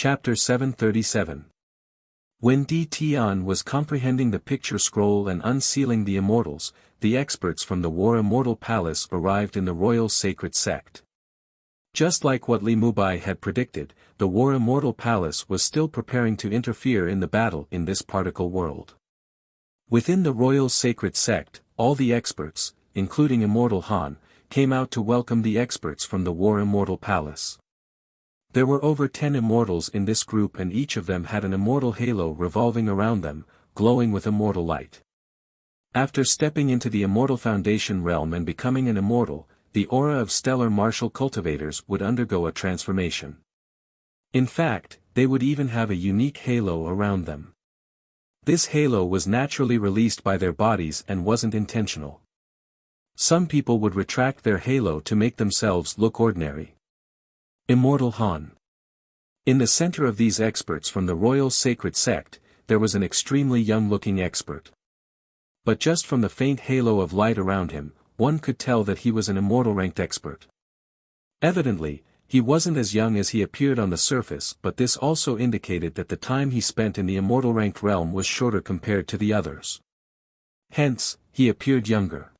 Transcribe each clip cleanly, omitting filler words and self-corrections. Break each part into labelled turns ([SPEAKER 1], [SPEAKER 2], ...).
[SPEAKER 1] Chapter 737. When Di Tian was comprehending the picture scroll and unsealing the immortals, the experts from the War Immortal Palace arrived in the royal sacred sect. Just like what Li Mubai had predicted, the War Immortal Palace was still preparing to interfere in the battle in this particle world. Within the royal sacred sect, all the experts, including Immortal Han, came out to welcome the experts from the War Immortal Palace. There were over 10 immortals in this group, and each of them had an immortal halo revolving around them, glowing with immortal light. After stepping into the Immortal Foundation realm and becoming an immortal, the aura of stellar martial cultivators would undergo a transformation. In fact, they would even have a unique halo around them. This halo was naturally released by their bodies and wasn't intentional. Some people would retract their halo to make themselves look ordinary. Immortal Han. In the center of these experts from the royal sacred sect, there was an extremely young-looking expert. But just from the faint halo of light around him, one could tell that he was an immortal-ranked expert. Evidently, he wasn't as young as he appeared on the surface, but this also indicated that the time he spent in the immortal-ranked realm was shorter compared to the others. Hence, he appeared younger.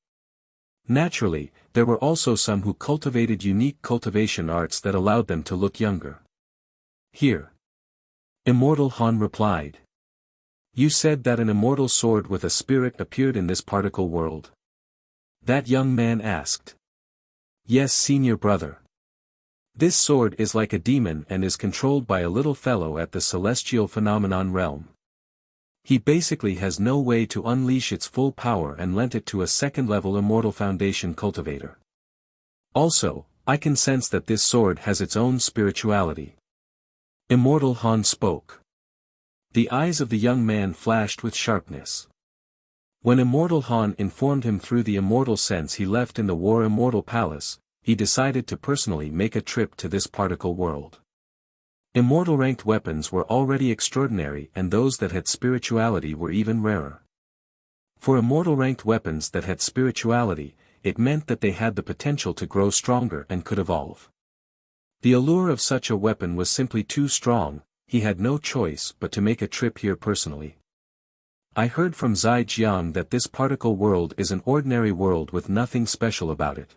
[SPEAKER 1] Naturally, there were also some who cultivated unique cultivation arts that allowed them to look younger. Here. Immortal Han replied. You said that an immortal sword with a spirit appeared in this particle world. That young man asked. Yes, senior brother. This sword is like a demon and is controlled by a little fellow at the celestial phenomenon realm. He basically has no way to unleash its full power and lent it to a second-level Immortal Foundation cultivator. Also, I can sense that this sword has its own spirituality. Immortal Han spoke. The eyes of the young man flashed with sharpness. When Immortal Han informed him through the immortal sense he left in the War Immortal Palace, he decided to personally make a trip to this particle world. Immortal-ranked weapons were already extraordinary, and those that had spirituality were even rarer. For immortal-ranked weapons that had spirituality, it meant that they had the potential to grow stronger and could evolve. The allure of such a weapon was simply too strong. He had no choice but to make a trip here personally. I heard from Zaijiang that this particle world is an ordinary world with nothing special about it.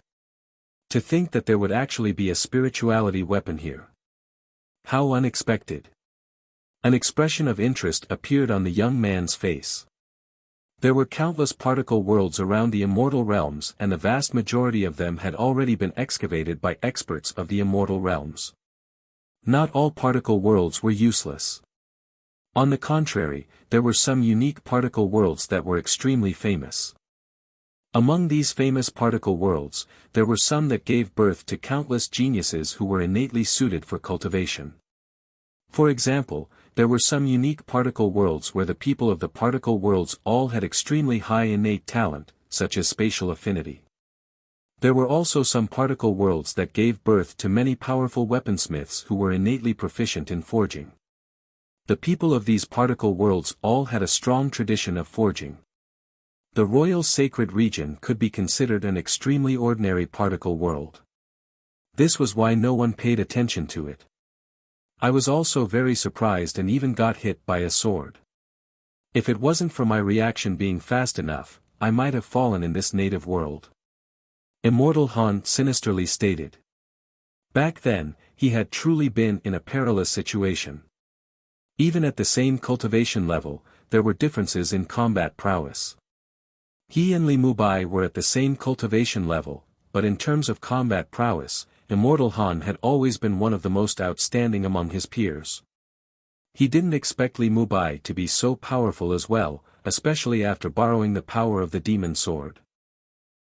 [SPEAKER 1] To think that there would actually be a spirituality weapon here. How unexpected. An expression of interest appeared on the young man's face. There were countless particle worlds around the immortal realms, and the vast majority of them had already been excavated by experts of the immortal realms. Not all particle worlds were useless. On the contrary, there were some unique particle worlds that were extremely famous. Among these famous particle worlds, there were some that gave birth to countless geniuses who were innately suited for cultivation. For example, there were some unique particle worlds where the people of the particle worlds all had extremely high innate talent, such as spatial affinity. There were also some particle worlds that gave birth to many powerful weaponsmiths who were innately proficient in forging. The people of these particle worlds all had a strong tradition of forging. The royal sacred region could be considered an extremely ordinary particle world. This was why no one paid attention to it. I was also very surprised and even got hit by a sword. If it wasn't for my reaction being fast enough, I might have fallen in this native world. Immortal Han sinisterly stated. Back then, he had truly been in a perilous situation. Even at the same cultivation level, there were differences in combat prowess. He and Li Mubai were at the same cultivation level, but in terms of combat prowess, Immortal Han had always been one of the most outstanding among his peers. He didn't expect Li Mubai to be so powerful as well, especially after borrowing the power of the demon sword.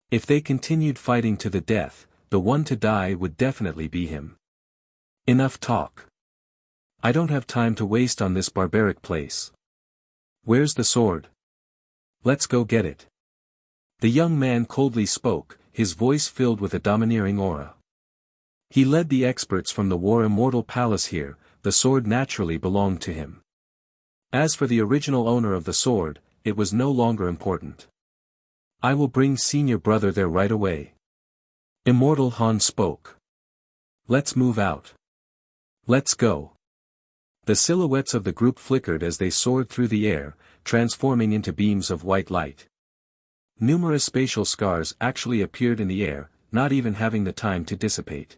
[SPEAKER 1] If they continued fighting to the death, the one to die would definitely be him. Enough talk. I don't have time to waste on this barbaric place. Where's the sword? Let's go get it. The young man coldly spoke, his voice filled with a domineering aura. He led the experts from the War Immortal Palace here. The sword naturally belonged to him. As for the original owner of the sword, it was no longer important. I will bring senior brother there right away. Immortal Han spoke. Let's move out. Let's go. The silhouettes of the group flickered as they soared through the air, transforming into beams of white light. Numerous spatial scars actually appeared in the air, not even having the time to dissipate.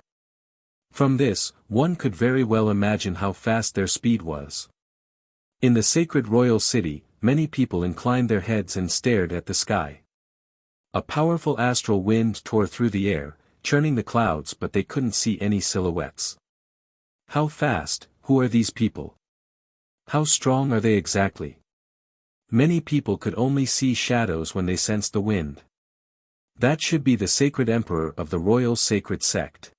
[SPEAKER 1] From this, one could very well imagine how fast their speed was. In the sacred royal city, many people inclined their heads and stared at the sky. A powerful astral wind tore through the air, churning the clouds, but they couldn't see any silhouettes. How fast? Who are these people? How strong are they exactly? Many people could only see shadows when they sensed the wind. That should be the sacred emperor of the royal sacred sect.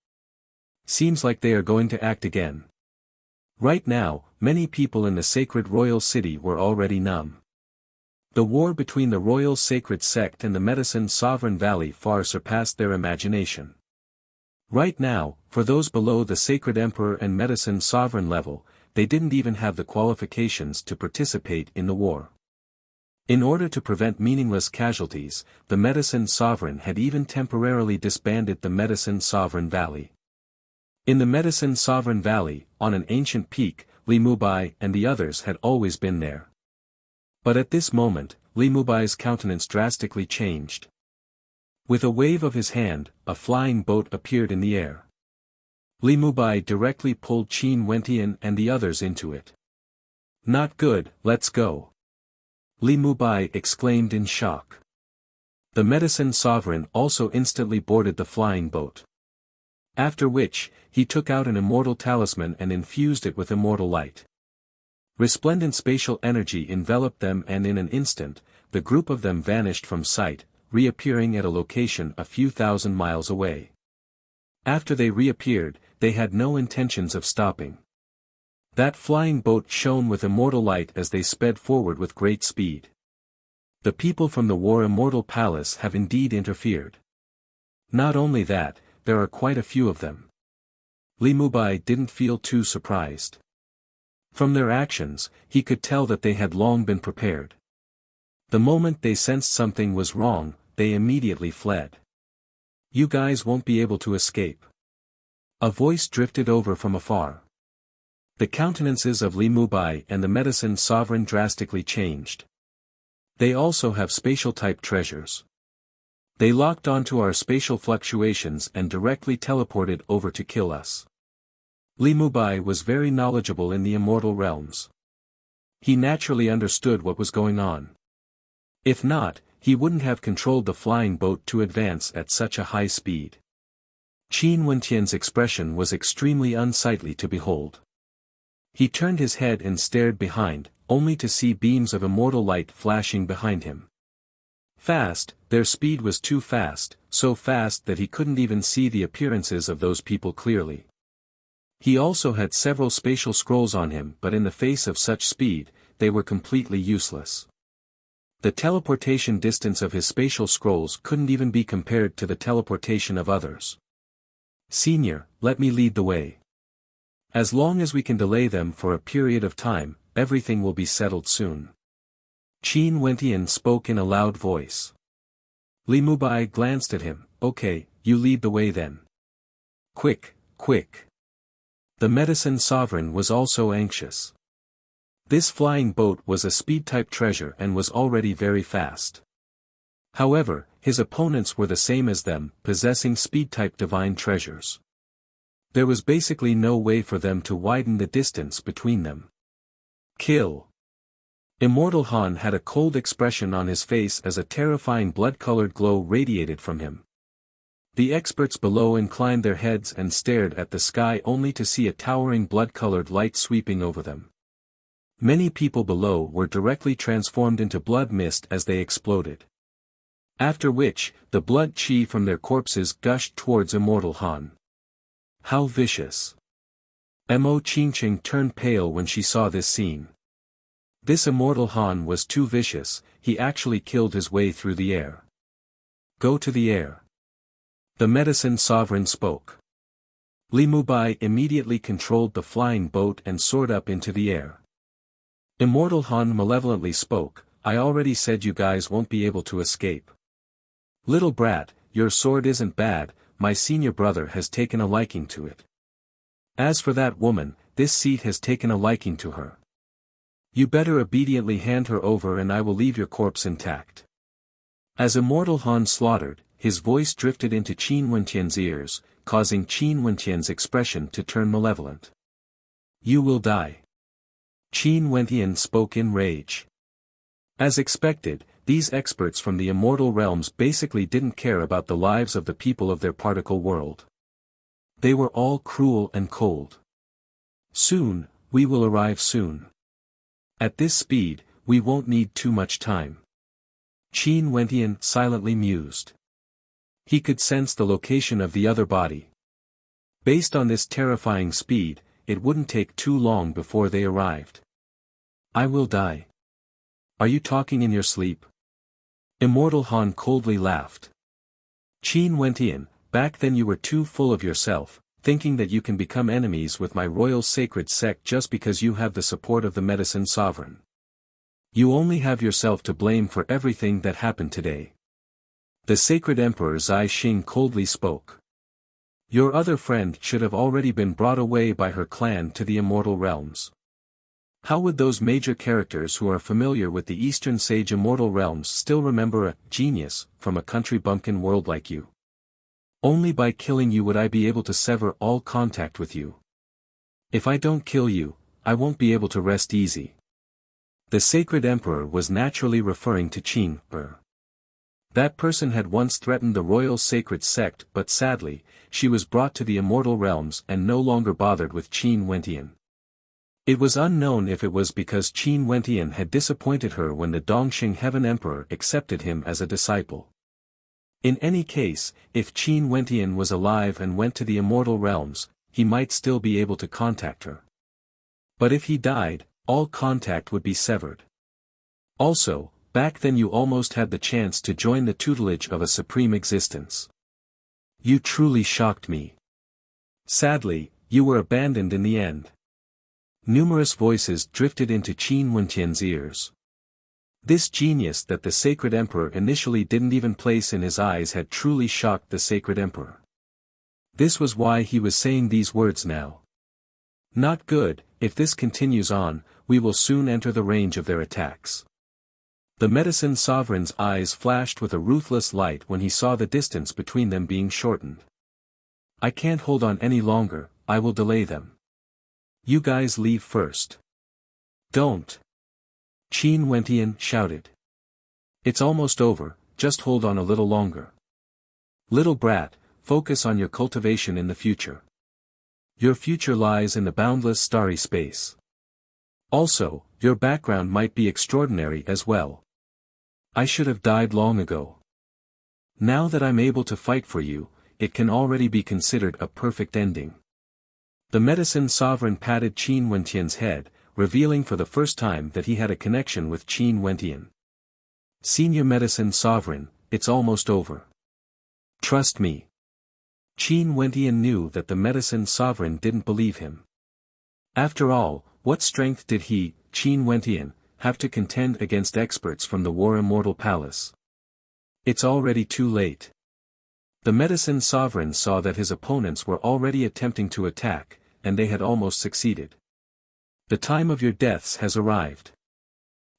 [SPEAKER 1] Seems like they are going to act again. Right now, many people in the sacred royal city were already numb. The war between the royal sacred sect and the medicine sovereign valley far surpassed their imagination. Right now, for those below the sacred emperor and medicine sovereign level, they didn't even have the qualifications to participate in the war. In order to prevent meaningless casualties, the medicine sovereign had even temporarily disbanded the medicine sovereign valley. In the medicine sovereign valley, on an ancient peak, Li Mubai and the others had always been there. But at this moment, Li Mubai's countenance drastically changed. With a wave of his hand, a flying boat appeared in the air. Li Mubai directly pulled Qin Wentian and the others into it. Not good, let's go. Li Mubai exclaimed in shock. The medicine sovereign also instantly boarded the flying boat. After which, he took out an immortal talisman and infused it with immortal light. Resplendent spatial energy enveloped them, and in an instant, the group of them vanished from sight, reappearing at a location a few thousand miles away. After they reappeared, they had no intentions of stopping. That flying boat shone with immortal light as they sped forward with great speed. The people from the War Immortal Palace have indeed interfered. Not only that, there are quite a few of them. Li Mubai didn't feel too surprised. From their actions, he could tell that they had long been prepared. The moment they sensed something was wrong, they immediately fled. You guys won't be able to escape. A voice drifted over from afar. The countenances of Li Mubai and the medicine sovereign drastically changed. They also have spatial-type treasures. They locked onto our spatial fluctuations and directly teleported over to kill us. Li Mubai was very knowledgeable in the immortal realms. He naturally understood what was going on. If not, he wouldn't have controlled the flying boat to advance at such a high speed. Qin Wentian's expression was extremely unsightly to behold. He turned his head and stared behind, only to see beams of immortal light flashing behind him. Fast, their speed was too fast, so fast that he couldn't even see the appearances of those people clearly. He also had several spatial scrolls on him, but in the face of such speed, they were completely useless. The teleportation distance of his spatial scrolls couldn't even be compared to the teleportation of others. Senior, let me lead the way. As long as we can delay them for a period of time, everything will be settled soon. Qin Wentian spoke in a loud voice. Li Mubai glanced at him. Okay, you lead the way then. Quick, quick. The medicine sovereign was also anxious. This flying boat was a speed-type treasure and was already very fast. However, his opponents were the same as them, possessing speed-type divine treasures. There was basically no way for them to widen the distance between them. Kill. Immortal Han had a cold expression on his face as a terrifying blood-colored glow radiated from him. The experts below inclined their heads and stared at the sky only to see a towering blood-colored light sweeping over them. Many people below were directly transformed into blood mist as they exploded. After which, the blood chi from their corpses gushed towards Immortal Han. How vicious! Mo Qingqing turned pale when she saw this scene. This Immortal Han was too vicious, he actually killed his way through the air. Go to the air. The medicine sovereign spoke. Li Mubai immediately controlled the flying boat and soared up into the air. Immortal Han malevolently spoke, I already said you guys won't be able to escape. Little brat, your sword isn't bad, my senior brother has taken a liking to it. As for that woman, this seat has taken a liking to her. You better obediently hand her over and I will leave your corpse intact. As Immortal Han slaughtered, his voice drifted into Qin Wentian's ears, causing Qin Wentian's expression to turn malevolent. You will die. Qin Wentian spoke in rage. As expected, these experts from the immortal realms basically didn't care about the lives of the people of their particle world. They were all cruel and cold. Soon, we will arrive soon. At this speed, we won't need too much time. Qin Wentian silently mused. He could sense the location of the other body. Based on this terrifying speed, it wouldn't take too long before they arrived. I will die. Are you talking in your sleep? Immortal Han coldly laughed. Qin Wentian, back then you were too full of yourself, thinking that you can become enemies with my royal sacred sect just because you have the support of the medicine sovereign. You only have yourself to blame for everything that happened today. The sacred emperor Zai Xing coldly spoke. Your other friend should have already been brought away by her clan to the immortal realms. How would those major characters who are familiar with the Eastern Sage immortal realms still remember a genius from a country bumpkin world like you? Only by killing you would I be able to sever all contact with you. If I don't kill you, I won't be able to rest easy. The sacred emperor was naturally referring to Qin Er. That person had once threatened the royal sacred sect, but sadly, she was brought to the immortal realms and no longer bothered with Qin Wentian. It was unknown if it was because Qin Wentian had disappointed her when the Dongxing Heaven Emperor accepted him as a disciple. In any case, if Qin Wentian was alive and went to the immortal realms, he might still be able to contact her. But if he died, all contact would be severed. Also, back then you almost had the chance to join the tutelage of a supreme existence. You truly shocked me. Sadly, you were abandoned in the end. Numerous voices drifted into Qin Wentian's ears. This genius that the sacred emperor initially didn't even place in his eyes had truly shocked the sacred emperor. This was why he was saying these words now. Not good, if this continues on, we will soon enter the range of their attacks. The medicine sovereign's eyes flashed with a ruthless light when he saw the distance between them being shortened. I can't hold on any longer, I will delay them. You guys leave first. Don't. Qin Wentian shouted. It's almost over, just hold on a little longer. Little brat, focus on your cultivation in the future. Your future lies in the boundless starry space. Also, your background might be extraordinary as well. I should have died long ago. Now that I'm able to fight for you, it can already be considered a perfect ending. The medicine sovereign patted Qin Wentian's head, revealing for the first time that he had a connection with Qin Wentian. Senior medicine sovereign, it's almost over. Trust me. Qin Wentian knew that the medicine sovereign didn't believe him. After all, what strength did he, Qin Wentian, have to contend against experts from the War Immortal Palace? It's already too late. The medicine sovereign saw that his opponents were already attempting to attack, and they had almost succeeded. The time of your deaths has arrived.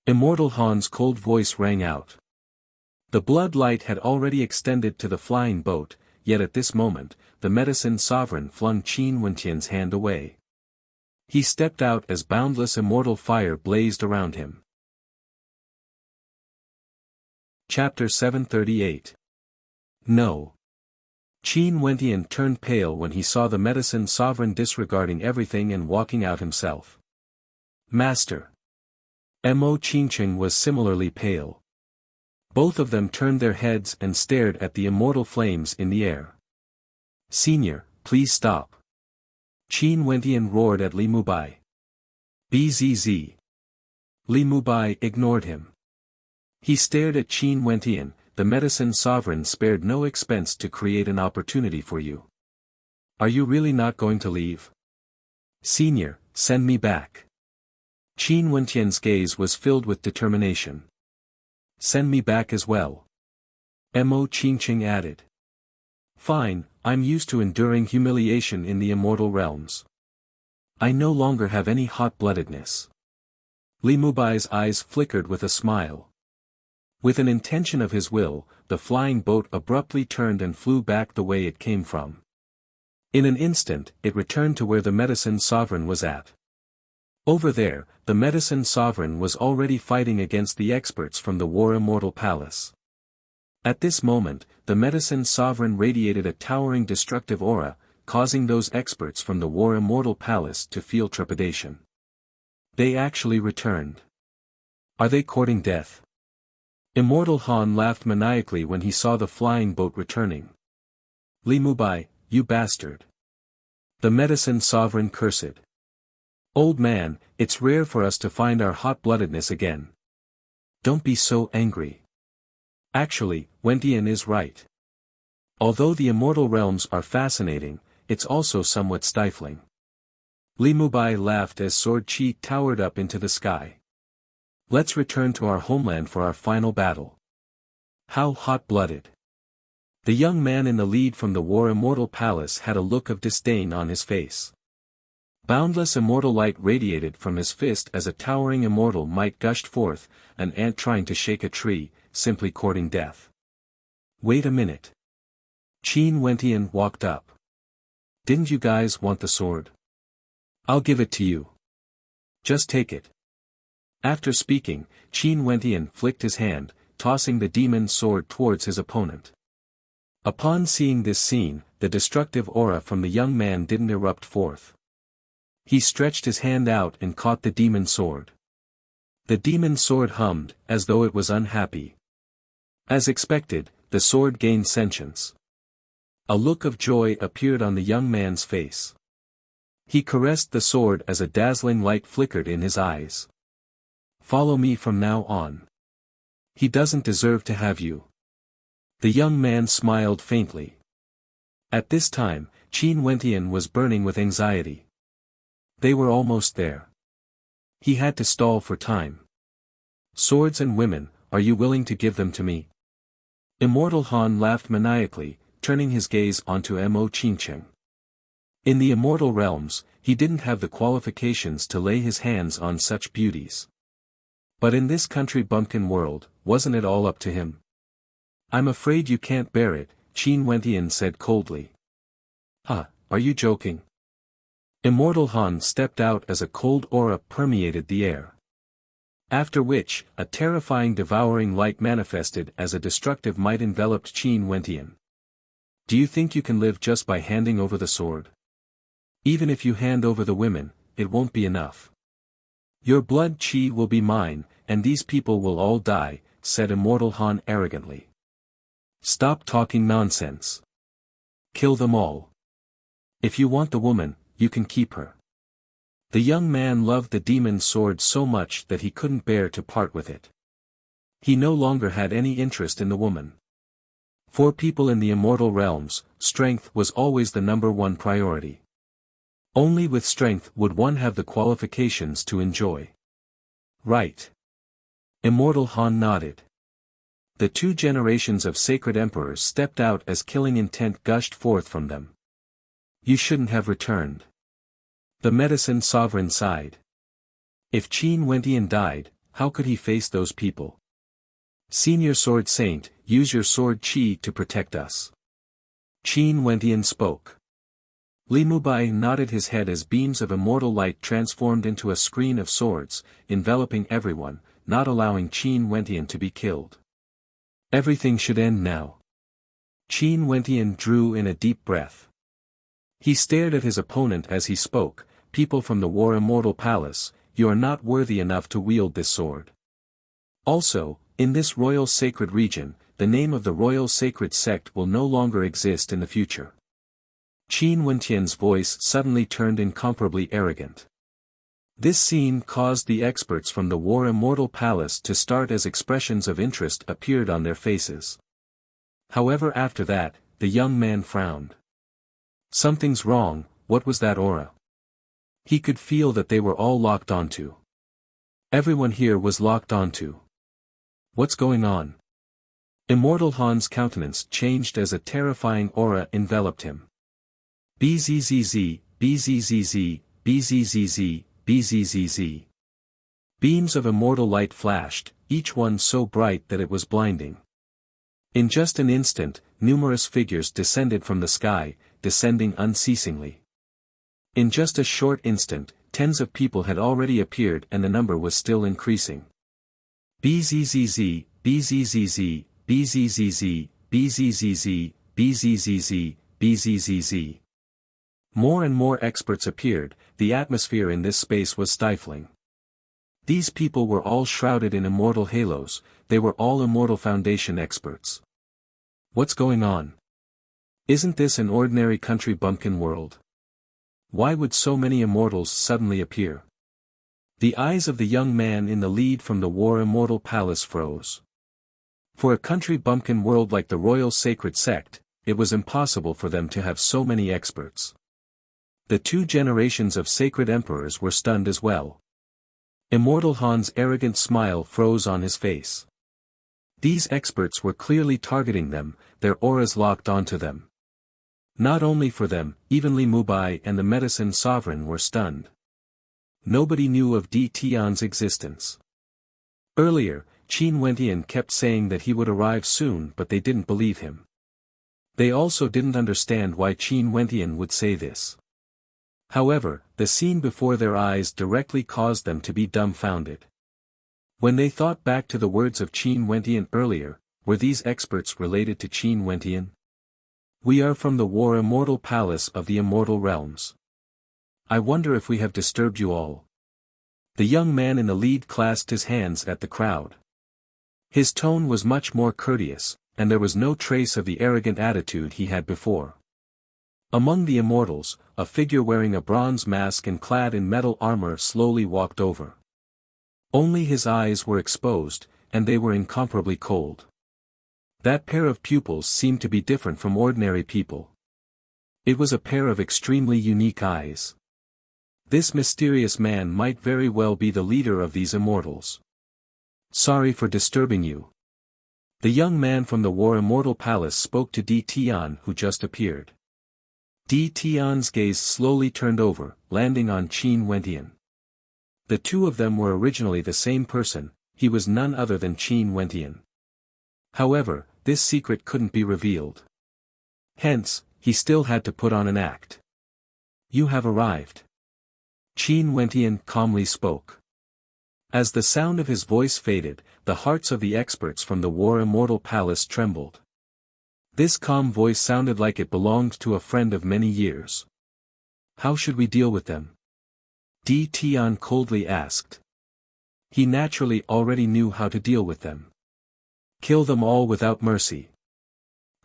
[SPEAKER 1] Immortal Han's cold voice rang out. The blood light had already extended to the flying boat, yet at this moment, the medicine sovereign flung Qin Wentian's hand away. He stepped out as boundless immortal fire blazed around him. Chapter 738. No. Qin Wentian turned pale when he saw the medicine sovereign disregarding everything and walking out himself. Master. Mo Qingqing was similarly pale. Both of them turned their heads and stared at the immortal flames in the air. Senior, please stop. Qin Wentian roared at Li Mubai. Bzz. Li Mubai ignored him. He stared at Qin Wentian. The medicine sovereign spared no expense to create an opportunity for you. Are you really not going to leave? Senior, send me back. Qin Wentian's gaze was filled with determination. Send me back as well. Mo Qingqing added. Fine, I'm used to enduring humiliation in the immortal realms. I no longer have any hot-bloodedness. Li Mubai's eyes flickered with a smile. With an intention of his will, the flying boat abruptly turned and flew back the way it came from. In an instant, it returned to where the medicine sovereign was at. Over there, the medicine sovereign was already fighting against the experts from the War Immortal Palace. At this moment, the medicine sovereign radiated a towering destructive aura, causing those experts from the War Immortal Palace to feel trepidation. They actually returned. Are they courting death? Immortal Han laughed maniacally when he saw the flying boat returning. Li Mubai, you bastard. The medicine sovereign cursed. Old man, it's rare for us to find our hot-bloodedness again. Don't be so angry. Actually, Wentian is right. Although the immortal realms are fascinating, it's also somewhat stifling. Li Mubai laughed as sword chi towered up into the sky. Let's return to our homeland for our final battle. How hot-blooded. The young man in the lead from the War Immortal Palace had a look of disdain on his face. Boundless immortal light radiated from his fist as a towering immortal might gushed forth, an ant trying to shake a tree, simply courting death. Wait a minute. Qin Wentian walked up. Didn't you guys want the sword? I'll give it to you. Just take it. After speaking, Qin Wentian flicked his hand, tossing the demon sword towards his opponent. Upon seeing this scene, the destructive aura from the young man didn't erupt forth. He stretched his hand out and caught the demon sword. The demon sword hummed, as though it was unhappy. As expected, the sword gained sentience. A look of joy appeared on the young man's face. He caressed the sword as a dazzling light flickered in his eyes. Follow me from now on. He doesn't deserve to have you. The young man smiled faintly. At this time, Qin Wentian was burning with anxiety. They were almost there. He had to stall for time. Swords and women, are you willing to give them to me? Immortal Han laughed maniacally, turning his gaze onto Mo Qingcheng. In the immortal realms, he didn't have the qualifications to lay his hands on such beauties. But in this country bumpkin world, wasn't it all up to him? I'm afraid you can't bear it, Qin Wentian said coldly. Are you joking? Immortal Han stepped out as a cold aura permeated the air. After which, a terrifying devouring light manifested as a destructive might enveloped Qin Wentian. Do you think you can live just by handing over the sword? Even if you hand over the women, it won't be enough. Your blood chi will be mine, and these people will all die, said Immortal Han arrogantly. Stop talking nonsense. Kill them all. If you want the woman, you can keep her. The young man loved the demon's sword so much that he couldn't bear to part with it. He no longer had any interest in the woman. For people in the immortal realms, strength was always the #1 priority. Only with strength would one have the qualifications to enjoy. Right. Immortal Han nodded. The 2 generations of sacred emperors stepped out as killing intent gushed forth from them. You shouldn't have returned. The medicine sovereign sighed. If Qin Wentian died, how could he face those people? Senior Sword Saint, use your sword chi to protect us. Qin Wentian spoke. Li Mubai nodded his head as beams of immortal light transformed into a screen of swords, enveloping everyone, not allowing Qin Wentian to be killed. Everything should end now. Qin Wentian drew in a deep breath. He stared at his opponent as he spoke, people from the War Immortal Palace, you are not worthy enough to wield this sword. Also, in this royal sacred region, the name of the royal sacred sect will no longer exist in the future. Qin Wentian's voice suddenly turned incomparably arrogant. This scene caused the experts from the War Immortal Palace to start as expressions of interest appeared on their faces. However, after that, the young man frowned. Something's wrong. What was that aura? He could feel that they were all locked onto. Everyone here was locked onto. What's going on? Immortal Han's countenance changed as a terrifying aura enveloped him. Bzzz, bzzz, bzzz, bzzz. Beams of immortal light flashed, each one so bright that it was blinding. In just an instant, numerous figures descended from the sky, descending unceasingly. In just a short instant, tens of people had already appeared and the number was still increasing. Bzzz, bzzz, bzzz, bzzz, bzzz, bzzz. More and more experts appeared, the atmosphere in this space was stifling. These people were all shrouded in immortal halos, they were all Immortal Foundation experts. What's going on? Isn't this an ordinary country bumpkin world? Why would so many immortals suddenly appear? The eyes of the young man in the lead from the War Immortal Palace froze. For a country bumpkin world like the Royal Sacred Sect, it was impossible for them to have so many experts. The two generations of sacred emperors were stunned as well. Immortal Han's arrogant smile froze on his face. These experts were clearly targeting them, their auras locked onto them. Not only for them, even Li Mubai and the Medicine Sovereign were stunned. Nobody knew of Di Tian's existence. Earlier, Qin Wentian kept saying that he would arrive soon but they didn't believe him. They also didn't understand why Qin Wentian would say this. However, the scene before their eyes directly caused them to be dumbfounded. When they thought back to the words of Qin Wentian earlier, were these experts related to Qin Wentian? We are from the War Immortal Palace of the Immortal Realms. I wonder if we have disturbed you all. The young man in the lead clasped his hands at the crowd. His tone was much more courteous, and there was no trace of the arrogant attitude he had before. Among the immortals, a figure wearing a bronze mask and clad in metal armor slowly walked over. Only his eyes were exposed, and they were incomparably cold. That pair of pupils seemed to be different from ordinary people. It was a pair of extremely unique eyes. This mysterious man might very well be the leader of these immortals. Sorry for disturbing you. The young man from the War Immortal Palace spoke to Di Tian who just appeared. Di Tian's gaze slowly turned over, landing on Qin Wentian. The two of them were originally the same person, he was none other than Qin Wentian. However, this secret couldn't be revealed. Hence, he still had to put on an act. You have arrived. Qin Wentian calmly spoke. As the sound of his voice faded, the hearts of the experts from the War Immortal Palace trembled. This calm voice sounded like it belonged to a friend of many years. How should we deal with them? Di Tian coldly asked. He naturally already knew how to deal with them. Kill them all without mercy.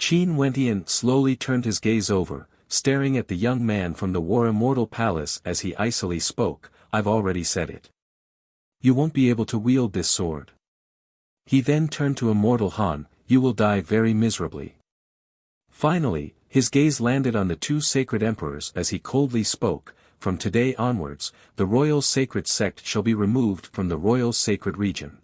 [SPEAKER 1] Qin Wentian slowly turned his gaze over, staring at the young man from the War Immortal Palace as he icily spoke, I've already said it. You won't be able to wield this sword. He then turned to Immortal Han, you will die very miserably. Finally, his gaze landed on the two sacred emperors as he coldly spoke, from today onwards, the Royal Sacred Sect shall be removed from the Royal Sacred Region.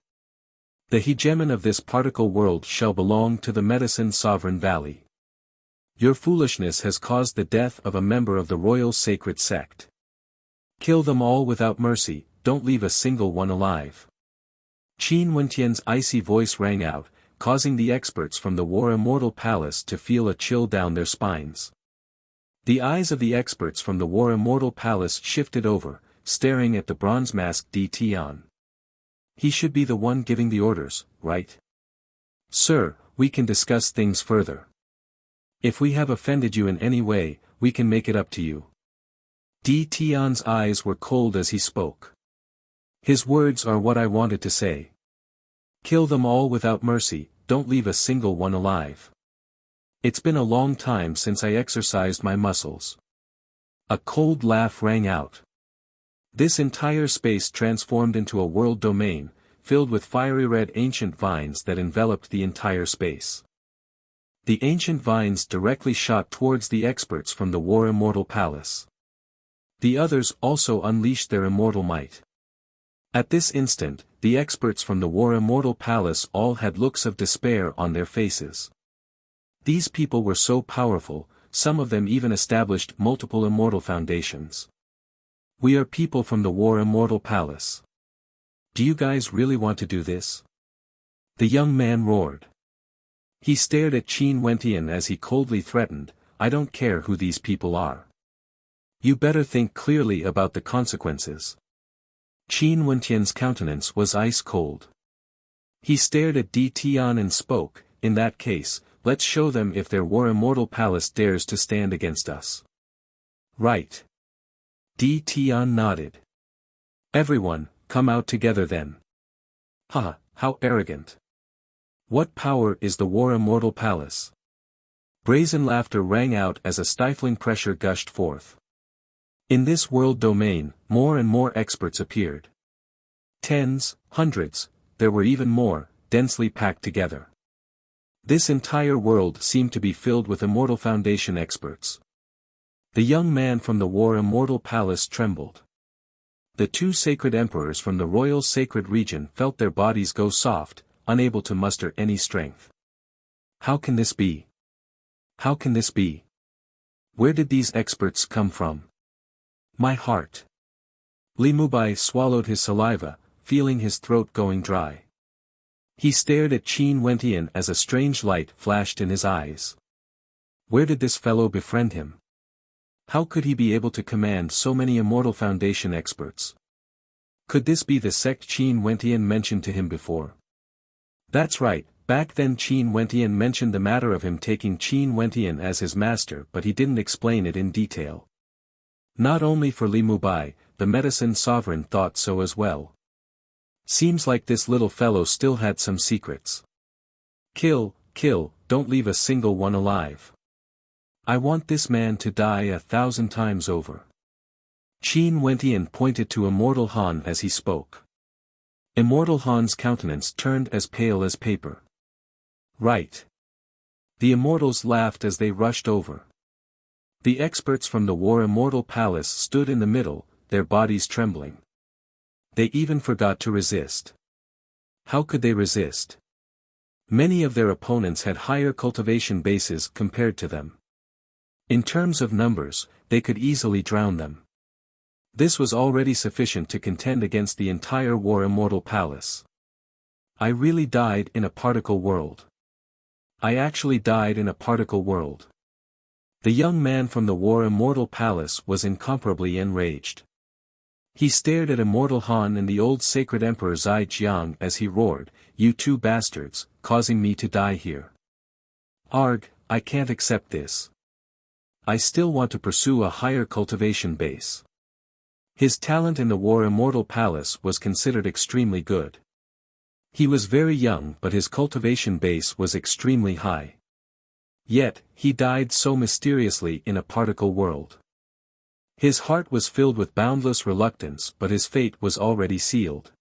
[SPEAKER 1] The hegemon of this particle world shall belong to the Medicine Sovereign Valley. Your foolishness has caused the death of a member of the Royal Sacred Sect. Kill them all without mercy, don't leave a single one alive. Qin Wentian's icy voice rang out, causing the experts from the War Immortal Palace to feel a chill down their spines. The eyes of the experts from the War Immortal Palace shifted over, staring at the bronze-masked Di Tian. He should be the one giving the orders, right? Sir, we can discuss things further. If we have offended you in any way, we can make it up to you. Di Tian's eyes were cold as he spoke. His words are what I wanted to say. Kill them all without mercy, don't leave a single one alive. It's been a long time since I exercised my muscles. A cold laugh rang out. This entire space transformed into a world domain, filled with fiery red ancient vines that enveloped the entire space. The ancient vines directly shot towards the experts from the War Immortal Palace. The others also unleashed their immortal might. At this instant, the experts from the War Immortal Palace all had looks of despair on their faces. These people were so powerful, some of them even established multiple immortal foundations. We are people from the War Immortal Palace. Do you guys really want to do this? The young man roared. He stared at Qin Wentian as he coldly threatened, I don't care who these people are. You better think clearly about the consequences. Qin Wentian's countenance was ice cold. He stared at Di Tian and spoke, in that case, let's show them if their War Immortal Palace dares to stand against us. Right. Di Tian nodded. Everyone, come out together then. Ha, how arrogant. What power is the War Immortal Palace? Brazen laughter rang out as a stifling pressure gushed forth. In this world domain, more and more experts appeared. Tens, hundreds, there were even more, densely packed together. This entire world seemed to be filled with Immortal Foundation experts. The young man from the War Immortal Palace trembled. The two sacred emperors from the royal sacred region felt their bodies go soft, unable to muster any strength. How can this be? How can this be? Where did these experts come from? My heart. Li Mubai swallowed his saliva, feeling his throat going dry. He stared at Qin Wentian as a strange light flashed in his eyes. Where did this fellow befriend him? How could he be able to command so many Immortal Foundation experts? Could this be the sect Qin Wentian mentioned to him before? That's right, back then Qin Wentian mentioned the matter of him taking Qin Wentian as his master, but he didn't explain it in detail. Not only for Li Mubai, the medicine sovereign thought so as well. Seems like this little fellow still had some secrets. Kill, kill, don't leave a single one alive. I want this man to die 1,000 times over. Qin Wentian pointed to Immortal Han as he spoke. Immortal Han's countenance turned as pale as paper. Right. The immortals laughed as they rushed over. The experts from the War Immortal Palace stood in the middle, their bodies trembling. They even forgot to resist. How could they resist? Many of their opponents had higher cultivation bases compared to them. In terms of numbers, they could easily drown them. This was already sufficient to contend against the entire War Immortal Palace. I really died in a particle world. I actually died in a particle world. The young man from the War Immortal Palace was incomparably enraged. He stared at Immortal Han and the old sacred emperor Zai Jiang as he roared, you two bastards, causing me to die here. Arg, I can't accept this. I still want to pursue a higher cultivation base. His talent in the War Immortal Palace was considered extremely good. He was very young but his cultivation base was extremely high. Yet, he died so mysteriously in a particle world. His heart was filled with boundless reluctance but his fate was already sealed.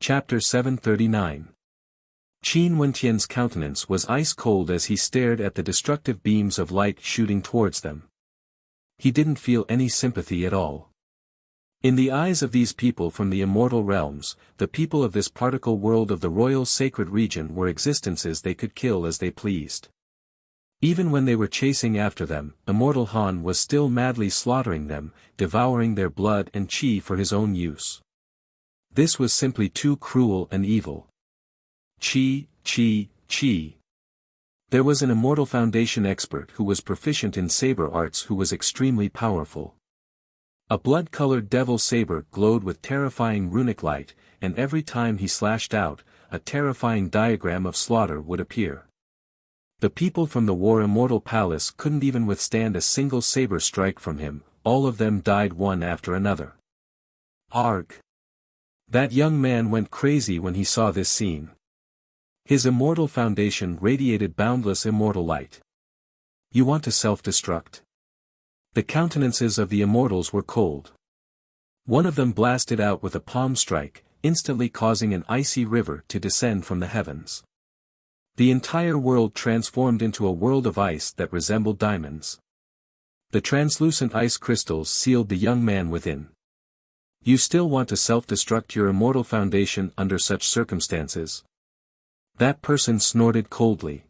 [SPEAKER 1] Chapter 739. Qin Wentian's countenance was ice cold as he stared at the destructive beams of light shooting towards them. He didn't feel any sympathy at all. In the eyes of these people from the immortal realms, the people of this particle world of the royal sacred region were existences they could kill as they pleased. Even when they were chasing after them, Immortal Han was still madly slaughtering them, devouring their blood and qi for his own use. This was simply too cruel and evil. Qi, qi, qi. There was an Immortal Foundation expert who was proficient in saber arts who was extremely powerful. A blood-colored devil saber glowed with terrifying runic light, and every time he slashed out, a terrifying diagram of slaughter would appear. The people from the War Immortal Palace couldn't even withstand a single saber strike from him, all of them died one after another. Arg! That young man went crazy when he saw this scene. His Immortal Foundation radiated boundless immortal light. You want to self-destruct? The countenances of the immortals were cold. One of them blasted out with a palm strike, instantly causing an icy river to descend from the heavens. The entire world transformed into a world of ice that resembled diamonds. The translucent ice crystals sealed the young man within. You still want to self-destruct your Immortal Foundation under such circumstances? That person snorted coldly.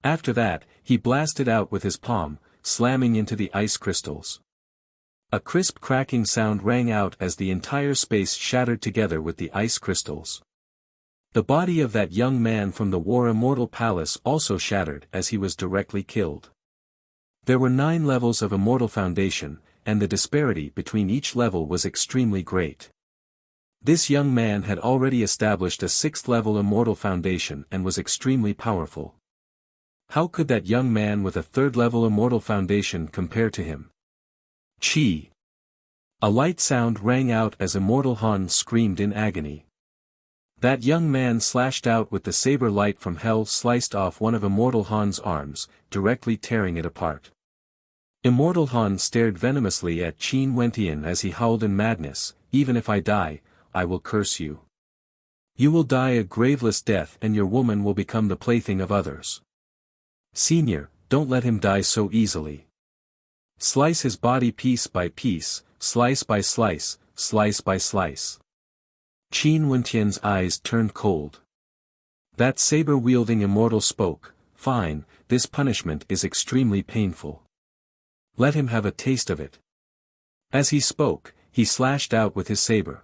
[SPEAKER 1] After that, he blasted out with his palm, slamming into the ice crystals. A crisp cracking sound rang out as the entire space shattered together with the ice crystals. The body of that young man from the War Immortal Palace also shattered as he was directly killed. There were 9 levels of Immortal Foundation, and the disparity between each level was extremely great. This young man had already established a 6th level Immortal Foundation and was extremely powerful. How could that young man with a 3rd level Immortal Foundation compare to him? Chi! A light sound rang out as Immortal Han screamed in agony. That young man slashed out with the saber light from hell, sliced off one of Immortal Han's arms, directly tearing it apart. Immortal Han stared venomously at Qin Wentian as he howled in madness, "Even if I die, I will curse you. You will die a graveless death and your woman will become the plaything of others. Senior, don't let him die so easily. Slice his body piece by piece, slice by slice, slice by slice." Qin Wentian's eyes turned cold. That saber-wielding immortal spoke, "Fine, this punishment is extremely painful. Let him have a taste of it." As he spoke, he slashed out with his saber.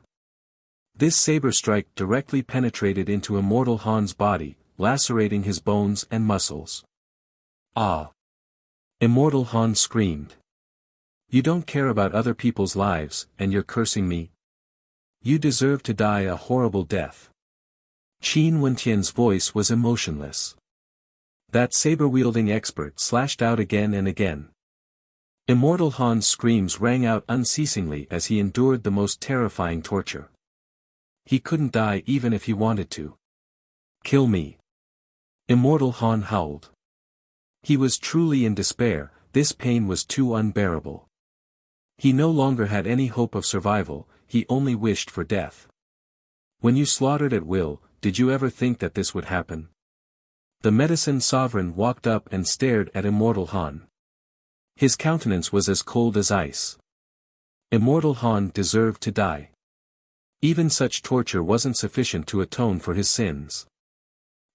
[SPEAKER 1] This saber strike directly penetrated into Immortal Han's body, lacerating his bones and muscles. "Ah!" Immortal Han screamed. "You don't care about other people's lives, and you're cursing me? You deserve to die a horrible death." Qin Wentian's voice was emotionless. That saber-wielding expert slashed out again and again. Immortal Han's screams rang out unceasingly as he endured the most terrifying torture. He couldn't die even if he wanted to. "Kill me!" Immortal Han howled. He was truly in despair, this pain was too unbearable. He no longer had any hope of survival, he only wished for death. "When you slaughtered at will, did you ever think that this would happen?" The Medicine Sovereign walked up and stared at Immortal Han. His countenance was as cold as ice. Immortal Han deserved to die. Even such torture wasn't sufficient to atone for his sins.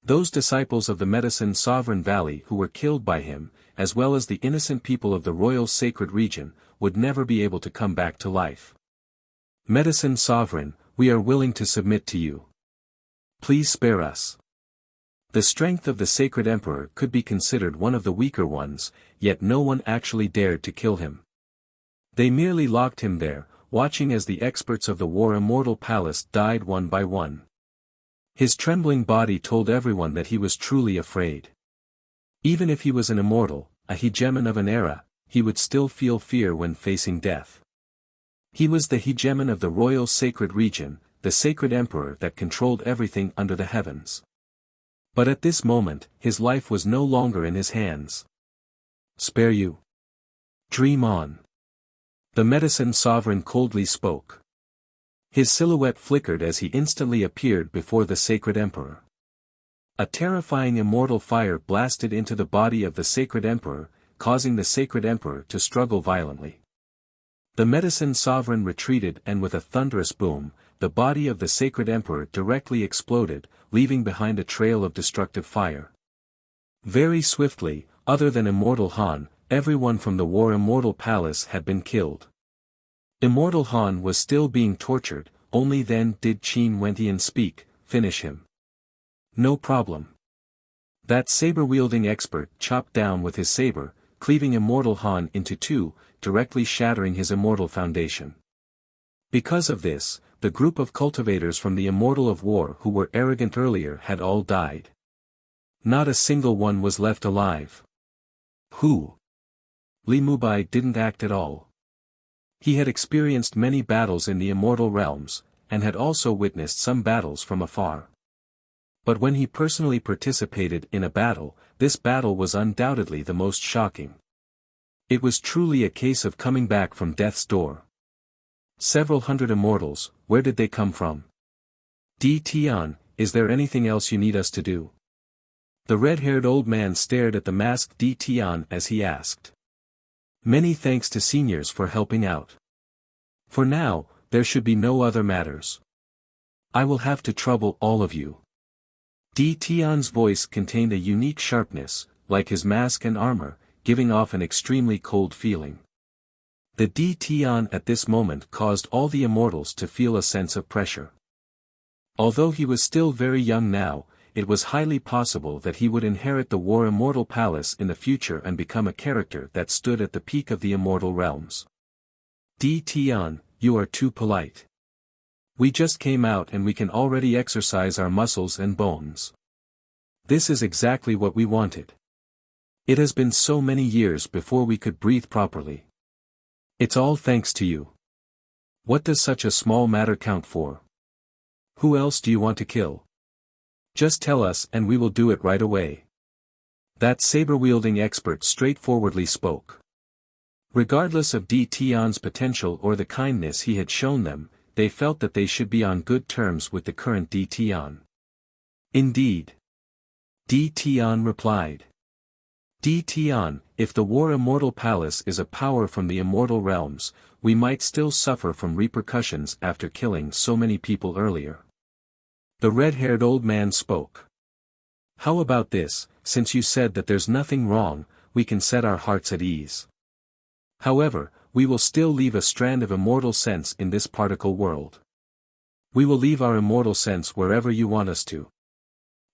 [SPEAKER 1] Those disciples of the Medicine Sovereign Valley who were killed by him, as well as the innocent people of the Royal Sacred Region, would never be able to come back to life. "Medicine Sovereign, we are willing to submit to you. Please spare us." The strength of the Sacred Emperor could be considered one of the weaker ones, yet no one actually dared to kill him. They merely locked him there, watching as the experts of the War Immortal Palace died one by one. His trembling body told everyone that he was truly afraid. Even if he was an immortal, a hegemon of an era, he would still feel fear when facing death. He was the hegemon of the Royal Sacred Region, the Sacred Emperor that controlled everything under the heavens. But at this moment, his life was no longer in his hands. "Spare you? Dream on." The Medicine Sovereign coldly spoke. His silhouette flickered as he instantly appeared before the Sacred Emperor. A terrifying immortal fire blasted into the body of the Sacred Emperor, causing the Sacred Emperor to struggle violently. The Medicine Sovereign retreated and with a thunderous boom, the body of the Sacred Emperor directly exploded, leaving behind a trail of destructive fire. Very swiftly, other than Immortal Han, everyone from the War Immortal Palace had been killed. Immortal Han was still being tortured, only then did Qin Wentian speak, "Finish him." "No problem." That saber-wielding expert chopped down with his saber, cleaving Immortal Han into two, directly shattering his immortal foundation. Because of this, the group of cultivators from the Immortal of War who were arrogant earlier had all died. Not a single one was left alive. Who? Li Mubai didn't act at all. He had experienced many battles in the immortal realms, and had also witnessed some battles from afar. But when he personally participated in a battle, this battle was undoubtedly the most shocking. It was truly a case of coming back from death's door. Several hundred immortals, where did they come from? Di Tian, is there anything else you need us to do? The red-haired old man stared at the masked Di Tian as he asked. Many thanks to seniors for helping out. For now, there should be no other matters. I will have to trouble all of you. Di Tian's voice contained a unique sharpness, like his mask and armor, giving off an extremely cold feeling. The Tian at this moment caused all the immortals to feel a sense of pressure. Although he was still very young now, it was highly possible that he would inherit the War Immortal Palace in the future and become a character that stood at the peak of the immortal realms. Tian, you are too polite. We just came out and we can already exercise our muscles and bones. This is exactly what we wanted. It has been so many years before we could breathe properly. It's all thanks to you. What does such a small matter count for? Who else do you want to kill? Just tell us and we will do it right away. That saber-wielding expert straightforwardly spoke. Regardless of Tian's potential or the kindness he had shown them, they felt that they should be on good terms with the current Tian. Indeed. Tian replied. Tian, if the War Immortal Palace is a power from the immortal realms, we might still suffer from repercussions after killing so many people earlier. The red-haired old man spoke. How about this, since you said that there's nothing wrong, we can set our hearts at ease. However, we will still leave a strand of immortal sense in this particle world. We will leave our immortal sense wherever you want us to.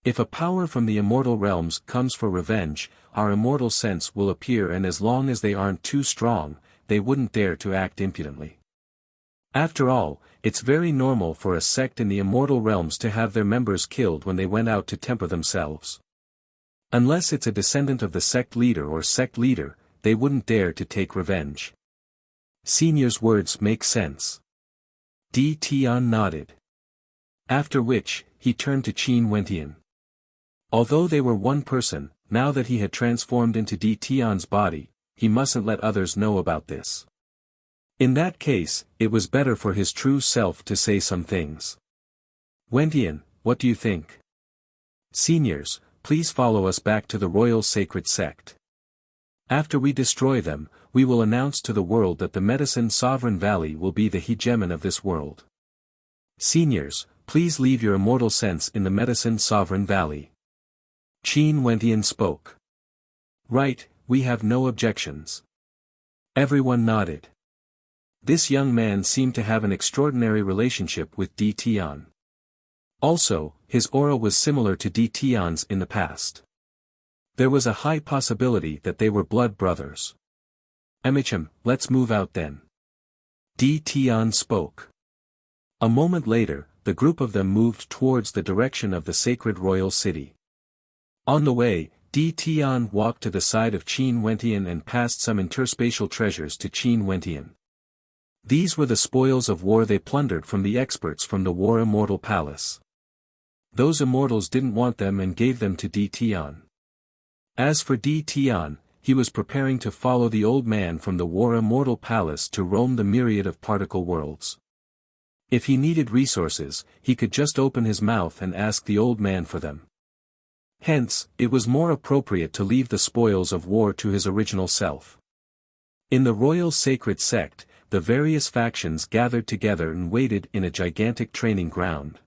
[SPEAKER 1] If a power from the immortal realms comes for revenge, our immortal sense will appear, and as long as they aren't too strong, they wouldn't dare to act impudently. After all, it's very normal for a sect in the immortal realms to have their members killed when they went out to temper themselves. Unless it's a descendant of the sect leader, they wouldn't dare to take revenge. Senior's words make sense. Tian nodded. After which, he turned to Qin Wentian. Although they were one person, now that he had transformed into Tian's body, he mustn't let others know about this. In that case, it was better for his true self to say some things. Wentian, what do you think? Seniors, please follow us back to the Royal Sacred Sect. After we destroy them, we will announce to the world that the Medicine Sovereign Valley will be the hegemon of this world. Seniors, please leave your immortal sense in the Medicine Sovereign Valley. Qin Wentian spoke. Right, we have no objections. Everyone nodded. This young man seemed to have an extraordinary relationship with Tian. Also, his aura was similar to Tian's in the past. There was a high possibility that they were blood brothers. Emicham, let's move out then. Tian spoke. A moment later, the group of them moved towards the direction of the sacred royal city. On the way, Tian walked to the side of Qin Wentian and passed some interspatial treasures to Qin Wentian. These were the spoils of war they plundered from the experts from the War Immortal Palace. Those immortals didn't want them and gave them to Tian. As for Tian, he was preparing to follow the old man from the War Immortal Palace to roam the myriad of particle worlds. If he needed resources, he could just open his mouth and ask the old man for them. Hence, it was more appropriate to leave the spoils of war to his original self. In the Royal Sacred Sect, the various factions gathered together and waited in a gigantic training ground.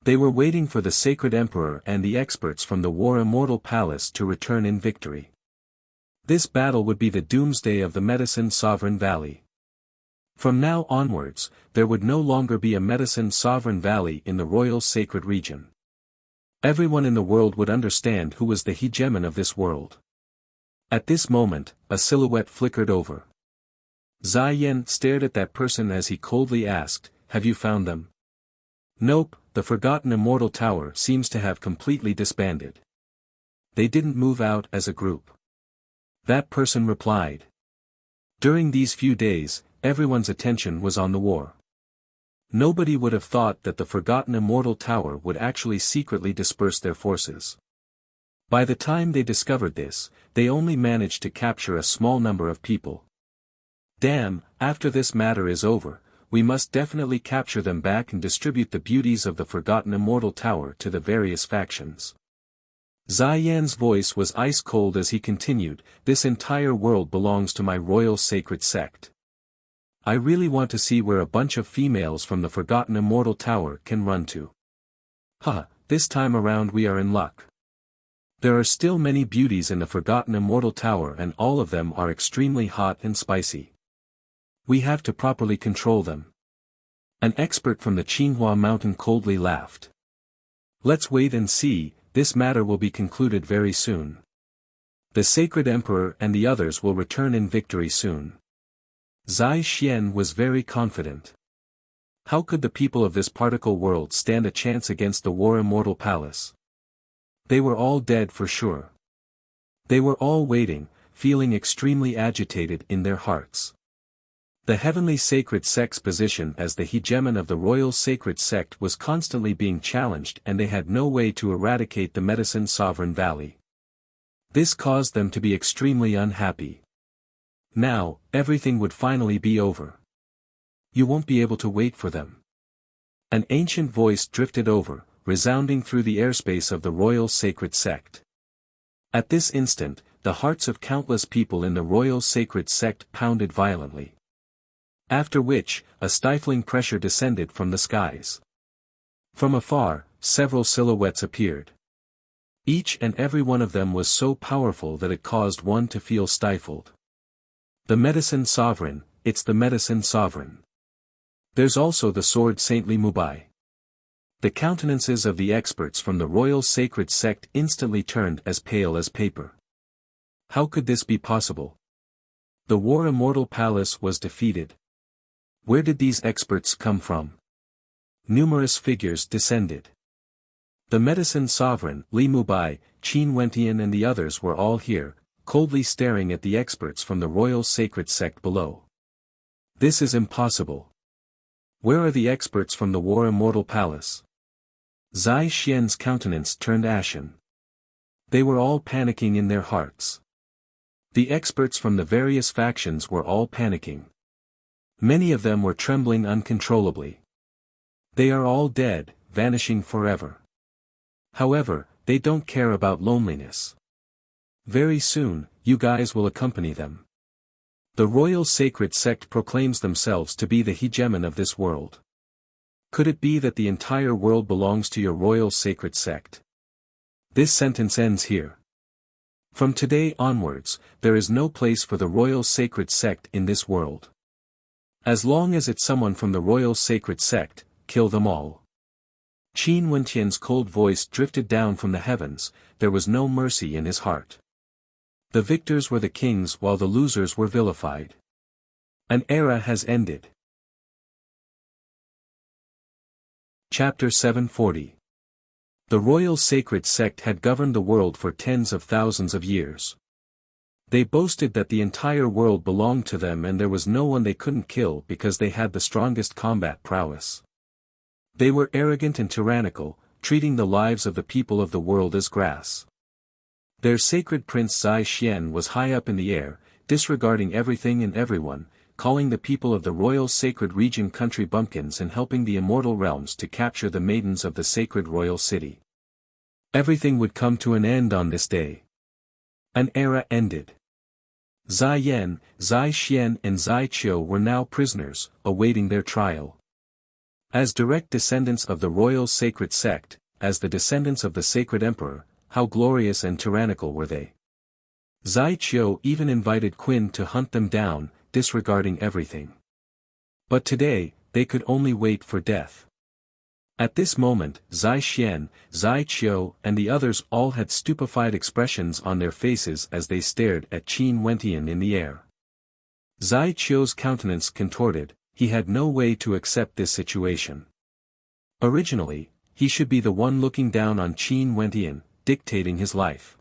[SPEAKER 1] They were waiting for the Sacred Emperor and the experts from the War Immortal Palace to return in victory. This battle would be the doomsday of the Medicine Sovereign Valley. From now onwards, there would no longer be a Medicine Sovereign Valley in the Royal Sacred Region. Everyone in the world would understand who was the hegemon of this world. At this moment, a silhouette flickered over. Ziyan stared at that person as he coldly asked, "Have you found them?" "Nope, the Forgotten Immortal Tower seems to have completely disbanded. They didn't move out as a group." That person replied. During these few days, everyone's attention was on the war. Nobody would have thought that the Forgotten Immortal Tower would actually secretly disperse their forces. By the time they discovered this, they only managed to capture a small number of people. Damn, after this matter is over, we must definitely capture them back and distribute the beauties of the Forgotten Immortal Tower to the various factions. Ziyan's voice was ice cold as he continued, "This entire world belongs to my Royal Sacred Sect. I really want to see where a bunch of females from the Forgotten Immortal Tower can run to. This time around we are in luck." There are still many beauties in the forgotten Immortal Tower, and all of them are extremely hot and spicy. We have to properly control them. An expert from the Qinghua mountain coldly laughed. Let's wait and see, this matter will be concluded very soon. The Sacred Emperor and the others will return in victory soon. Zai Xian was very confident. How could the people of this particle world stand a chance against the War Immortal Palace? They were all dead for sure. They were all waiting, feeling extremely agitated in their hearts. The heavenly sacred sect's position as the hegemon of the royal sacred sect was constantly being challenged, and they had no way to eradicate the medicine sovereign valley. This caused them to be extremely unhappy. Now, everything would finally be over. You won't be able to wait for them. An ancient voice drifted over, resounding through the airspace of the royal sacred sect. At this instant, the hearts of countless people in the royal sacred sect pounded violently. After which, a stifling pressure descended from the skies. From afar, several silhouettes appeared. Each and every one of them was so powerful that it caused one to feel stifled. The medicine sovereign, it's the medicine sovereign. There's also the sword saintly Mubai. The countenances of the experts from the royal sacred sect instantly turned as pale as paper. How could this be possible? The War Immortal Palace was defeated. Where did these experts come from? Numerous figures descended. The medicine sovereign, Li Mubai, Qin Wentian and the others were all here, coldly staring at the experts from the royal sacred sect below. This is impossible. Where are the experts from the War Immortal Palace? Zai Xian's countenance turned ashen. They were all panicking in their hearts. The experts from the various factions were all panicking. Many of them were trembling uncontrollably. They are all dead, vanishing forever. However, they don't care about loneliness. Very soon, you guys will accompany them. The royal sacred sect proclaims themselves to be the hegemon of this world. Could it be that the entire world belongs to your royal sacred sect? This sentence ends here. From today onwards, there is no place for the royal sacred sect in this world. As long as it's someone from the royal sacred sect, kill them all. Qin Wentian's cold voice drifted down from the heavens. There was no mercy in his heart. The victors were the kings while the losers were vilified. An era has ended. Chapter 740. The royal sacred sect had governed the world for tens of thousands of years. They boasted that the entire world belonged to them and there was no one they couldn't kill because they had the strongest combat prowess. They were arrogant and tyrannical, treating the lives of the people of the world as grass. Their sacred prince Zai Xian was high up in the air, disregarding everything and everyone, calling the people of the royal sacred region country bumpkins and helping the immortal realms to capture the maidens of the sacred royal city. Everything would come to an end on this day. An era ended. Zai Yan, Zai Xian and Zai Qiu were now prisoners, awaiting their trial. As direct descendants of the royal sacred sect, as the descendants of the sacred emperor, how glorious and tyrannical were they. Zai Qiu even invited Qin to hunt them down, disregarding everything. But today, they could only wait for death. At this moment, Zai Xian, Zai Qiu and the others all had stupefied expressions on their faces as they stared at Qin Wentian in the air. Zai Qiu's countenance contorted. He had no way to accept this situation. Originally, he should be the one looking down on Qin Wentian, dictating his life.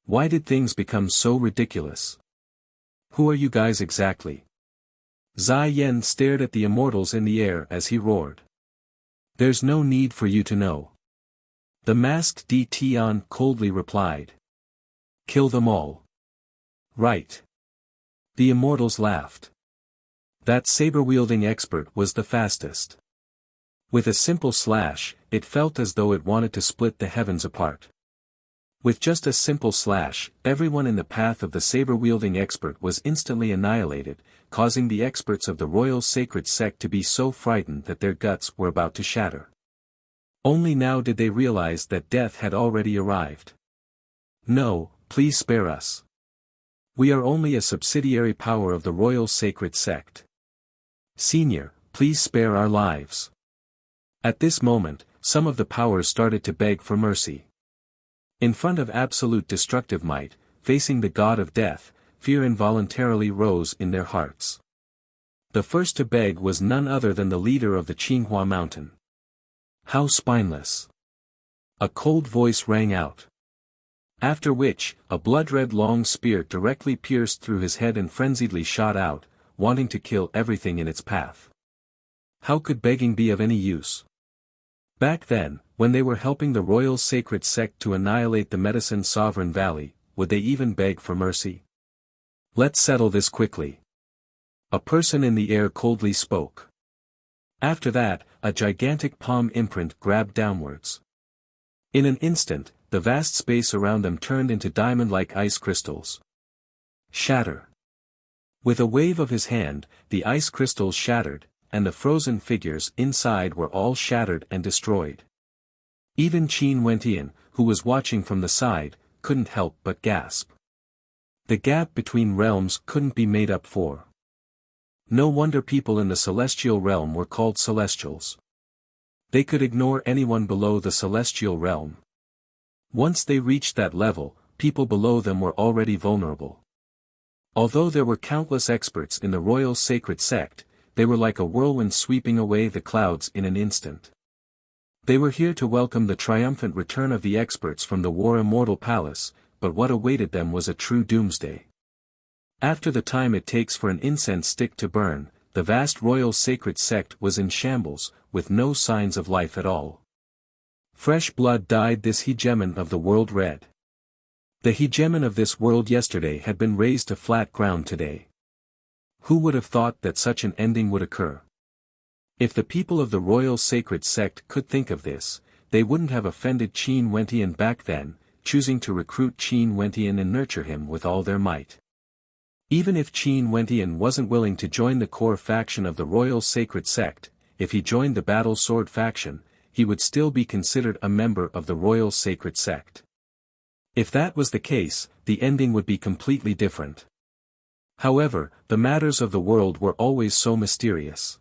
[SPEAKER 1] Why did things become so ridiculous? Who are you guys exactly? Zai Yan stared at the immortals in the air as he roared. There's no need for you to know. The masked Di Tian coldly replied. Kill them all. Right. The immortals laughed. That saber-wielding expert was the fastest. With a simple slash, it felt as though it wanted to split the heavens apart. With just a simple slash, everyone in the path of the saber-wielding expert was instantly annihilated, causing the experts of the royal sacred sect to be so frightened that their guts were about to shatter. Only now did they realize that death had already arrived. No, please spare us. We are only a subsidiary power of the royal sacred sect. Senior, please spare our lives. At this moment, some of the powers started to beg for mercy. In front of absolute destructive might, facing the god of death, fear involuntarily rose in their hearts. The first to beg was none other than the leader of the Qinghua mountain. How spineless! A cold voice rang out. After which, a blood-red long spear directly pierced through his head and frenziedly shot out, wanting to kill everything in its path. How could begging be of any use? Back then, when they were helping the royal sacred sect to annihilate the Medicine Sovereign Valley, would they even beg for mercy? Let's settle this quickly. A person in the air coldly spoke. After that, a gigantic palm imprint grabbed downwards. In an instant, the vast space around them turned into diamond-like ice crystals. Shatter. With a wave of his hand, the ice crystals shattered, and the frozen figures inside were all shattered and destroyed. Even Qin Wentian, who was watching from the side, couldn't help but gasp. The gap between realms couldn't be made up for. No wonder people in the celestial realm were called celestials. They could ignore anyone below the celestial realm. Once they reached that level, people below them were already vulnerable. Although there were countless experts in the royal sacred sect, they were like a whirlwind sweeping away the clouds in an instant. They were here to welcome the triumphant return of the experts from the Immortal Palace, but what awaited them was a true doomsday. After the time it takes for an incense stick to burn, the vast royal sacred sect was in shambles, with no signs of life at all. Fresh blood dyed this hegemon of the world red. The hegemon of this world yesterday had been razed to flat ground today. Who would have thought that such an ending would occur? If the people of the royal sacred sect could think of this, they wouldn't have offended Qin Wentian back then, choosing to recruit Qin Wentian and nurture him with all their might. Even if Qin Wentian wasn't willing to join the core faction of the royal sacred sect, if he joined the battle sword faction, he would still be considered a member of the royal sacred sect. If that was the case, the ending would be completely different. However, the matters of the world were always so mysterious.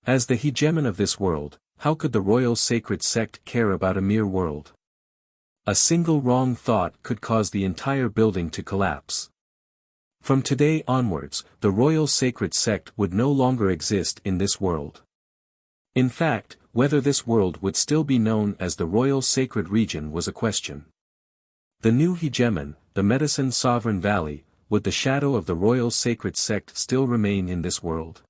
[SPEAKER 1] As the hegemon of this world, how could the royal sacred sect care about a mere world? A single wrong thought could cause the entire building to collapse. From today onwards, the royal sacred sect would no longer exist in this world. In fact, whether this world would still be known as the royal sacred region was a question. The new hegemon, the Medicine Sovereign Valley, would the shadow of the royal sacred sect still remain in this world?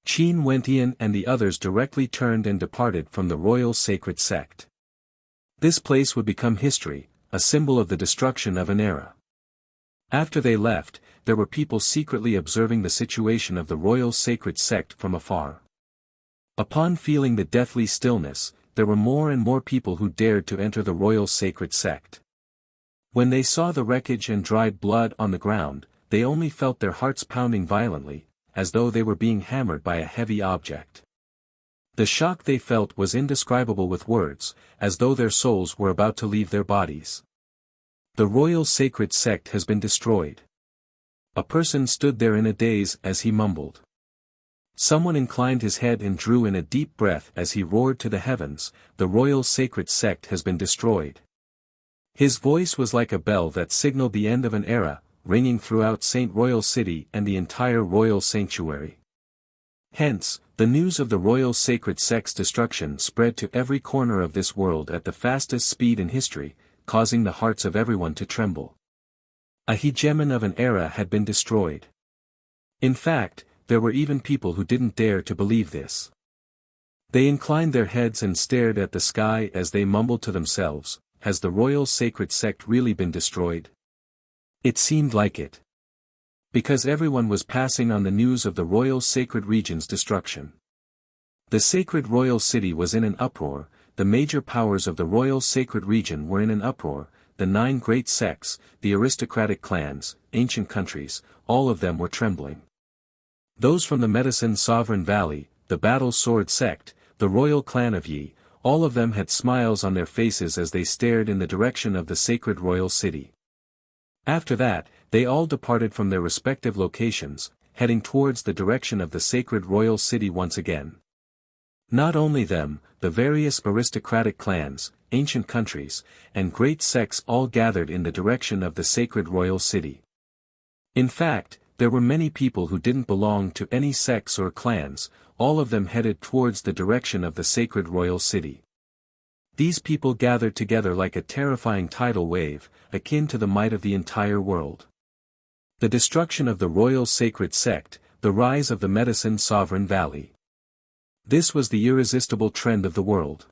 [SPEAKER 1] Qin Wentian and the others directly turned and departed from the royal sacred sect. This place would become history, a symbol of the destruction of an era. After they left, there were people secretly observing the situation of the royal sacred sect from afar. Upon feeling the deathly stillness, there were more and more people who dared to enter the royal sacred sect. When they saw the wreckage and dried blood on the ground, they only felt their hearts pounding violently, as though they were being hammered by a heavy object. The shock they felt was indescribable with words, as though their souls were about to leave their bodies. The royal sacred sect has been destroyed. A person stood there in a daze as he mumbled. Someone inclined his head and drew in a deep breath as he roared to the heavens, "The royal sacred sect has been destroyed." His voice was like a bell that signaled the end of an era, ringing throughout Saint Royal City and the entire royal sanctuary. Hence, the news of the royal sacred sect's destruction spread to every corner of this world at the fastest speed in history, causing the hearts of everyone to tremble. A hegemon of an era had been destroyed. In fact, there were even people who didn't dare to believe this. They inclined their heads and stared at the sky as they mumbled to themselves, "Has the royal sacred sect really been destroyed?" It seemed like it. Because everyone was passing on the news of the royal sacred region's destruction. The sacred royal city was in an uproar, the major powers of the royal sacred region were in an uproar, the 9 great sects, the aristocratic clans, ancient countries, all of them were trembling. Those from the Medicine Sovereign Valley, the Battle Sword sect, the royal clan of Yi, All of them had smiles on their faces as they stared in the direction of the sacred royal city. After that, they all departed from their respective locations, heading towards the direction of the sacred royal city once again. Not only them, the various aristocratic clans, ancient countries, and great sects all gathered in the direction of the sacred royal city. In fact, there were many people who didn't belong to any sects or clans, all of them headed towards the direction of the sacred royal city. These people gathered together like a terrifying tidal wave, akin to the might of the entire world. The destruction of the royal sacred sect, the rise of the medicine sovereign valley. This was the irresistible trend of the world.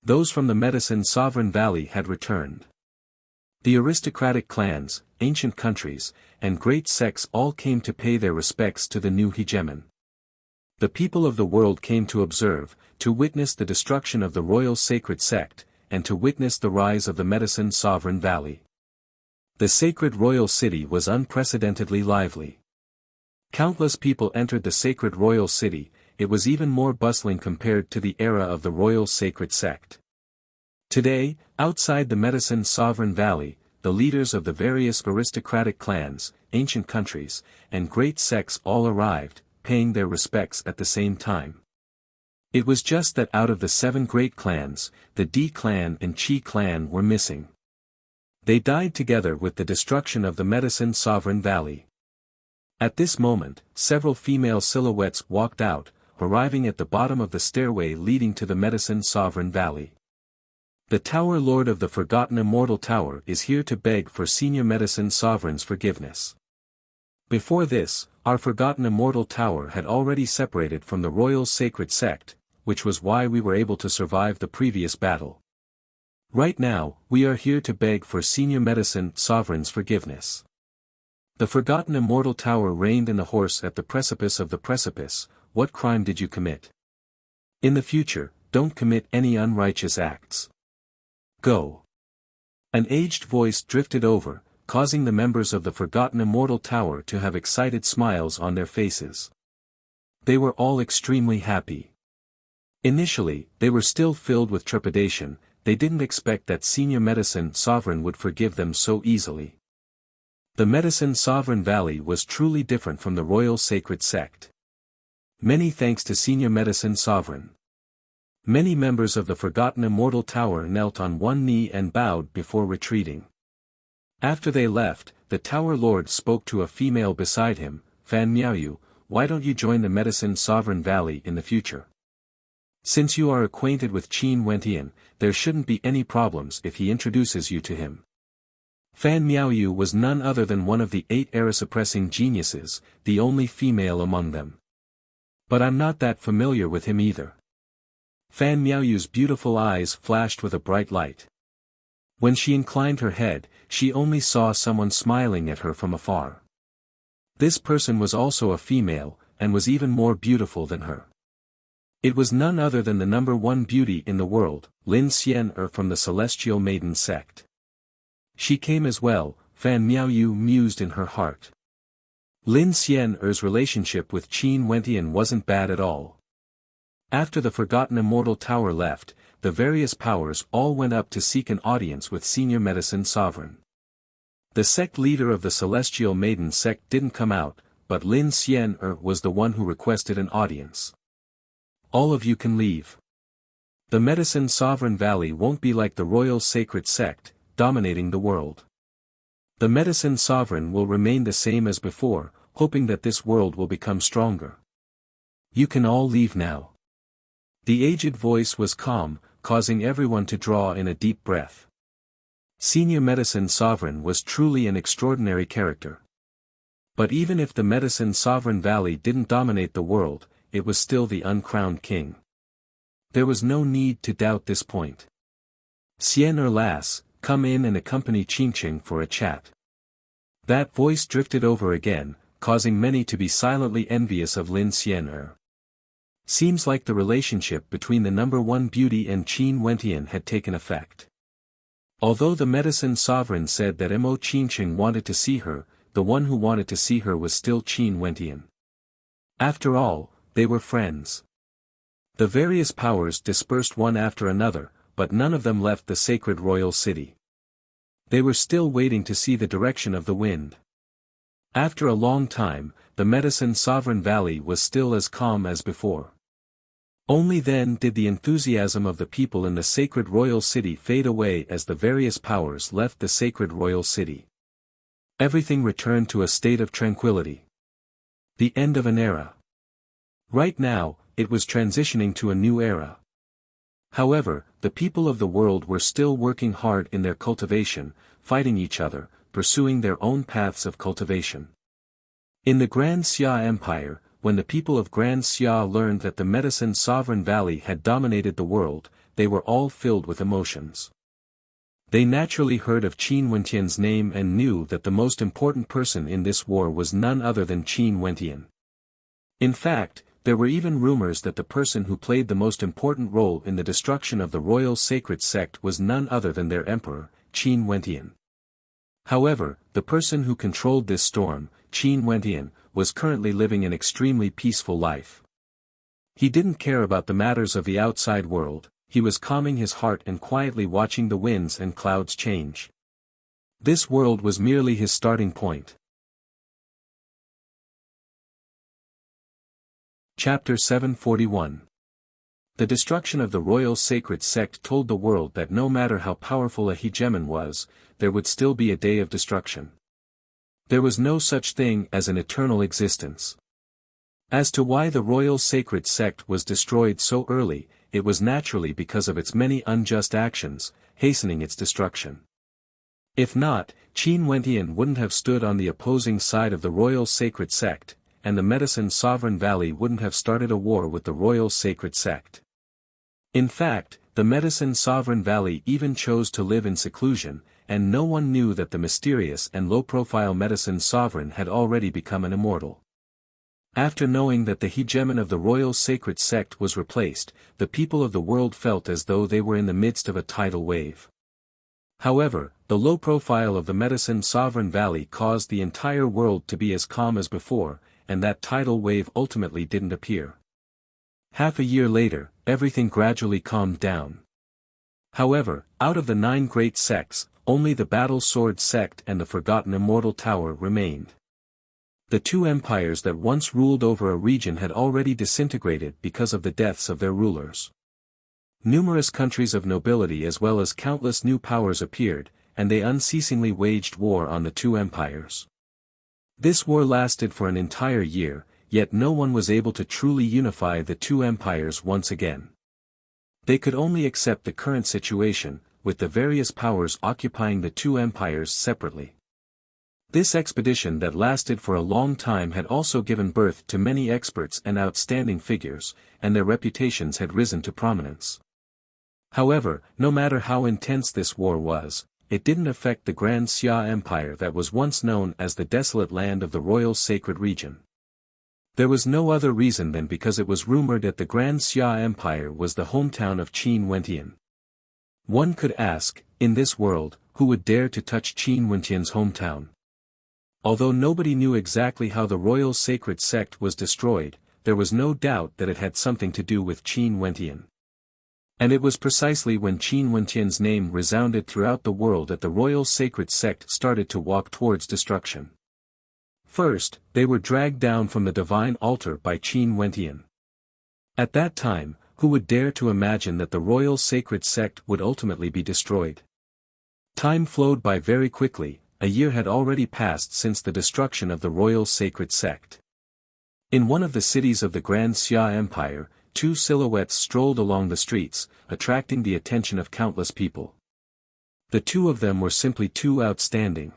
[SPEAKER 1] Those from the medicine sovereign valley had returned. The aristocratic clans, ancient countries, and great sects all came to pay their respects to the new hegemon. The people of the world came to observe, to witness the destruction of the royal sacred sect, and to witness the rise of the medicine sovereign valley. The sacred royal city was unprecedentedly lively. Countless people entered the sacred royal city. It was even more bustling compared to the era of the royal sacred sect. Today, outside the medicine sovereign valley, the leaders of the various aristocratic clans, ancient countries, and great sects all arrived, paying their respects at the same time. It was just that out of the 7 great clans, the D clan and Qi clan were missing. They died together with the destruction of the medicine sovereign valley. At this moment, several female silhouettes walked out, arriving at the bottom of the stairway leading to the medicine sovereign valley. The Tower Lord of the Forgotten Immortal Tower is here to beg for senior medicine sovereign's forgiveness. Before this, our Forgotten Immortal Tower had already separated from the royal sacred sect, which was why we were able to survive the previous battle. Right now, we are here to beg for senior medicine sovereign's forgiveness. The Forgotten Immortal Tower reined in the horse at the precipice of the precipice. What crime did you commit? In the future, don't commit any unrighteous acts. Go. An aged voice drifted over, causing the members of the Forgotten Immortal Tower to have excited smiles on their faces. They were all extremely happy. Initially, they were still filled with trepidation. They didn't expect that senior medicine sovereign would forgive them so easily. The medicine sovereign valley was truly different from the royal sacred sect. Many thanks to senior medicine sovereign. Many members of the Forgotten Immortal Tower knelt on one knee and bowed before retreating. After they left, the Tower Lord spoke to a female beside him, Fan Miaoyu, why don't you join the medicine sovereign valley in the future? Since you are acquainted with Qin Wentian, there shouldn't be any problems if he introduces you to him. Fan Miaoyu was none other than one of the 8 era-suppressing geniuses, the only female among them. But I'm not that familiar with him either. Fan Miaoyu's beautiful eyes flashed with a bright light. When she inclined her head, she only saw someone smiling at her from afar. This person was also a female, and was even more beautiful than her. It was none other than the number 1 beauty in the world, Lin Xian'er from the Celestial Maiden sect. She came as well, Fan Miaoyu mused in her heart. Lin Xian'er's relationship with Qin Wentian wasn't bad at all. After the Forgotten Immortal Tower left, the various powers all went up to seek an audience with senior medicine sovereign. The sect leader of the Celestial Maiden sect didn't come out, but Lin Xian'er was the one who requested an audience. All of you can leave. The medicine sovereign valley won't be like the royal sacred sect, dominating the world. The medicine sovereign will remain the same as before, hoping that this world will become stronger. You can all leave now. The aged voice was calm, causing everyone to draw in a deep breath. Senior medicine sovereign was truly an extraordinary character. But even if the medicine sovereign valley didn't dominate the world, it was still the uncrowned king. There was no need to doubt this point. Xian'er lass, come in and accompany Qingqing for a chat. That voice drifted over again, causing many to be silently envious of Lin Xian'er. Seems like the relationship between the number 1 beauty and Qin Wentian had taken effect. Although the medicine sovereign said that Mo Qingqing wanted to see her, the one who wanted to see her was still Qin Wentian. After all, they were friends. The various powers dispersed one after another, but none of them left the sacred royal city. They were still waiting to see the direction of the wind. After a long time, the Medicine Sovereign Valley was still as calm as before. Only then did the enthusiasm of the people in the sacred royal city fade away as the various powers left the sacred royal city. Everything returned to a state of tranquility. The end of an era. Right now, it was transitioning to a new era. However, the people of the world were still working hard in their cultivation, fighting each other, pursuing their own paths of cultivation. In the Grand Xia Empire, when the people of Grand Xia learned that the Medicine Sovereign Valley had dominated the world, they were all filled with emotions. They naturally heard of Qin Wentian's name and knew that the most important person in this war was none other than Qin Wentian. In fact, there were even rumors that the person who played the most important role in the destruction of the royal sacred sect was none other than their emperor, Qin Wentian. However, the person who controlled this storm, Qin Wentian, was currently living an extremely peaceful life. He didn't care about the matters of the outside world, he was calming his heart and quietly watching the winds and clouds change. This world was merely his starting point. Chapter 741. The destruction of the royal sacred sect told the world that no matter how powerful a hegemon was, there would still be a day of destruction. There was no such thing as an eternal existence. As to why the royal sacred sect was destroyed so early, it was naturally because of its many unjust actions, hastening its destruction. If not, Qin Wentian wouldn't have stood on the opposing side of the royal sacred sect, and the Medicine Sovereign Valley wouldn't have started a war with the royal sacred sect. In fact, the Medicine Sovereign Valley even chose to live in seclusion, and no one knew that the mysterious and low-profile Medicine Sovereign had already become an immortal. After knowing that the hegemon of the royal sacred sect was replaced, the people of the world felt as though they were in the midst of a tidal wave. However, the low profile of the Medicine Sovereign Valley caused the entire world to be as calm as before, and that tidal wave ultimately didn't appear. Half a year later, everything gradually calmed down. However, out of the 9 great sects, only the Battle Sword sect and the forgotten Immortal Tower remained. The 2 empires that once ruled over a region had already disintegrated because of the deaths of their rulers. Numerous countries of nobility as well as countless new powers appeared, and they unceasingly waged war on the 2 empires. This war lasted for an entire year, yet no one was able to truly unify the 2 empires once again. They could only accept the current situation, with the various powers occupying the 2 empires separately. This expedition that lasted for a long time had also given birth to many experts and outstanding figures, and their reputations had risen to prominence. However, no matter how intense this war was, it didn't affect the Grand Xia Empire that was once known as the desolate land of the royal sacred region. There was no other reason than because it was rumored that the Grand Xia Empire was the hometown of Qin Wentian. One could ask, in this world, who would dare to touch Qin Wentian's hometown? Although nobody knew exactly how the royal sacred sect was destroyed, there was no doubt that it had something to do with Qin Wentian. And it was precisely when Qin Wentian's name resounded throughout the world that the royal sacred sect started to walk towards destruction. First, they were dragged down from the divine altar by Qin Wentian. At that time, who would dare to imagine that the royal sacred sect would ultimately be destroyed? Time flowed by very quickly. A year had already passed since the destruction of the royal sacred sect. In one of the cities of the Grand Xia Empire, 2 silhouettes strolled along the streets, attracting the attention of countless people. The 2 of them were simply too outstanding.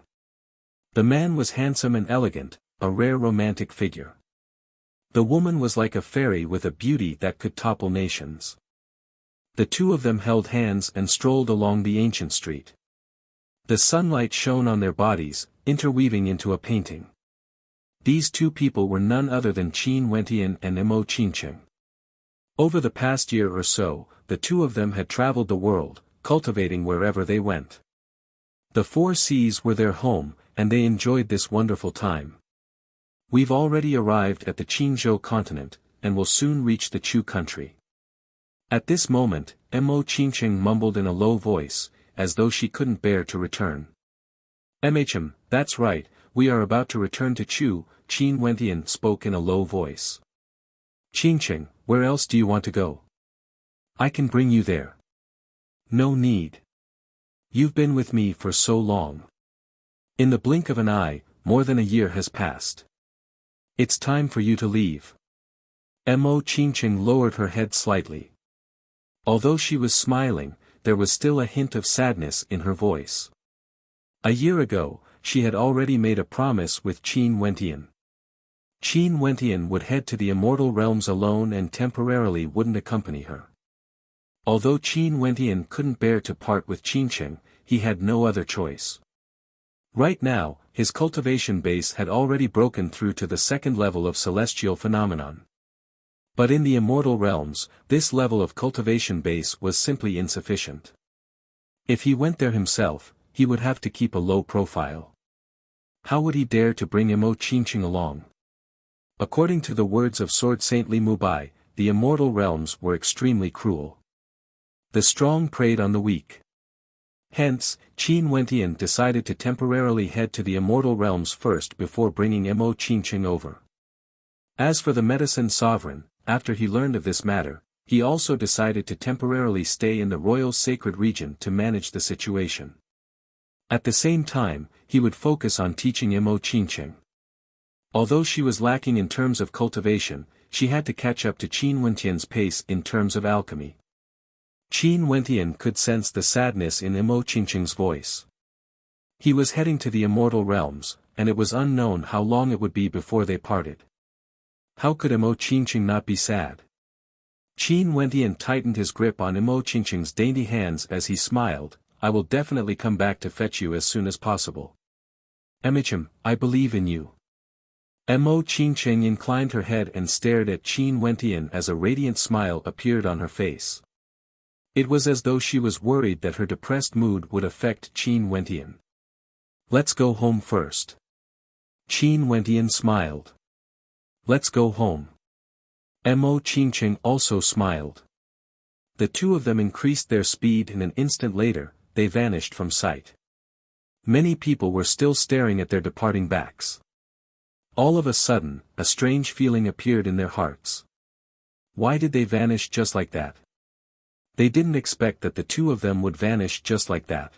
[SPEAKER 1] The man was handsome and elegant, a rare romantic figure. The woman was like a fairy with a beauty that could topple nations. The 2 of them held hands and strolled along the ancient street. The sunlight shone on their bodies, interweaving into a painting. These 2 people were none other than Qin Wentian and Imo Qincheng. Over the past year or so, the 2 of them had traveled the world, cultivating wherever they went. The 4 seas were their home, and they enjoyed this wonderful time. We've already arrived at the Qinzhou continent, and will soon reach the Chu country. At this moment, Mo Qingqing mumbled in a low voice, as though she couldn't bear to return. That's right, we are about to return to Chu, Qin Wentian spoke in a low voice. Qingqing, where else do you want to go? I can bring you there. No need. You've been with me for so long. In the blink of an eye, more than a year has passed. It's time for you to leave. Mo Qingqing lowered her head slightly. Although she was smiling, there was still a hint of sadness in her voice. A year ago, she had already made a promise with Qin Wentian. Qin Wentian would head to the immortal realms alone and temporarily wouldn't accompany her. Although Qin Wentian couldn't bear to part with Qingqing, he had no other choice. Right now, his cultivation base had already broken through to the second level of celestial phenomenon. But in the immortal realms, this level of cultivation base was simply insufficient. If he went there himself, he would have to keep a low profile. How would he dare to bring Mo Qingqing along? According to the words of Sword Saintly Mubai, the immortal realms were extremely cruel. The strong preyed on the weak. Hence, Qin Wentian decided to temporarily head to the immortal realms first before bringing Mo Qingqing over. As for the medicine sovereign, after he learned of this matter, he also decided to temporarily stay in the royal sacred region to manage the situation. At the same time, he would focus on teaching Mo Qingqing. Although she was lacking in terms of cultivation, she had to catch up to Qin Wentian's pace in terms of alchemy. Qin Wentian could sense the sadness in Mo Qingqing's voice. He was heading to the immortal realms, and it was unknown how long it would be before they parted. How could Mo Qingqing not be sad? Qin Wentian tightened his grip on Mo Qingqing's dainty hands as he smiled, I will definitely come back to fetch you as soon as possible. I believe in you. Mo Qingqing inclined her head and stared at Qin Wentian as a radiant smile appeared on her face. It was as though she was worried that her depressed mood would affect Qin Wentian. Let's go home first. Qin Wentian smiled. Let's go home. Mo Qingqing also smiled. The two of them increased their speed and an instant later, they vanished from sight. Many people were still staring at their departing backs. All of a sudden, a strange feeling appeared in their hearts. Why did they vanish just like that? They didn't expect that the two of them would vanish just like that.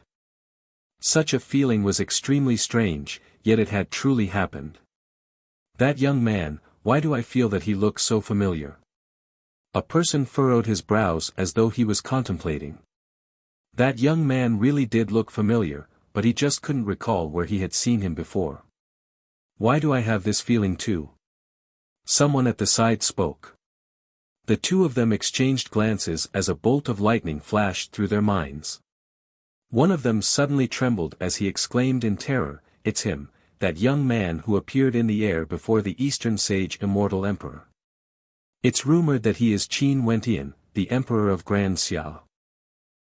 [SPEAKER 1] Such a feeling was extremely strange, yet it had truly happened. That young man, why do I feel that he looks so familiar? A person furrowed his brows as though he was contemplating. That young man really did look familiar, but he just couldn't recall where he had seen him before. Why do I have this feeling too? Someone at the side spoke. The two of them exchanged glances as a bolt of lightning flashed through their minds. One of them suddenly trembled as he exclaimed in terror, It's him, that young man who appeared in the air before the Eastern sage Immortal Emperor. It's rumored that he is Qin Wentian, the Emperor of Grand Xia.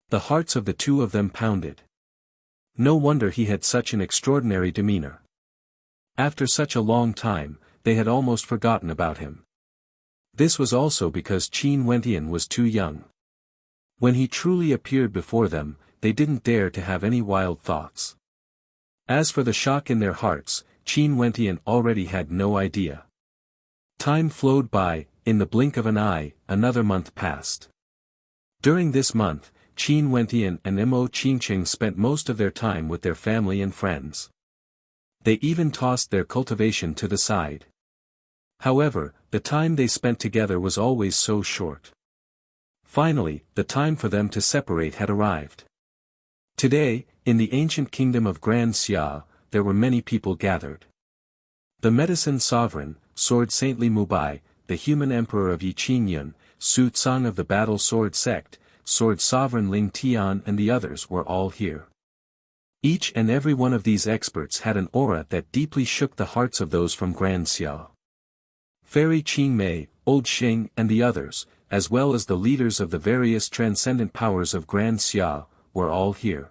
[SPEAKER 1] The hearts of the two of them pounded. No wonder he had such an extraordinary demeanor. After such a long time, they had almost forgotten about him. This was also because Qin Wentian was too young. When he truly appeared before them, they didn't dare to have any wild thoughts. As for the shock in their hearts, Qin Wentian already had no idea. Time flowed by, in the blink of an eye, another month passed. During this month, Qin Wentian and Mo Qingqing spent most of their time with their family and friends. They even tossed their cultivation to the side. However, the time they spent together was always so short. Finally, the time for them to separate had arrived. Today, in the ancient kingdom of Grand Xia, there were many people gathered. The medicine sovereign, Sword Saintly Mubai, the human emperor of Yiqingyun, Su Tsang of the Battle Sword Sect, Sword Sovereign Ling Tian and the others were all here. Each and every one of these experts had an aura that deeply shook the hearts of those from Grand Xia. Fairy Qing Mei, Old Xing and the others, as well as the leaders of the various transcendent powers of Grand Xia, were all here.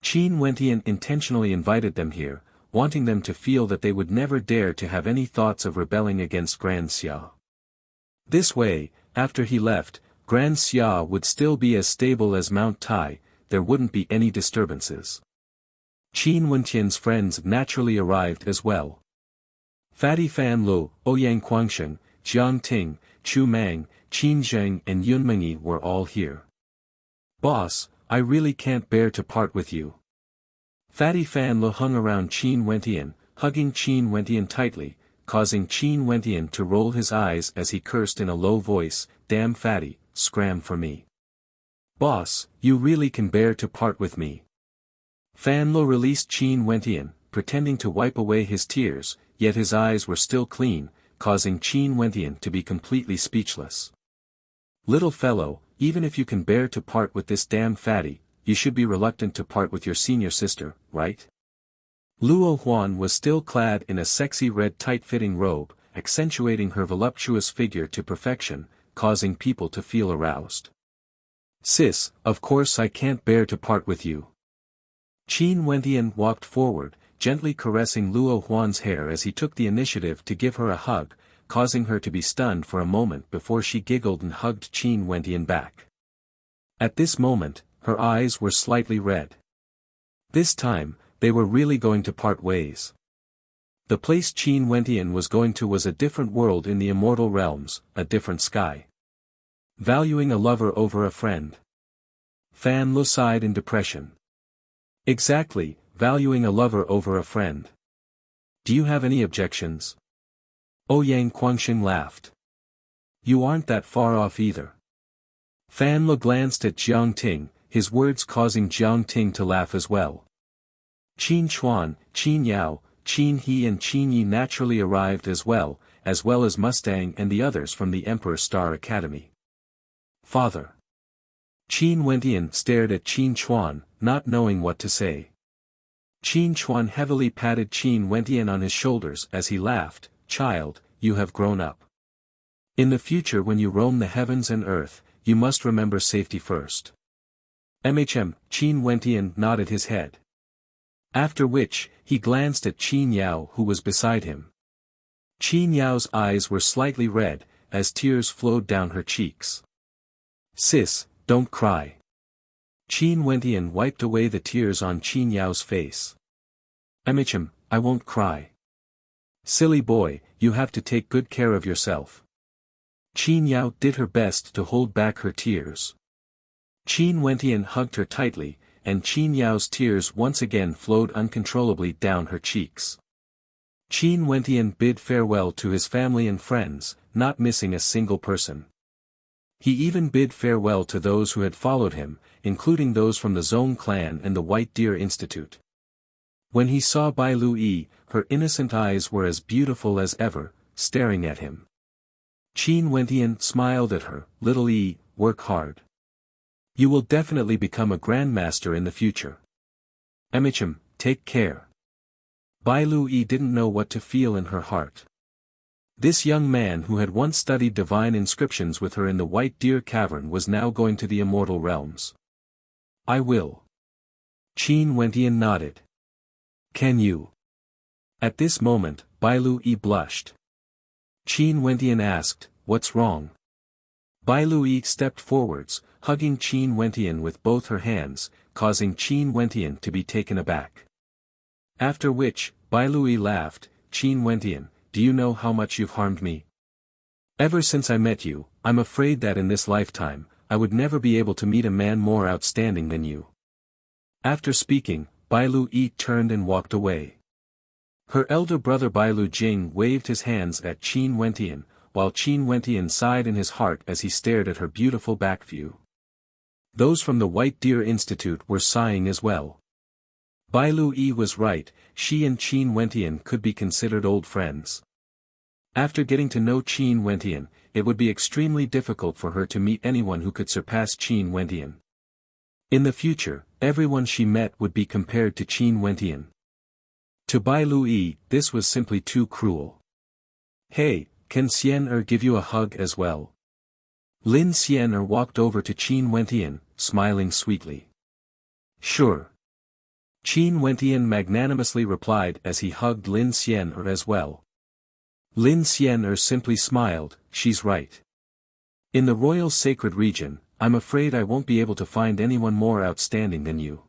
[SPEAKER 1] Qin Wentian intentionally invited them here, wanting them to feel that they would never dare to have any thoughts of rebelling against Grand Xia. This way, after he left, Grand Xia would still be as stable as Mount Tai, there wouldn't be any disturbances. Qin Wentian's friends naturally arrived as well. Fatty Fan Lu, Ouyang Guangsheng, Jiang Ting, Chu Mang, Qin Zheng and Yun Mengyi were all here. Boss, I really can't bear to part with you. Fatty Fan Lu hung around Qin Wentian, hugging Qin Wentian tightly, causing Qin Wentian to roll his eyes as he cursed in a low voice, "Damn fatty, scram for me. Boss, you really can bear to part with me." Fan Lu released Qin Wentian, pretending to wipe away his tears, yet his eyes were still clean, causing Qin Wentian to be completely speechless. "Little fellow, even if you can bear to part with this damn fatty, you should be reluctant to part with your senior sister, right?" Luo Huan was still clad in a sexy red tight-fitting robe, accentuating her voluptuous figure to perfection, causing people to feel aroused. "Sis, of course I can't bear to part with you." Qin Wentian walked forward, gently caressing Luo Huan's hair as he took the initiative to give her a hug, causing her to be stunned for a moment before she giggled and hugged Qin Wentian back. At this moment, her eyes were slightly red. This time, they were really going to part ways. The place Qin Wentian was going to was a different world in the immortal realms, a different sky. Valuing a lover over a friend. Fan Lu sighed in depression. Exactly, valuing a lover over a friend. Do you have any objections? Ouyang Guangxing laughed. You aren't that far off either. Fan Lu glanced at Jiang Ting, his words causing Jiang Ting to laugh as well. Qin Chuan, Qin Yao, Qin He and Qin Yi naturally arrived as well as Mustang and the others from the Emperor Star Academy. Father. Qin Wentian stared at Qin Chuan, not knowing what to say. Qin Chuan heavily patted Qin Wentian on his shoulders as he laughed, "Child, you have grown up. In the future when you roam the heavens and earth, you must remember safety first." Qin Wentian nodded his head. After which, he glanced at Qin Yao who was beside him. Qin Yao's eyes were slightly red, as tears flowed down her cheeks. "Sis, don't cry." Qin Wentian wiped away the tears on Qin Yao's face. "Qin, I won't cry." "Silly boy, you have to take good care of yourself." Qin Yao did her best to hold back her tears. Qin Wentian hugged her tightly, and Qin Yao's tears once again flowed uncontrollably down her cheeks. Qin Wentian bid farewell to his family and friends, not missing a single person. He even bid farewell to those who had followed him, including those from the Zong clan and the White Deer Institute. When he saw Bai Lu, her innocent eyes were as beautiful as ever, staring at him. Qin Wentian smiled at her, "Little E, work hard. You will definitely become a grandmaster in the future. Qin, take care." Bai Lu didn't know what to feel in her heart. This young man who had once studied divine inscriptions with her in the White Deer Cavern was now going to the immortal realms. "I will." Qin Wentian nodded. "Can you?" At this moment, Bai Lu blushed. Qin Wentian asked, "What's wrong?" Bai Lu stepped forwards, hugging Qin Wentian with both her hands, causing Qin Wentian to be taken aback. After which, Bai Lu laughed, "Qin Wentian, do you know how much you've harmed me? Ever since I met you, I'm afraid that in this lifetime, I would never be able to meet a man more outstanding than you." After speaking, Bai Lu turned and walked away. Her elder brother Bai Lu Jing waved his hands at Qin Wentian, while Qin Wentian sighed in his heart as he stared at her beautiful back view. Those from the White Deer Institute were sighing as well. Bai Lu was right, she and Qin Wentian could be considered old friends. After getting to know Qin Wentian, it would be extremely difficult for her to meet anyone who could surpass Qin Wentian. In the future, everyone she met would be compared to Qin Wentian. To Bai Lu this was simply too cruel. "Hey, can Xian give you a hug as well?" Lin Xian walked over to Qin Wentian, smiling sweetly. "Sure." Qin Wentian magnanimously replied as he hugged Lin Xian as well. Lin Xian simply smiled, "She's right. In the royal sacred region, I'm afraid I won't be able to find anyone more outstanding than you.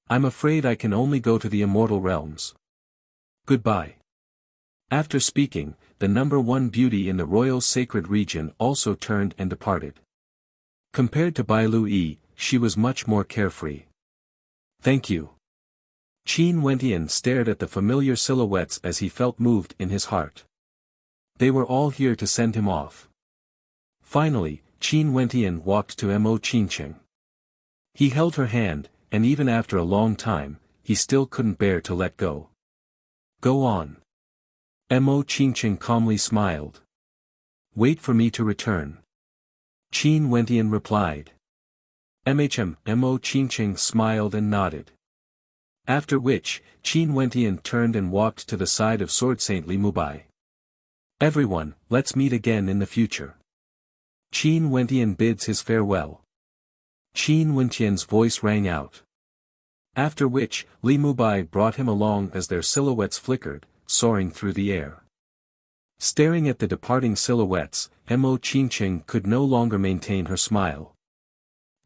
[SPEAKER 1] I'm afraid I can only go to the immortal realms. Goodbye. After speaking, the number one beauty in the royal sacred region also turned and departed. Compared to Bai Lui, she was much more carefree. Thank you. Qin Wentian stared at the familiar silhouettes as he felt moved in his heart. They were all here to send him off. Finally, Qin Wentian walked to Mo Qingqing. He held her hand, and even after a long time, he still couldn't bear to let go. Go on. Mo Qingqing calmly smiled. Wait for me to return. Qin Wentian replied. Mo Qingqing smiled and nodded. After which, Qin Wentian turned and walked to the side of Sword Saint Li Mubai. Everyone, let's meet again in the future. Qin Wentian bids his farewell. Qin Wentian's voice rang out. After which, Li Mubai brought him along as their silhouettes flickered, soaring through the air. Staring at the departing silhouettes, Mo Qingqing could no longer maintain her smile.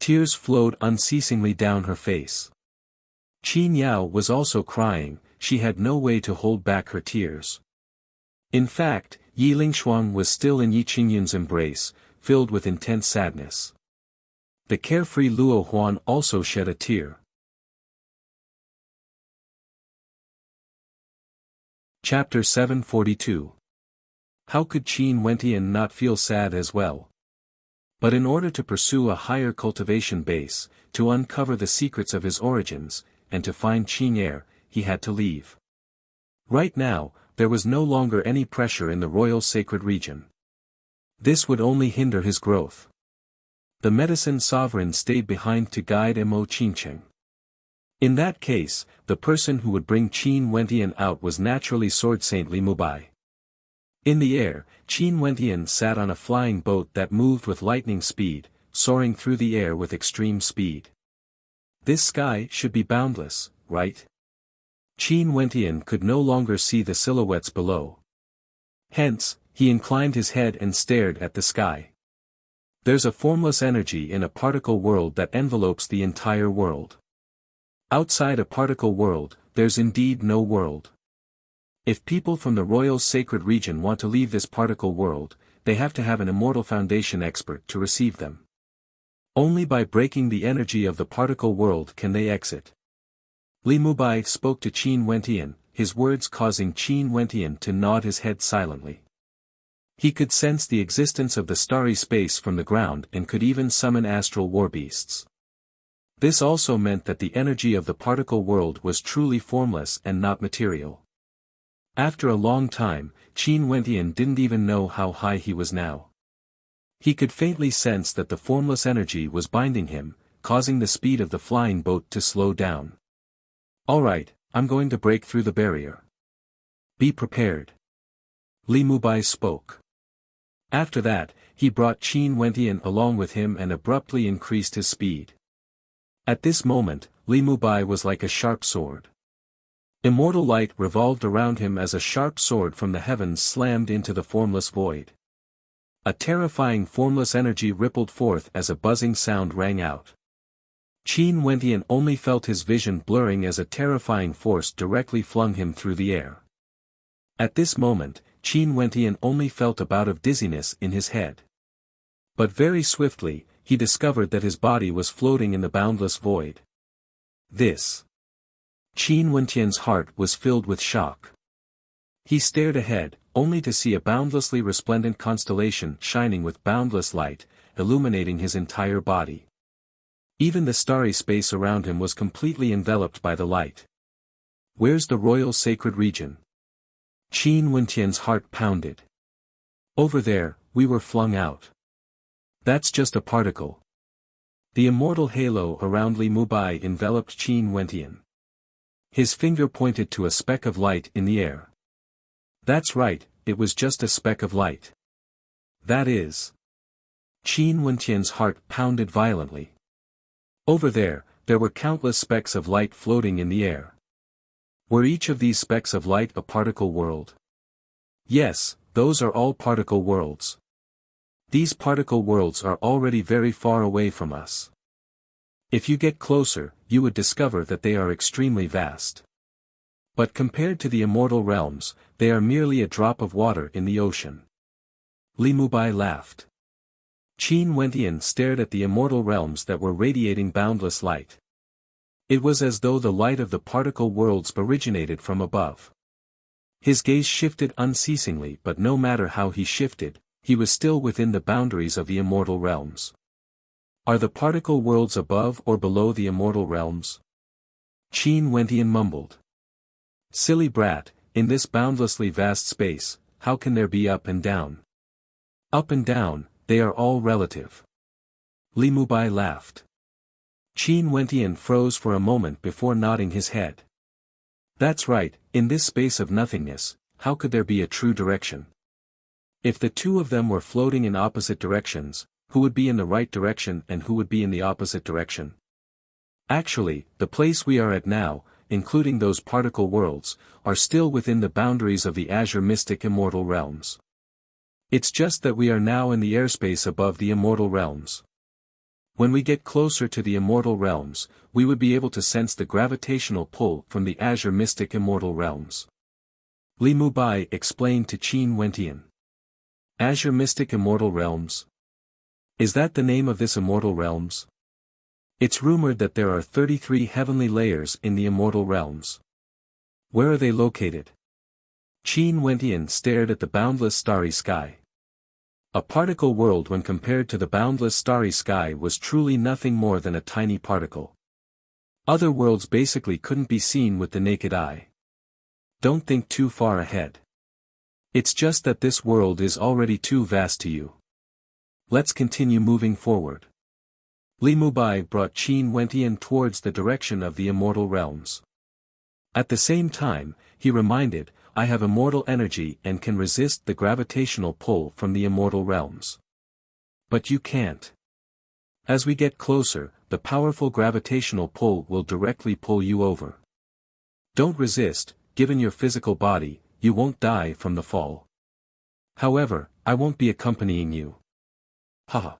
[SPEAKER 1] Tears flowed unceasingly down her face. Qin Yao was also crying, she had no way to hold back her tears. In fact, Yi Lingshuang was still in Yi Qingyun's embrace, filled with intense sadness. The carefree Luo Huan also shed a tear. Chapter 742. How could Qin Wentian not feel sad as well? But in order to pursue a higher cultivation base, to uncover the secrets of his origins, and to find Qin Er, he had to leave. Right now, there was no longer any pressure in the royal sacred region. This would only hinder his growth. The medicine sovereign stayed behind to guide Mo Qingqing. In that case, the person who would bring Qin Wentian out was naturally Sword Saint Li Mubai. In the air, Qin Wentian sat on a flying boat that moved with lightning speed, soaring through the air with extreme speed. This sky should be boundless, right? Qin Wentian could no longer see the silhouettes below. Hence, he inclined his head and stared at the sky. There's a formless energy in a particle world that envelopes the entire world. Outside a particle world, there's indeed no world. If people from the royal sacred region want to leave this particle world, they have to have an immortal foundation expert to receive them. Only by breaking the energy of the particle world can they exit. Li Mubai spoke to Qin Wentian, his words causing Qin Wentian to nod his head silently. He could sense the existence of the starry space from the ground and could even summon astral warbeasts. This also meant that the energy of the particle world was truly formless and not material. After a long time, Qin Wentian didn't even know how high he was now. He could faintly sense that the formless energy was binding him, causing the speed of the flying boat to slow down. Alright, I'm going to break through the barrier. Be prepared. Li Mubai spoke. After that, he brought Qin Wentian along with him and abruptly increased his speed. At this moment, Li Mubai was like a sharp sword. Immortal light revolved around him as a sharp sword from the heavens slammed into the formless void. A terrifying formless energy rippled forth as a buzzing sound rang out. Qin Wentian only felt his vision blurring as a terrifying force directly flung him through the air. At this moment, Qin Wentian only felt a bout of dizziness in his head. But very swiftly, he discovered that his body was floating in the boundless void. This. Qin Wentian's heart was filled with shock. He stared ahead, only to see a boundlessly resplendent constellation shining with boundless light, illuminating his entire body. Even the starry space around him was completely enveloped by the light. Where's the royal sacred region? Qin Wentian's heart pounded. Over there, we were flung out. That's just a particle. The immortal halo around Li Mubai enveloped Qin Wentian. His finger pointed to a speck of light in the air. That's right, it was just a speck of light. That is. Qin Wentian's heart pounded violently. Over there were countless specks of light floating in the air. Were each of these specks of light a particle world? Yes, those are all particle worlds. These particle worlds are already very far away from us. If you get closer, you would discover that they are extremely vast. But compared to the immortal realms, they are merely a drop of water in the ocean. Li Mubai laughed. Qin Wentian stared at the immortal realms that were radiating boundless light. It was as though the light of the particle worlds originated from above. His gaze shifted unceasingly, but no matter how he shifted, he was still within the boundaries of the immortal realms. Are the particle worlds above or below the immortal realms? Qin Wentian mumbled. Silly brat, in this boundlessly vast space, how can there be up and down? Up and down, they are all relative. Li Mubai laughed. Qin Wentian froze for a moment before nodding his head. That's right, in this space of nothingness, how could there be a true direction? If the two of them were floating in opposite directions, who would be in the right direction and who would be in the opposite direction? Actually, the place we are at now, including those particle worlds, are still within the boundaries of the azure mystic immortal realms. It's just that we are now in the airspace above the immortal realms. When we get closer to the immortal realms, we would be able to sense the gravitational pull from the azure mystic immortal realms. Li Mubai explained to Qin Wentian. Azure mystic immortal realms? Is that the name of this immortal realms? It's rumored that there are 33 heavenly layers in the immortal realms. Where are they located? Qin Wentian stared at the boundless starry sky. A particle world when compared to the boundless starry sky was truly nothing more than a tiny particle. Other worlds basically couldn't be seen with the naked eye. Don't think too far ahead. It's just that this world is already too vast to you. Let's continue moving forward. Li Mubai brought Qin Wentian towards the direction of the immortal realms. At the same time, he reminded, I have immortal energy and can resist the gravitational pull from the immortal realms. But you can't. As we get closer, the powerful gravitational pull will directly pull you over. Don't resist, given your physical body, you won't die from the fall. However, I won't be accompanying you. Haha.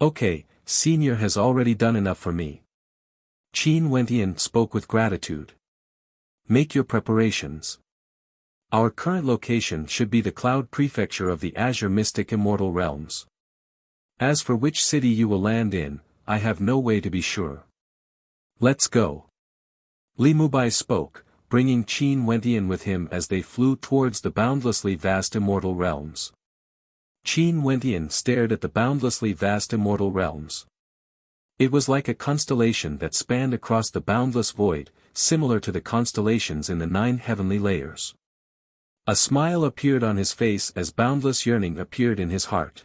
[SPEAKER 1] Okay, Senior has already done enough for me. Qin Wentian spoke with gratitude. Make your preparations. Our current location should be the Cloud Prefecture of the Azure Mystic Immortal Realms. As for which city you will land in, I have no way to be sure. Let's go. Li Mubai spoke, bringing Qin Wentian with him as they flew towards the boundlessly vast immortal realms. Qin Wentian stared at the boundlessly vast immortal realms. It was like a constellation that spanned across the boundless void, similar to the constellations in the 9 heavenly layers. A smile appeared on his face as boundless yearning appeared in his heart.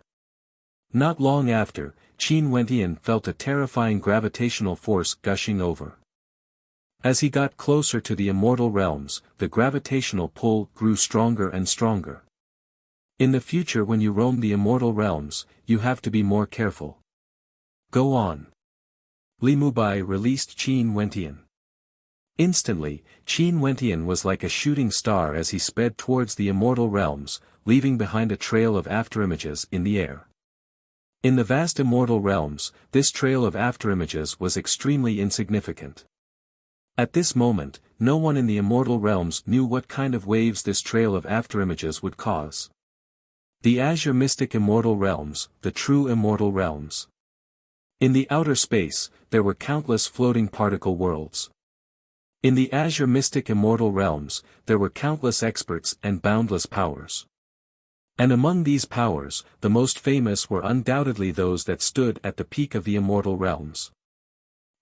[SPEAKER 1] Not long after, Qin Wentian felt a terrifying gravitational force gushing over. As he got closer to the immortal realms, the gravitational pull grew stronger and stronger. In the future when you roam the immortal realms, you have to be more careful. Go on. Li Mubai released Qin Wentian. Instantly, Qin Wentian was like a shooting star as he sped towards the immortal realms, leaving behind a trail of afterimages in the air. In the vast immortal realms, this trail of afterimages was extremely insignificant. At this moment, no one in the immortal realms knew what kind of waves this trail of afterimages would cause. The Azure Mystic Immortal Realms, the true immortal realms. In the outer space, there were countless floating particle worlds. In the Azure Mystic Immortal Realms, there were countless experts and boundless powers. And among these powers, the most famous were undoubtedly those that stood at the peak of the immortal realms.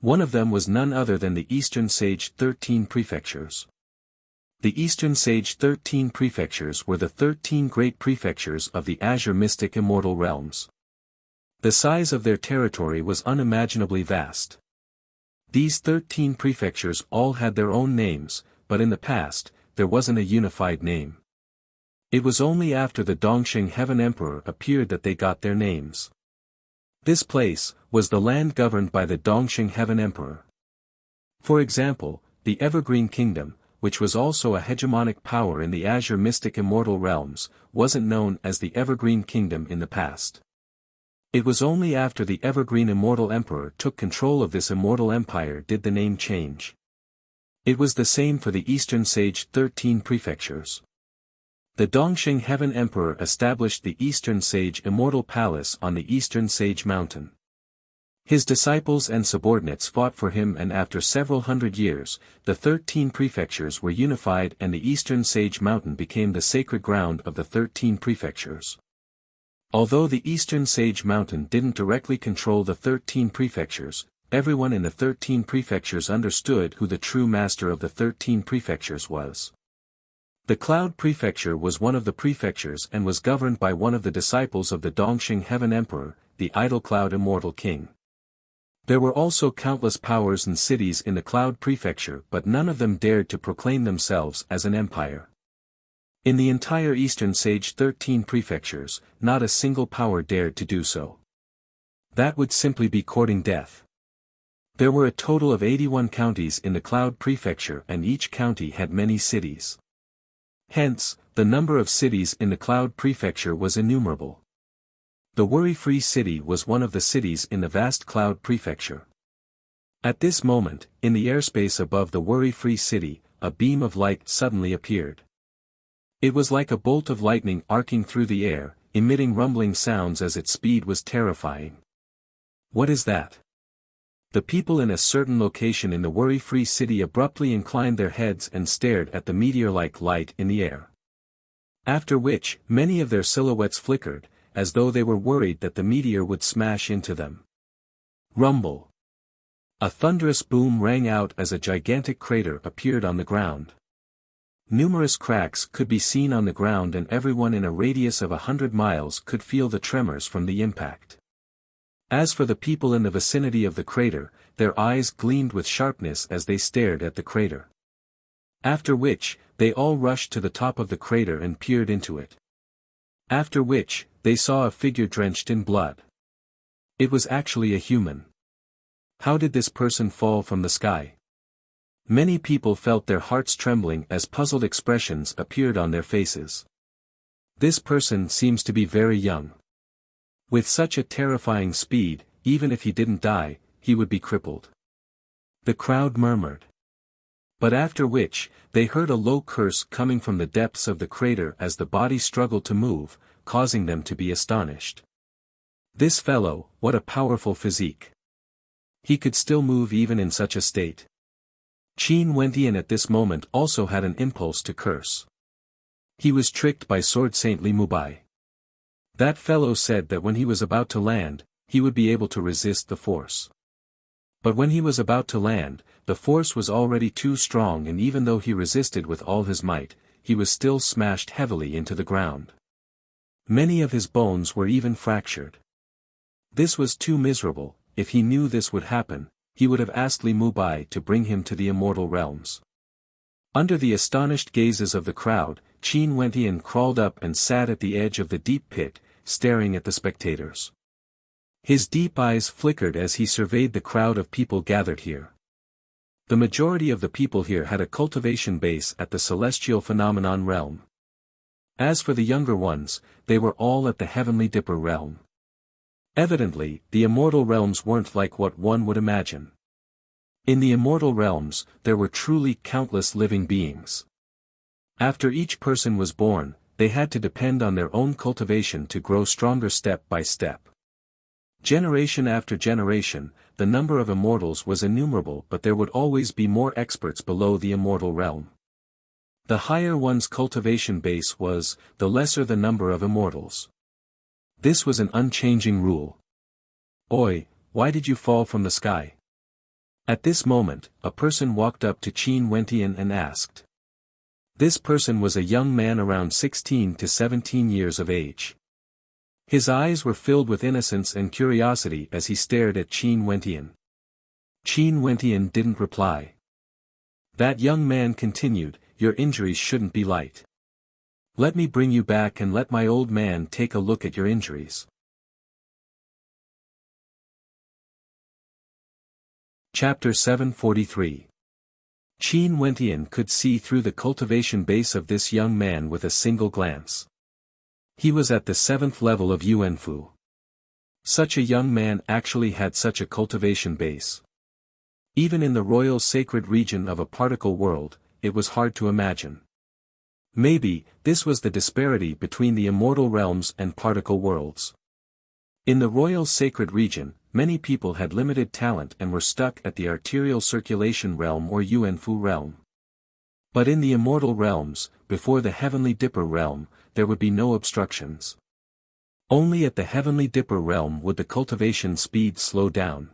[SPEAKER 1] One of them was none other than the Eastern Sage 13 Prefectures. The Eastern Sage 13 Prefectures were the 13 great prefectures of the Azure Mystic Immortal Realms. The size of their territory was unimaginably vast. These 13 prefectures all had their own names, but in the past, there wasn't a unified name. It was only after the Dongxing Heaven Emperor appeared that they got their names. This place was the land governed by the Dongxing Heaven Emperor. For example, the Evergreen Kingdom, which was also a hegemonic power in the Azure Mystic Immortal Realms, wasn't known as the Evergreen Kingdom in the past. It was only after the evergreen Immortal Emperor took control of this immortal empire did the name change. It was the same for the Eastern Sage 13 prefectures. The Dongxing Heaven Emperor established the Eastern Sage Immortal Palace on the Eastern Sage Mountain. His disciples and subordinates fought for him, and after several hundred years, the 13 prefectures were unified and the Eastern Sage Mountain became the sacred ground of the 13 prefectures. Although the Eastern Sage Mountain didn't directly control the 13 prefectures, everyone in the 13 prefectures understood who the true master of the 13 prefectures was. The Cloud Prefecture was one of the prefectures and was governed by one of the disciples of the Dongxing Heaven Emperor, the Idle Cloud Immortal King. There were also countless powers and cities in the Cloud Prefecture, but none of them dared to proclaim themselves as an empire. In the entire Eastern Sage 13 prefectures, not a single power dared to do so. That would simply be courting death. There were a total of 81 counties in the Cloud Prefecture, and each county had many cities. Hence, the number of cities in the Cloud Prefecture was innumerable. The Worry-Free City was one of the cities in the vast Cloud Prefecture. At this moment, in the airspace above the Worry-Free City, a beam of light suddenly appeared. It was like a bolt of lightning arcing through the air, emitting rumbling sounds as its speed was terrifying. What is that? The people in a certain location in the Worry-Free City abruptly inclined their heads and stared at the meteor-like light in the air. After which, many of their silhouettes flickered, as though they were worried that the meteor would smash into them. Rumble. A thunderous boom rang out as a gigantic crater appeared on the ground. Numerous cracks could be seen on the ground, and everyone in a radius of 100 miles could feel the tremors from the impact. As for the people in the vicinity of the crater, their eyes gleamed with sharpness as they stared at the crater. After which, they all rushed to the top of the crater and peered into it. After which, they saw a figure drenched in blood. It was actually a human. How did this person fall from the sky? Many people felt their hearts trembling as puzzled expressions appeared on their faces. This person seems to be very young. With such a terrifying speed, even if he didn't die, he would be crippled. The crowd murmured. But after which, they heard a low curse coming from the depths of the crater as the body struggled to move, causing them to be astonished. This fellow, what a powerful physique. He could still move even in such a state. Qin Wentian at this moment also had an impulse to curse. He was tricked by Sword Saint Li Mubai. That fellow said that when he was about to land, he would be able to resist the force. But when he was about to land, the force was already too strong, and even though he resisted with all his might, he was still smashed heavily into the ground. Many of his bones were even fractured. This was too miserable. If he knew this would happen, he would have asked Li Mubai to bring him to the immortal realms. Under the astonished gazes of the crowd, Qin Wentian crawled up and sat at the edge of the deep pit, staring at the spectators. His deep eyes flickered as he surveyed the crowd of people gathered here. The majority of the people here had a cultivation base at the celestial phenomenon realm. As for the younger ones, they were all at the heavenly dipper realm. Evidently, the immortal realms weren't like what one would imagine. In the immortal realms, there were truly countless living beings. After each person was born, they had to depend on their own cultivation to grow stronger step by step. Generation after generation, the number of immortals was innumerable, but there would always be more experts below the immortal realm. The higher one's cultivation base was, the lesser the number of immortals. This was an unchanging rule. Oi, why did you fall from the sky? At this moment, a person walked up to Qin Wentian and asked. This person was a young man around 16 to 17 years of age. His eyes were filled with innocence and curiosity as he stared at Qin Wentian. Qin Wentian didn't reply. That young man continued, "Your injuries shouldn't be light. Let me bring you back and let my old man take a look at your injuries." Chapter 743. Qin Wentian could see through the cultivation base of this young man with a single glance. He was at the 7th level of Yuanfu. Such a young man actually had such a cultivation base. Even in the royal sacred region of a particle world, it was hard to imagine. Maybe, this was the disparity between the immortal realms and particle worlds. In the royal sacred region, many people had limited talent and were stuck at the arterial circulation realm or Yuanfu realm. But in the immortal realms, before the heavenly dipper realm, there would be no obstructions. Only at the heavenly dipper realm would the cultivation speed slow down.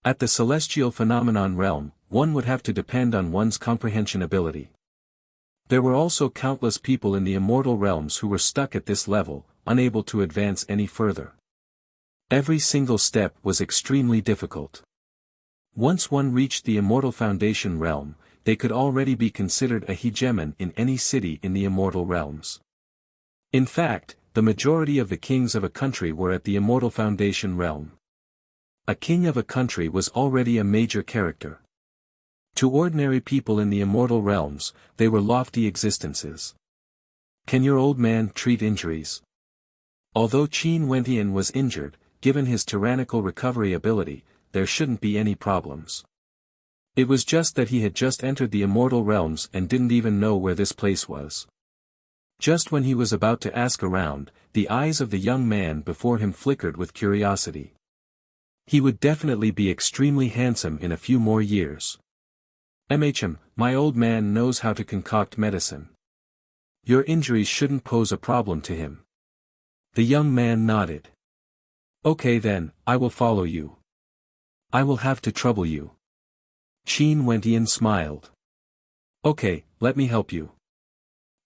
[SPEAKER 1] At the celestial phenomenon realm, one would have to depend on one's comprehension ability. There were also countless people in the immortal realms who were stuck at this level, unable to advance any further. Every single step was extremely difficult. Once one reached the immortal foundation realm, they could already be considered a hegemon in any city in the immortal realms. In fact, the majority of the kings of a country were at the immortal foundation realm. A king of a country was already a major character. To ordinary people in the immortal realms, they were lofty existences. Can your old man treat injuries? Although Qin Wentian was injured, given his tyrannical recovery ability, there shouldn't be any problems. It was just that he had just entered the immortal realms and didn't even know where this place was. Just when he was about to ask around, the eyes of the young man before him flickered with curiosity. He would definitely be extremely handsome in a few more years. My old man knows how to concoct medicine. Your injuries shouldn't pose a problem to him. The young man nodded. Okay then, I will follow you. I will have to trouble you. Qin Wentian smiled. Okay, let me help you.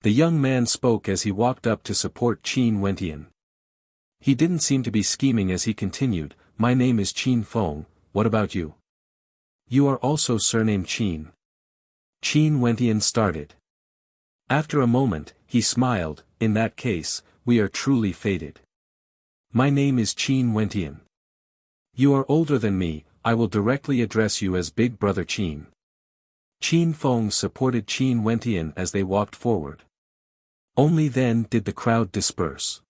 [SPEAKER 1] The young man spoke as he walked up to support Qin Wentian. He didn't seem to be scheming as he continued, my name is Qin Feng, what about you? You are also surnamed Qin. Qin Wentian started. After a moment, he smiled, in that case, we are truly fated. My name is Qin Wentian. You are older than me, I will directly address you as Big Brother Qin. Qin Feng supported Qin Wentian as they walked forward. Only then did the crowd disperse.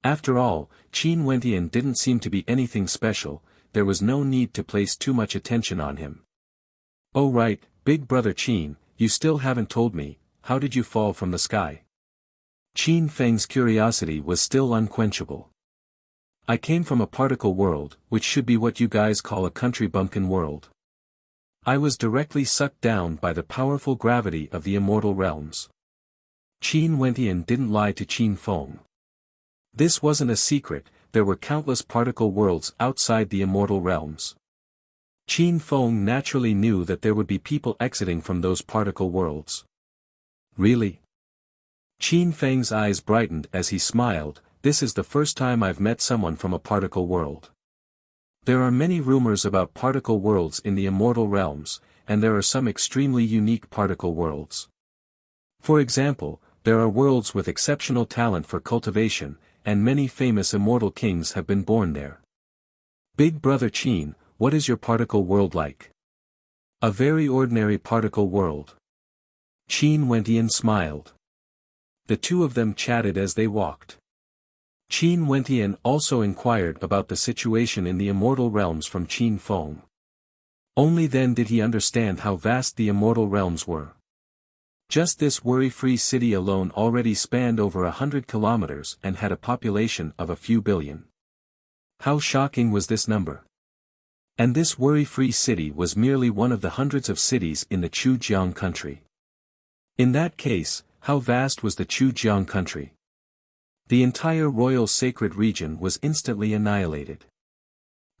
[SPEAKER 1] After all, Qin Wentian didn't seem to be anything special, there was no need to place too much attention on him. Oh right, Big Brother Qin, you still haven't told me, how did you fall from the sky? Qin Feng's curiosity was still unquenchable. I came from a particle world, which should be what you guys call a country bumpkin world. I was directly sucked down by the powerful gravity of the immortal realms. Qin Wentian didn't lie to Qin Feng. This wasn't a secret, there were countless particle worlds outside the immortal realms. Qin Feng naturally knew that there would be people exiting from those particle worlds. Really? Qin Feng's eyes brightened as he smiled, this is the first time I've met someone from a particle world. There are many rumors about particle worlds in the immortal realms, and there are some extremely unique particle worlds. For example, there are worlds with exceptional talent for cultivation, and many famous immortal kings have been born there. Big Brother Qin, what is your particle world like? A very ordinary particle world. Qin Wentian smiled. The two of them chatted as they walked. Qin Wentian also inquired about the situation in the immortal realms from Qin Feng. Only then did he understand how vast the immortal realms were. Just this worry-free city alone already spanned over 100 kilometers and had a population of a few billion. How shocking was this number? And this worry-free city was merely one of the hundreds of cities in the Chujiang country. In that case, how vast was the Chujiang country? The entire royal sacred region was instantly annihilated.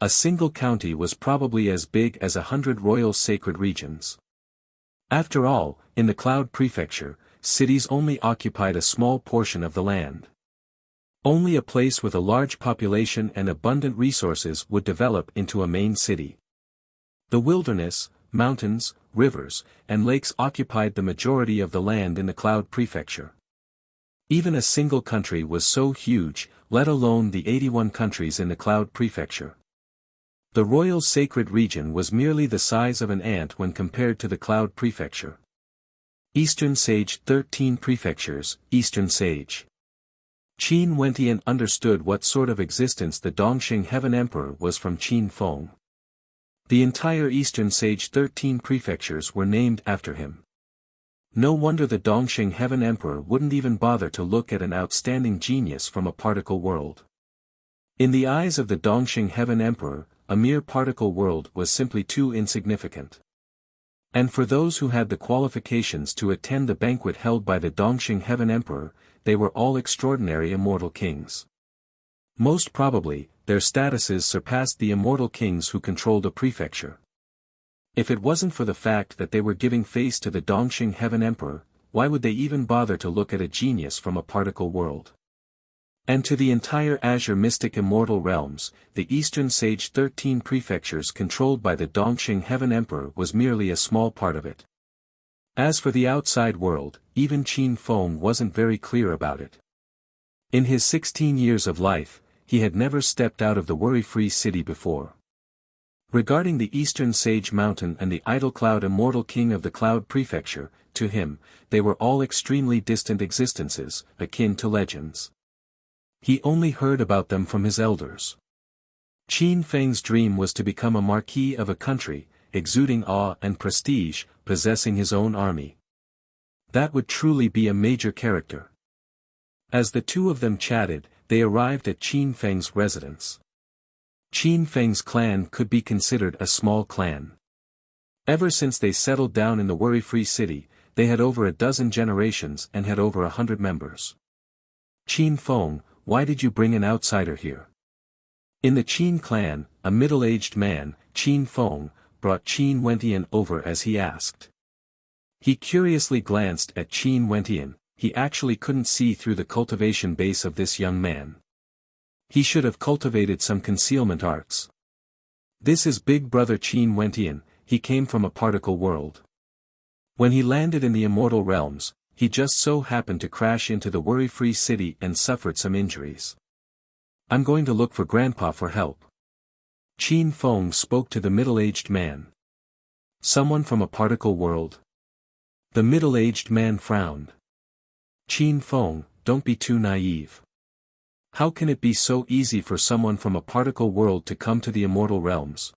[SPEAKER 1] A single county was probably as big as 100 royal sacred regions. After all, in the Cloud Prefecture, cities only occupied a small portion of the land. Only a place with a large population and abundant resources would develop into a main city. The wilderness, mountains, rivers, and lakes occupied the majority of the land in the Cloud Prefecture. Even a single country was so huge, let alone the 81 countries in the Cloud Prefecture. The royal sacred region was merely the size of an ant when compared to the Cloud Prefecture. Eastern Sage 13 Prefectures, Eastern Sage. Qin Wentian understood what sort of existence the Dongxing Heaven Emperor was from Qin Feng. The entire Eastern Sage 13 prefectures were named after him. No wonder the Dongxing Heaven Emperor wouldn't even bother to look at an outstanding genius from a particle world. In the eyes of the Dongxing Heaven Emperor, a mere particle world was simply too insignificant. And for those who had the qualifications to attend the banquet held by the Dongxing Heaven Emperor, they were all extraordinary immortal kings. Most probably, their statuses surpassed the immortal kings who controlled a prefecture. If it wasn't for the fact that they were giving face to the Dongxing Heaven Emperor, why would they even bother to look at a genius from a particle world? And to the entire Azure Mystic Immortal Realms, the Eastern Sage 13 prefectures controlled by the Dongxing Heaven Emperor was merely a small part of it. As for the outside world, even Qin Feng wasn't very clear about it. In his 16 years of life, he had never stepped out of the worry-free city before. Regarding the Eastern Sage Mountain and the Idle Cloud Immortal King of the Cloud Prefecture, to him, they were all extremely distant existences, akin to legends. He only heard about them from his elders. Qin Feng's dream was to become a marquis of a country, exuding awe and prestige, possessing his own army. That would truly be a major character. As the two of them chatted, they arrived at Qin Feng's residence. Qin Feng's clan could be considered a small clan. Ever since they settled down in the worry-free city, they had over a dozen generations and had over 100 members. Qin Feng, why did you bring an outsider here? In the Qin clan, a middle-aged man, Qin Feng, brought Qin Wentian over as he asked. He curiously glanced at Qin Wentian. He actually couldn't see through the cultivation base of this young man. He should have cultivated some concealment arts. This is big brother Qin Wentian, he came from a particle world. When he landed in the immortal realms, he just so happened to crash into the worry-free city and suffered some injuries. I'm going to look for Grandpa for help. Qin Feng spoke to the middle-aged man. Someone from a particle world? The middle-aged man frowned. Qin Feng, don't be too naive. How can it be so easy for someone from a particle world to come to the immortal realms?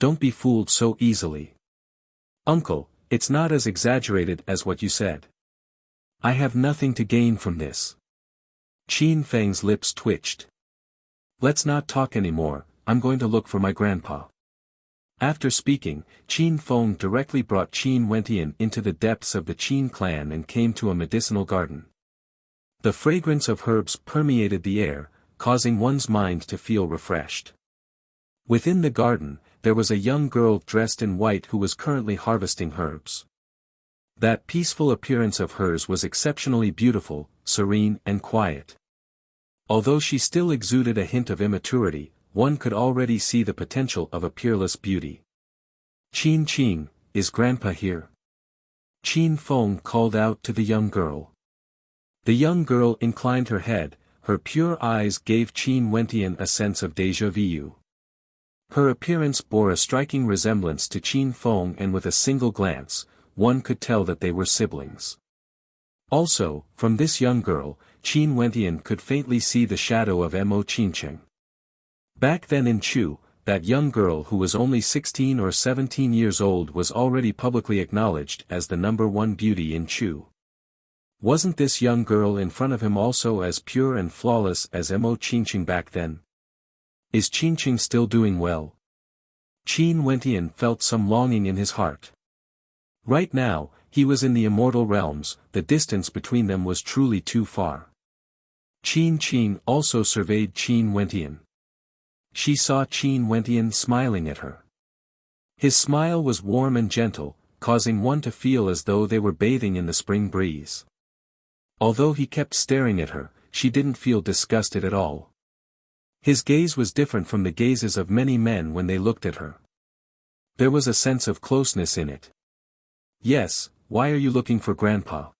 [SPEAKER 1] Don't be fooled so easily. Uncle, it's not as exaggerated as what you said. I have nothing to gain from this. Qin Feng's lips twitched. Let's not talk anymore, I'm going to look for my grandpa. After speaking, Qin Feng directly brought Qin Wentian into the depths of the Qin clan and came to a medicinal garden. The fragrance of herbs permeated the air, causing one's mind to feel refreshed. Within the garden, there was a young girl dressed in white who was currently harvesting herbs. That peaceful appearance of hers was exceptionally beautiful, serene and quiet. Although she still exuded a hint of immaturity, one could already see the potential of a peerless beauty. Qin, is Grandpa here? Qin Feng called out to the young girl. The young girl inclined her head, her pure eyes gave Qin Wentian a sense of déjà vu. Her appearance bore a striking resemblance to Qin Feng, and with a single glance, one could tell that they were siblings. Also, from this young girl, Qin Wentian could faintly see the shadow of Mo Qincheng. Back then in Chu, that young girl who was only 16 or 17 years old was already publicly acknowledged as the #1 beauty in Chu. Wasn't this young girl in front of him also as pure and flawless as Mo Qincheng back then? Is Qincheng still doing well? Qin Wentian felt some longing in his heart. Right now, he was in the immortal realms, the distance between them was truly too far. Qin also surveyed Qin Wentian. She saw Qin Wentian smiling at her. His smile was warm and gentle, causing one to feel as though they were bathing in the spring breeze. Although he kept staring at her, she didn't feel disgusted at all. His gaze was different from the gazes of many men when they looked at her. There was a sense of closeness in it. Yes, why are you looking for Grandpa?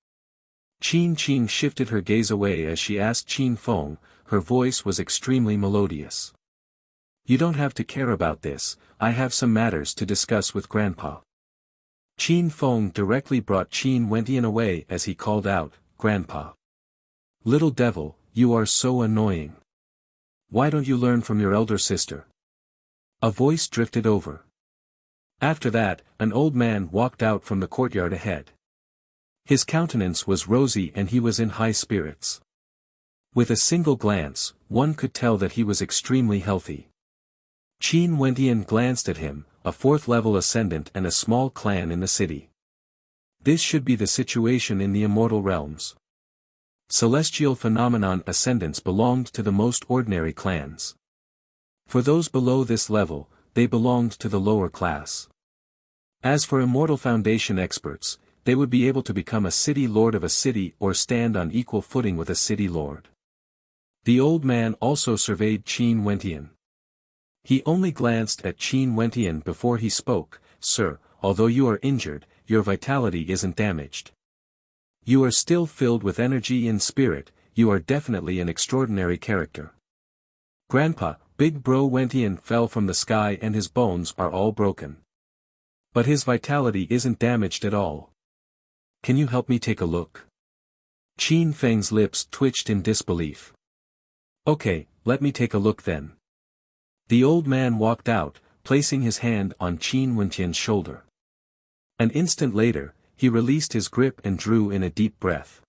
[SPEAKER 1] Qin shifted her gaze away as she asked Qin Feng, her voice was extremely melodious. You don't have to care about this, I have some matters to discuss with Grandpa. Qin Feng directly brought Qin Wentian away as he called out, Grandpa. Little devil, you are so annoying. Why don't you learn from your elder sister? A voice drifted over. After that, an old man walked out from the courtyard ahead. His countenance was rosy and he was in high spirits. With a single glance, one could tell that he was extremely healthy. Qin Wentian glanced at him, a fourth-level ascendant and a small clan in the city. This should be the situation in the immortal realms. Celestial phenomenon ascendants belonged to the most ordinary clans. For those below this level, they belonged to the lower class. As for Immortal Foundation experts, they would be able to become a city lord of a city or stand on equal footing with a city lord. The old man also surveyed Qin Wentian. He only glanced at Qin Wentian before he spoke. Sir, although you are injured, your vitality isn't damaged. You are still filled with energy and spirit, you are definitely an extraordinary character. Grandpa, Big Bro Wentian fell from the sky and his bones are all broken. But his vitality isn't damaged at all. Can you help me take a look? Qin Feng's lips twitched in disbelief. Okay, let me take a look then. The old man walked out, placing his hand on Qin Wentian's shoulder. An instant later, he released his grip and drew in a deep breath.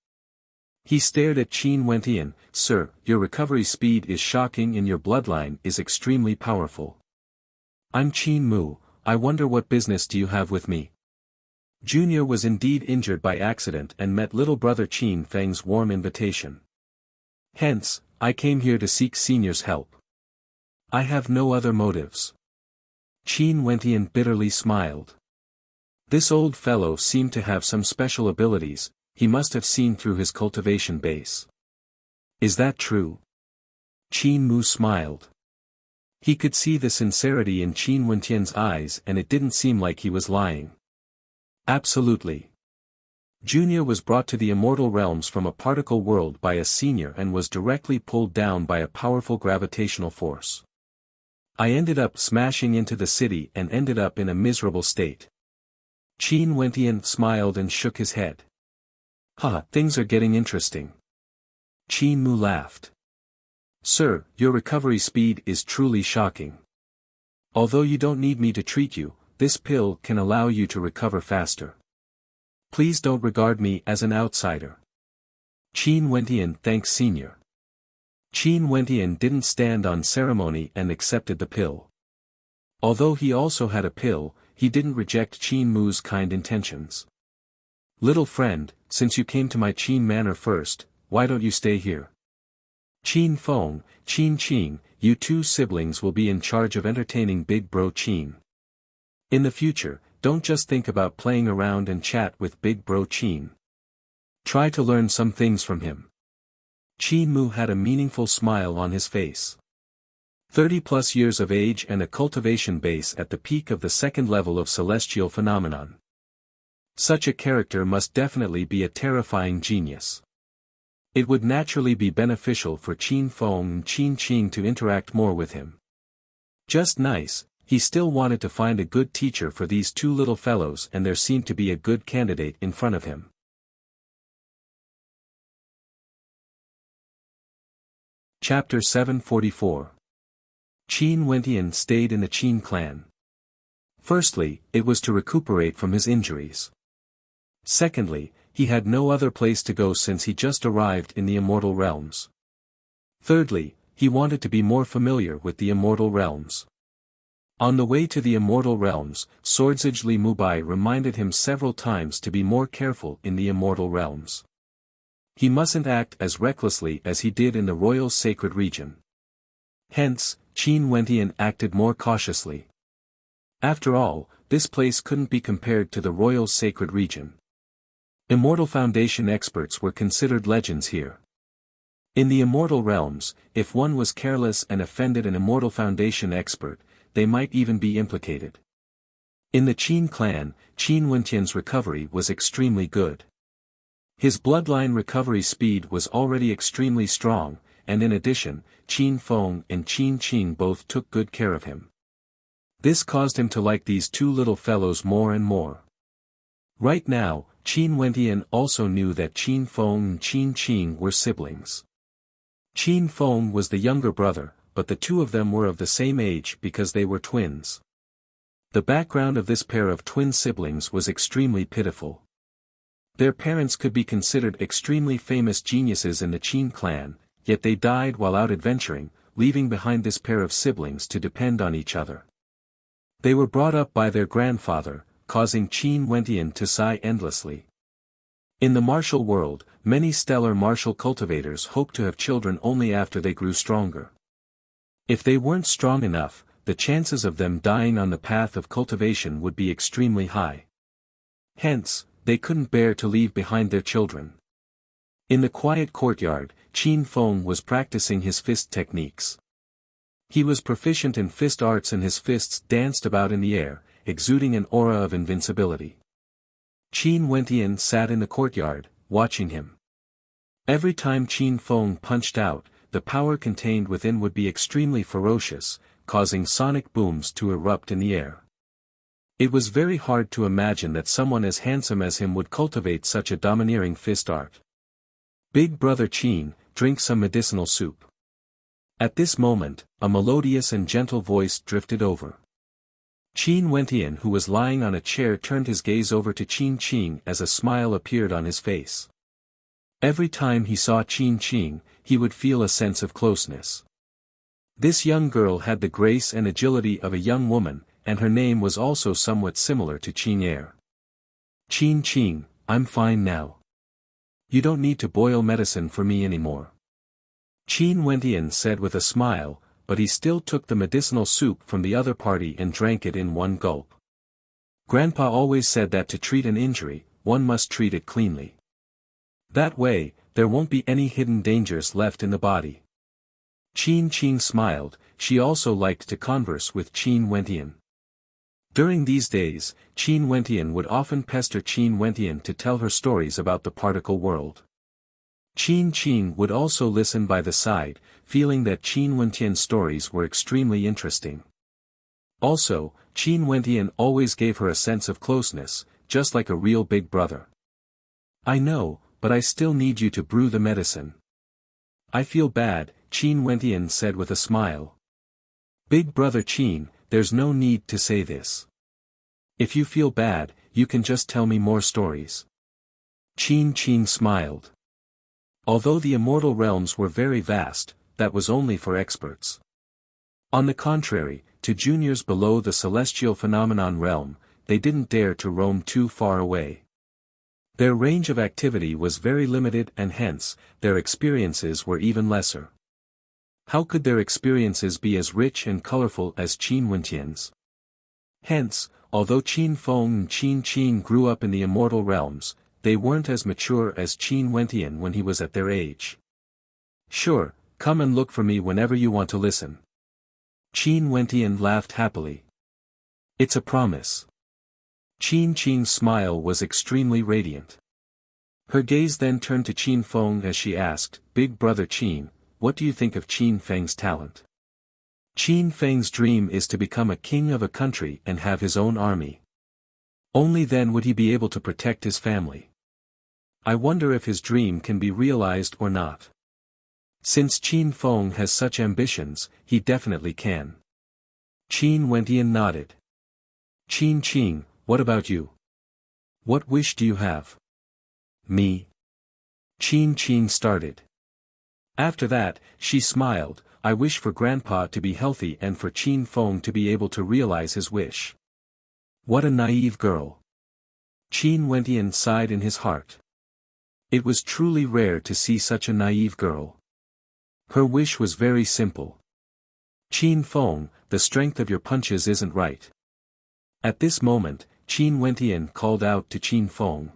[SPEAKER 1] He stared at Qin Wentian. Sir, your recovery speed is shocking and your bloodline is extremely powerful. I'm Qin Mu, I wonder what business do you have with me? Junior was indeed injured by accident and met little brother Qin Feng's warm invitation. Hence, I came here to seek Senior's help. I have no other motives. Qin Wentian bitterly smiled. This old fellow seemed to have some special abilities, he must have seen through his cultivation base. Is that true? Qin Mu smiled. He could see the sincerity in Qin Wentian's eyes and it didn't seem like he was lying. Absolutely. Junior was brought to the immortal realms from a particle world by a senior and was directly pulled down by a powerful gravitational force. I ended up smashing into the city and ended up in a miserable state. Qin Wentian smiled and shook his head. Things are getting interesting. Qin Mu laughed. Sir, your recovery speed is truly shocking. Although you don't need me to treat you, this pill can allow you to recover faster. Please don't regard me as an outsider. Qin Wentian thanked Senior. Qin Wentian didn't stand on ceremony and accepted the pill. Although he also had a pill, he didn't reject Qin Mu's kind intentions. Little friend, since you came to my Qin manor first, why don't you stay here? Qin Feng, Qin Qing, you two siblings will be in charge of entertaining Big Bro Qin. In the future, don't just think about playing around and chat with Big Bro Qin. Try to learn some things from him. Qin Mu had a meaningful smile on his face. 30+ years of age and a cultivation base at the peak of the second level of celestial phenomenon. Such a character must definitely be a terrifying genius. It would naturally be beneficial for Qin Feng and Qin Qing to interact more with him. Just nice, he still wanted to find a good teacher for these two little fellows and there seemed to be a good candidate in front of him. Chapter 744. Qin Wentian stayed in the Qin clan. Firstly, it was to recuperate from his injuries. Secondly, he had no other place to go since he just arrived in the immortal realms. Thirdly, he wanted to be more familiar with the immortal realms. On the way to the immortal realms, Swordsage Li Mubai reminded him several times to be more careful in the immortal realms. He mustn't act as recklessly as he did in the royal sacred region. Hence, Qin Wentian acted more cautiously. After all, this place couldn't be compared to the royal sacred region. Immortal Foundation experts were considered legends here. In the immortal realms, if one was careless and offended an Immortal Foundation expert, they might even be implicated. In the Qin clan, Qin Wentian's recovery was extremely good. His bloodline recovery speed was already extremely strong, and in addition, Qin Feng and Qin Qing both took good care of him. This caused him to like these two little fellows more and more. Right now, Qin Wentian also knew that Qin Feng and Qin Qing were siblings. Qin Feng was the younger brother, but the two of them were of the same age because they were twins. The background of this pair of twin siblings was extremely pitiful. Their parents could be considered extremely famous geniuses in the Qin clan, yet they died while out adventuring, leaving behind this pair of siblings to depend on each other. They were brought up by their grandfather, causing Qin Wentian to sigh endlessly. In the martial world, many stellar martial cultivators hope to have children only after they grew stronger. If they weren't strong enough, the chances of them dying on the path of cultivation would be extremely high. Hence, they couldn't bear to leave behind their children. In the quiet courtyard, Qin Feng was practicing his fist techniques. He was proficient in fist arts and his fists danced about in the air, exuding an aura of invincibility. Qin Wentian sat in the courtyard, watching him. Every time Qin Feng punched out, the power contained within would be extremely ferocious, causing sonic booms to erupt in the air. It was very hard to imagine that someone as handsome as him would cultivate such a domineering fist art. Big brother Qin, drink some medicinal soup. At this moment, a melodious and gentle voice drifted over. Qin Wentian, who was lying on a chair, turned his gaze over to Qin Qing as a smile appeared on his face. Every time he saw Qin Qing, he would feel a sense of closeness. This young girl had the grace and agility of a young woman, and her name was also somewhat similar to Qin Er. Qin Qing, I'm fine now. You don't need to boil medicine for me anymore. Qin Wentian said with a smile, but he still took the medicinal soup from the other party and drank it in one gulp. Grandpa always said that to treat an injury, one must treat it cleanly. That way, there won't be any hidden dangers left in the body. Qin Qing smiled, she also liked to converse with Qin Wentian. During these days, Qin Wentian would often pester Qin Wentian to tell her stories about the particle world. Qin Qing would also listen by the side, feeling that Qin Wentian's stories were extremely interesting. Also, Qin Wentian always gave her a sense of closeness, just like a real big brother. I know, but I still need you to brew the medicine. I feel bad, Qin Wentian said with a smile. Big brother Qin, there's no need to say this. If you feel bad, you can just tell me more stories. Qin Qing smiled. Although the immortal realms were very vast, that was only for experts. On the contrary, to juniors below the celestial phenomenon realm, they didn't dare to roam too far away. Their range of activity was very limited and hence, their experiences were even lesser. How could their experiences be as rich and colorful as Qin Wentian's? Hence, although Qin Feng and Qin Qing grew up in the immortal realms, they weren't as mature as Qin Wentian when he was at their age. Sure, come and look for me whenever you want to listen. Qin Wentian laughed happily. It's a promise. Qin Qing's smile was extremely radiant. Her gaze then turned to Qin Feng as she asked, Big brother Qin, what do you think of Qin Feng's talent? Qin Feng's dream is to become a king of a country and have his own army. Only then would he be able to protect his family. I wonder if his dream can be realized or not. Since Qin Feng has such ambitions, he definitely can. Qin Wentian nodded. Qin Qing, what about you? What wish do you have? Me? Qin Qing started. After that, she smiled, I wish for Grandpa to be healthy and for Qin Feng to be able to realize his wish. What a naive girl. Qin Wentian sighed in his heart. It was truly rare to see such a naive girl. Her wish was very simple. Qin Feng, the strength of your punches isn't right. At this moment, Qin Wentian called out to Qin Feng.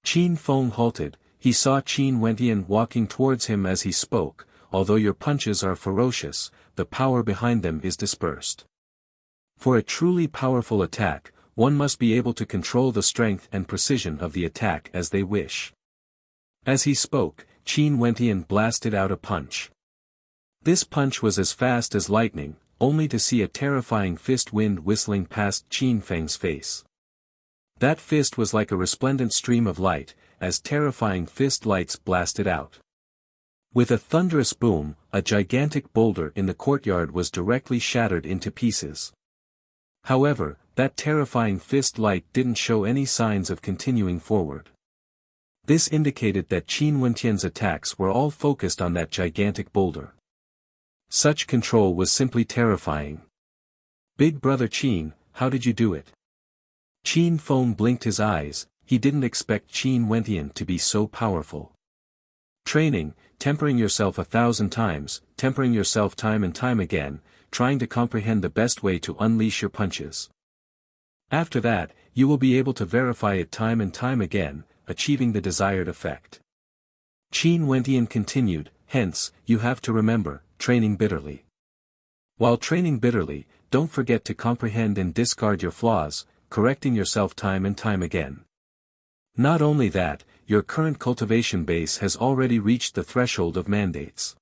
[SPEAKER 1] Qin Feng halted, he saw Qin Wentian walking towards him as he spoke, although your punches are ferocious, the power behind them is dispersed. For a truly powerful attack, one must be able to control the strength and precision of the attack as they wish. As he spoke, Qin Wentian blasted out a punch. This punch was as fast as lightning, only to see a terrifying fist wind whistling past Qin Feng's face. That fist was like a resplendent stream of light, as terrifying fist lights blasted out. With a thunderous boom, a gigantic boulder in the courtyard was directly shattered into pieces. However, that terrifying fist light didn't show any signs of continuing forward. This indicated that Qin Wentian's attacks were all focused on that gigantic boulder. Such control was simply terrifying. Big brother Qin, how did you do it? Qin Feng blinked his eyes. He didn't expect Qin Wentian to be so powerful. Training, tempering yourself 1,000 times, tempering yourself time and time again, trying to comprehend the best way to unleash your punches. After that, you will be able to verify it time and time again, achieving the desired effect. Qin Wentian continued, hence, you have to remember, training bitterly. While training bitterly, don't forget to comprehend and discard your flaws, correcting yourself time and time again. Not only that, your current cultivation base has already reached the threshold of mandates.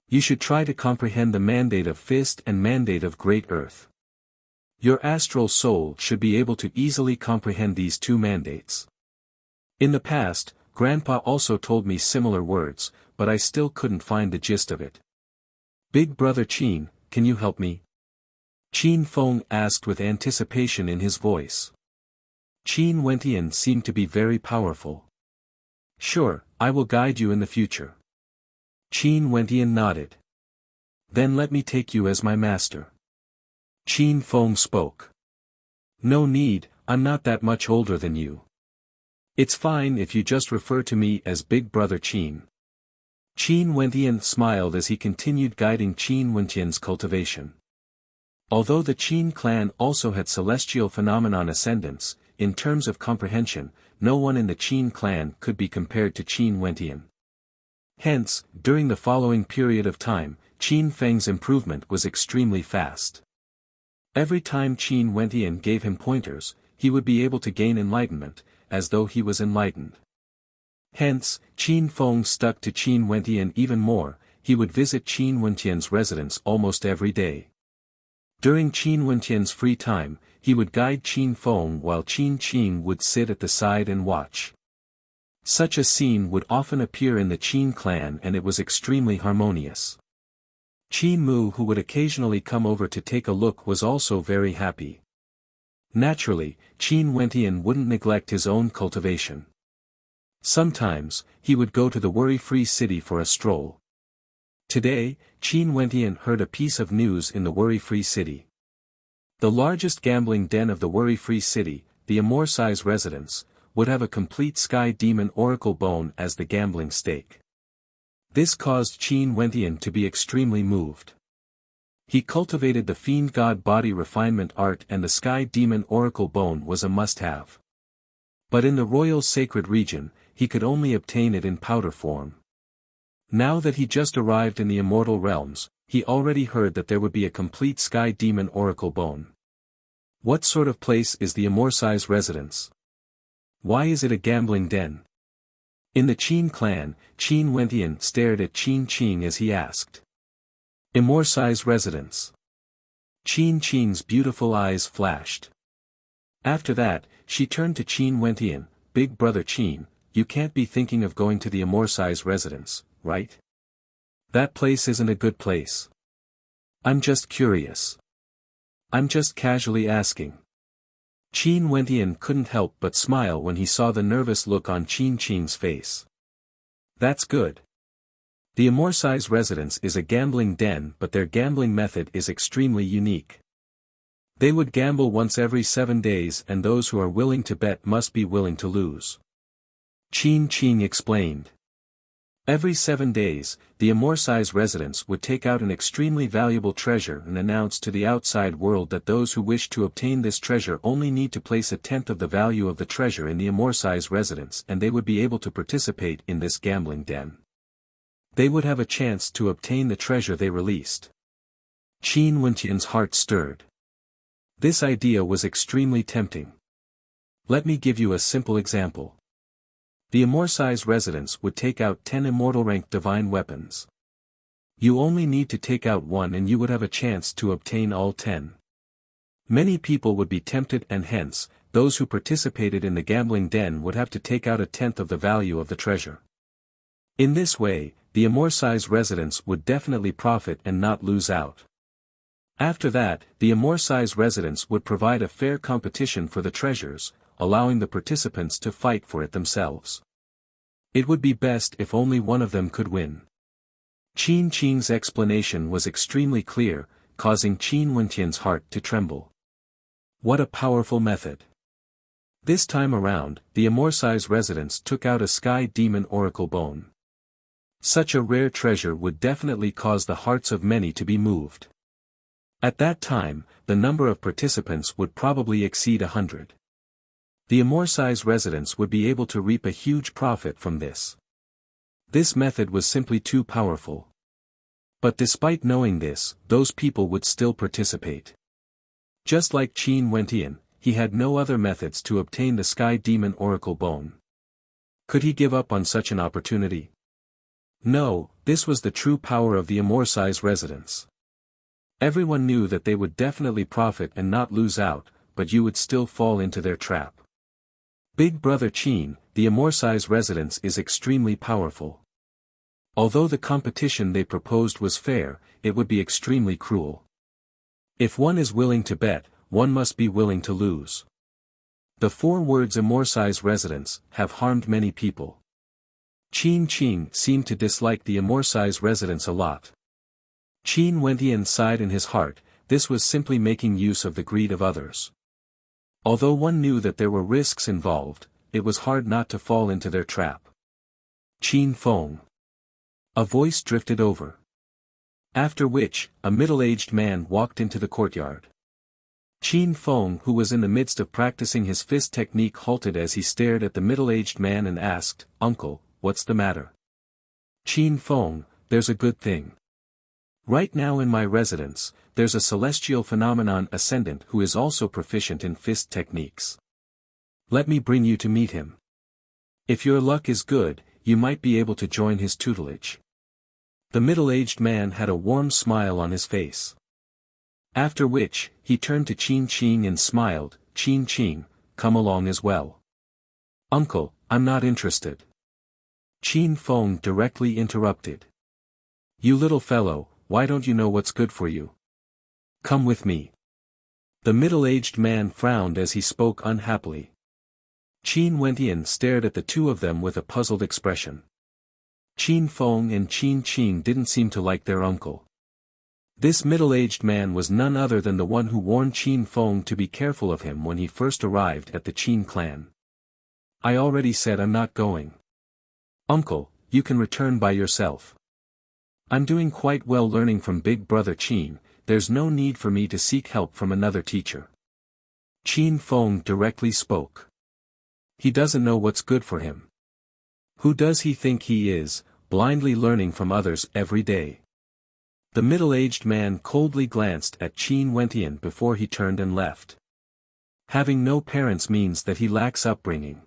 [SPEAKER 1] You should try to comprehend the mandate of Fist and mandate of Great Earth. Your astral soul should be able to easily comprehend these two mandates. In the past, Grandpa also told me similar words, but I still couldn't find the gist of it. Big brother Qin, can you help me? Qin Feng asked with anticipation in his voice. Qin Wentian seemed to be very powerful. Sure, I will guide you in the future. Qin Wentian nodded. Then let me take you as my master. Qin Feng spoke. No need, I'm not that much older than you. It's fine if you just refer to me as Big Brother Qin. Qin Wentian smiled as he continued guiding Qin Wentian's cultivation. Although the Qin clan also had celestial phenomenon ascendants, in terms of comprehension, no one in the Qin clan could be compared to Qin Wentian. Hence, during the following period of time, Qin Feng's improvement was extremely fast. Every time Qin Wentian gave him pointers, he would be able to gain enlightenment, as though he was enlightened. Hence, Qin Feng stuck to Qin Wentian even more. He would visit Qin Wentian's residence almost every day. During Qin Wentian's free time, he would guide Qin Feng while Qin would sit at the side and watch. Such a scene would often appear in the Qin clan and it was extremely harmonious. Qin Mu, who would occasionally come over to take a look, was also very happy. Naturally, Qin Wentian wouldn't neglect his own cultivation. Sometimes, he would go to the worry-free city for a stroll. Today, Qin Wentian heard a piece of news in the worry-free city. The largest gambling den of the worry-free city, the Immortal's residence, would have a complete Sky Demon Oracle bone as the gambling stake. This caused Qin Wentian to be extremely moved. He cultivated the Fiend God Body Refinement Art and the Sky Demon Oracle bone was a must-have. But in the Royal Sacred Region, he could only obtain it in powder form. Now that he just arrived in the Immortal Realms, he already heard that there would be a complete Sky Demon Oracle bone. What sort of place is the Immortal's residence? Why is it a gambling den? In the Qin clan, Qin Wentian stared at Qin as he asked. Immortal's residence. Qin's beautiful eyes flashed. After that, she turned to Qin Wentian, Big brother Qin, you can't be thinking of going to the Immortal's residence, right? That place isn't a good place. I'm just curious. I'm just casually asking. Qin Wentian couldn't help but smile when he saw the nervous look on Qin's face. That's good. The Immortal's residence is a gambling den, but their gambling method is extremely unique. They would gamble once every 7 days and those who are willing to bet must be willing to lose. Qin explained. Every 7 days, the Immortal's residence would take out an extremely valuable treasure and announce to the outside world that those who wish to obtain this treasure only need to place 1/10 of the value of the treasure in the Immortal's residence and they would be able to participate in this gambling den. They would have a chance to obtain the treasure they released. Qin Wentian's heart stirred. This idea was extremely tempting. Let me give you a simple example. The Immortal's residence would take out 10 immortal-ranked divine weapons. You only need to take out one and you would have a chance to obtain all 10. Many people would be tempted and hence, those who participated in the gambling den would have to take out 1/10 of the value of the treasure. In this way, the Immortal's residents would definitely profit and not lose out. After that, the Immortal's residents would provide a fair competition for the treasures, allowing the participants to fight for it themselves. It would be best if only one of them could win. Qin Qing's explanation was extremely clear, causing Qin Wentian's heart to tremble. What a powerful method! This time around, the Immortal's residents took out a Sky Demon Oracle bone. Such a rare treasure would definitely cause the hearts of many to be moved. At that time, the number of participants would probably exceed 100. The Immortal's residents would be able to reap a huge profit from this. This method was simply too powerful. But despite knowing this, those people would still participate. Just like Qin Wentian, he had no other methods to obtain the Sky Demon Oracle bone. Could he give up on such an opportunity? No, this was the true power of the Immortal's residents. Everyone knew that they would definitely profit and not lose out, but you would still fall into their trap. Big Brother Qin, the Immortal's residents is extremely powerful. Although the competition they proposed was fair, it would be extremely cruel. If one is willing to bet, one must be willing to lose. The 4 words Immortal's residents have harmed many people. Qin Qing seemed to dislike the Immortal's residents a lot. Qin Wentian sighed in his heart, this was simply making use of the greed of others. Although one knew that there were risks involved, it was hard not to fall into their trap. Qin Feng. A voice drifted over. After which, a middle-aged man walked into the courtyard. Qin Feng, who was in the midst of practicing his fist technique, halted as he stared at the middle-aged man and asked, "Uncle, what's the matter?" Qin Feng, there's a good thing. Right now in my residence, there's a celestial phenomenon ascendant who is also proficient in fist techniques. Let me bring you to meet him. If your luck is good, you might be able to join his tutelage. The middle-aged man had a warm smile on his face. After which, he turned to Qin Qing and smiled, "Qin Qing, come along as well." "Uncle, I'm not interested." Qin Feng directly interrupted. "You little fellow, why don't you know what's good for you? Come with me." The middle-aged man frowned as he spoke unhappily. Qin Wentian stared at the two of them with a puzzled expression. Qin Feng and Qin Qing didn't seem to like their uncle. This middle-aged man was none other than the one who warned Qin Feng to be careful of him when he first arrived at the Qin clan. "I already said I'm not going." "Uncle, you can return by yourself. I'm doing quite well learning from Big Brother Qin, there's no need for me to seek help from another teacher." Qin Feng directly spoke. He doesn't know what's good for him. Who does he think he is, blindly learning from others every day? The middle-aged man coldly glanced at Qin Wentian before he turned and left. Having no parents means that he lacks upbringing.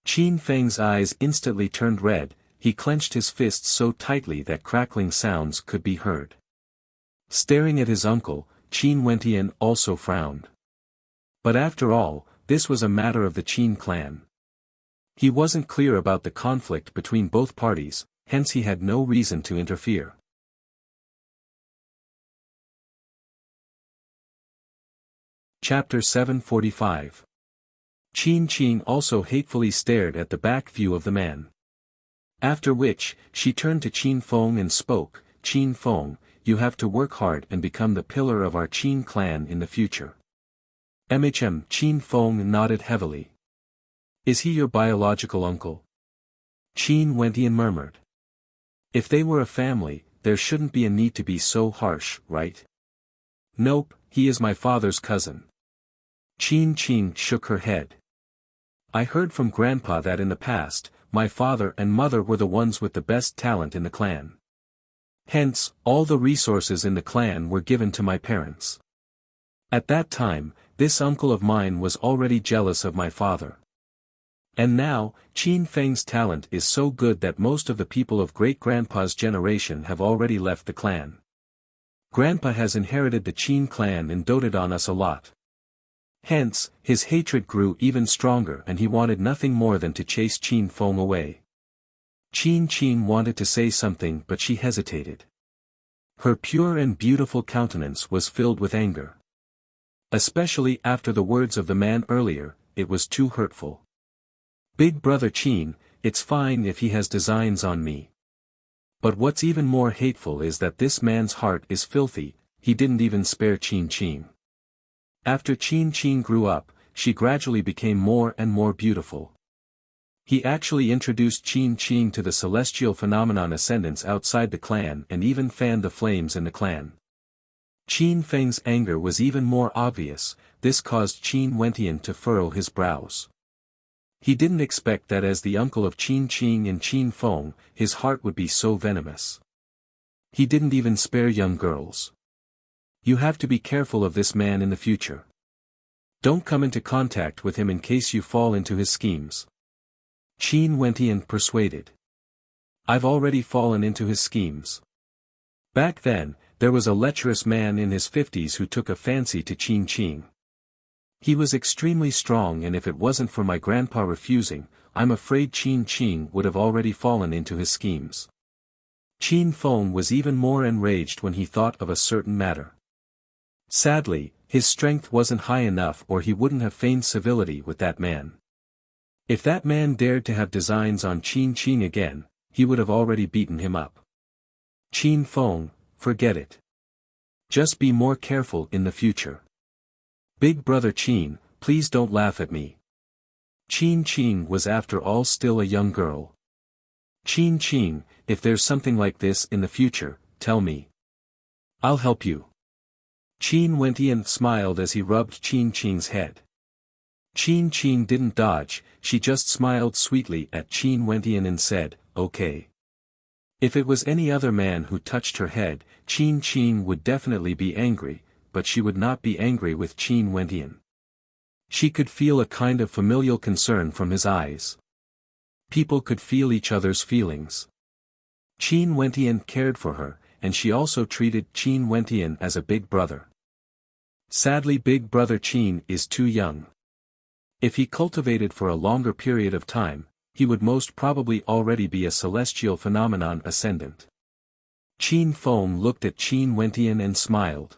[SPEAKER 1] Qin Feng's eyes instantly turned red, he clenched his fists so tightly that crackling sounds could be heard. Staring at his uncle, Qin Wentian also frowned. But after all, this was a matter of the Qin clan. He wasn't clear about the conflict between both parties, hence he had no reason to interfere. Chapter 745. Qin Qing also hatefully stared at the back view of the man. After which, she turned to Qin Feng and spoke, "Qin Feng, you have to work hard and become the pillar of our Qin clan in the future." Qin Feng nodded heavily. "Is he your biological uncle?" Qin Wentian murmured. "If they were a family, there shouldn't be a need to be so harsh, right?" "Nope, he is my father's cousin." Qin Qing shook her head. "I heard from Grandpa that in the past, my father and mother were the ones with the best talent in the clan. Hence, all the resources in the clan were given to my parents. At that time, this uncle of mine was already jealous of my father. And now, Qin Feng's talent is so good that most of the people of great-grandpa's generation have already left the clan. Grandpa has inherited the Qin clan and doted on us a lot. Hence, his hatred grew even stronger and he wanted nothing more than to chase Qin Feng away. Qin wanted to say something but she hesitated. Her pure and beautiful countenance was filled with anger. Especially after the words of the man earlier, it was too hurtful. Big brother Qin, it's fine if he has designs on me. But what's even more hateful is that this man's heart is filthy, he didn't even spare Qin. After Qin grew up, she gradually became more and more beautiful. He actually introduced Qin to the celestial phenomenon ascendants outside the clan and even fanned the flames in the clan. Qin Feng's anger was even more obvious, this caused Qin Wentian to furrow his brows. He didn't expect that as the uncle of Qin and Qin Feng, his heart would be so venomous. He didn't even spare young girls. You have to be careful of this man in the future. Don't come into contact with him in case you fall into his schemes. Qin Wentian persuaded. I've already fallen into his schemes. Back then, there was a lecherous man in his 50s who took a fancy to Qin. He was extremely strong, and if it wasn't for my grandpa refusing, I'm afraid Qin would have already fallen into his schemes. Qin Feng was even more enraged when he thought of a certain matter. Sadly, his strength wasn't high enough or he wouldn't have feigned civility with that man. If that man dared to have designs on Qin again, he would have already beaten him up. Qin Feng, forget it. Just be more careful in the future. Big brother Qin, please don't laugh at me. Qin was after all still a young girl. Qin, if there's something like this in the future, tell me. I'll help you. Qin Wentian smiled as he rubbed Qin's head. Qin didn't dodge, she just smiled sweetly at Qin Wentian and said, okay. If it was any other man who touched her head, Qin would definitely be angry, but she would not be angry with Qin Wentian. She could feel a kind of familial concern from his eyes. People could feel each other's feelings. Qin Wentian cared for her, and she also treated Qin Wentian as a big brother. Sadly, big brother Qin is too young. If he cultivated for a longer period of time, he would most probably already be a celestial phenomenon ascendant. Qin Feng looked at Qin Wentian and smiled.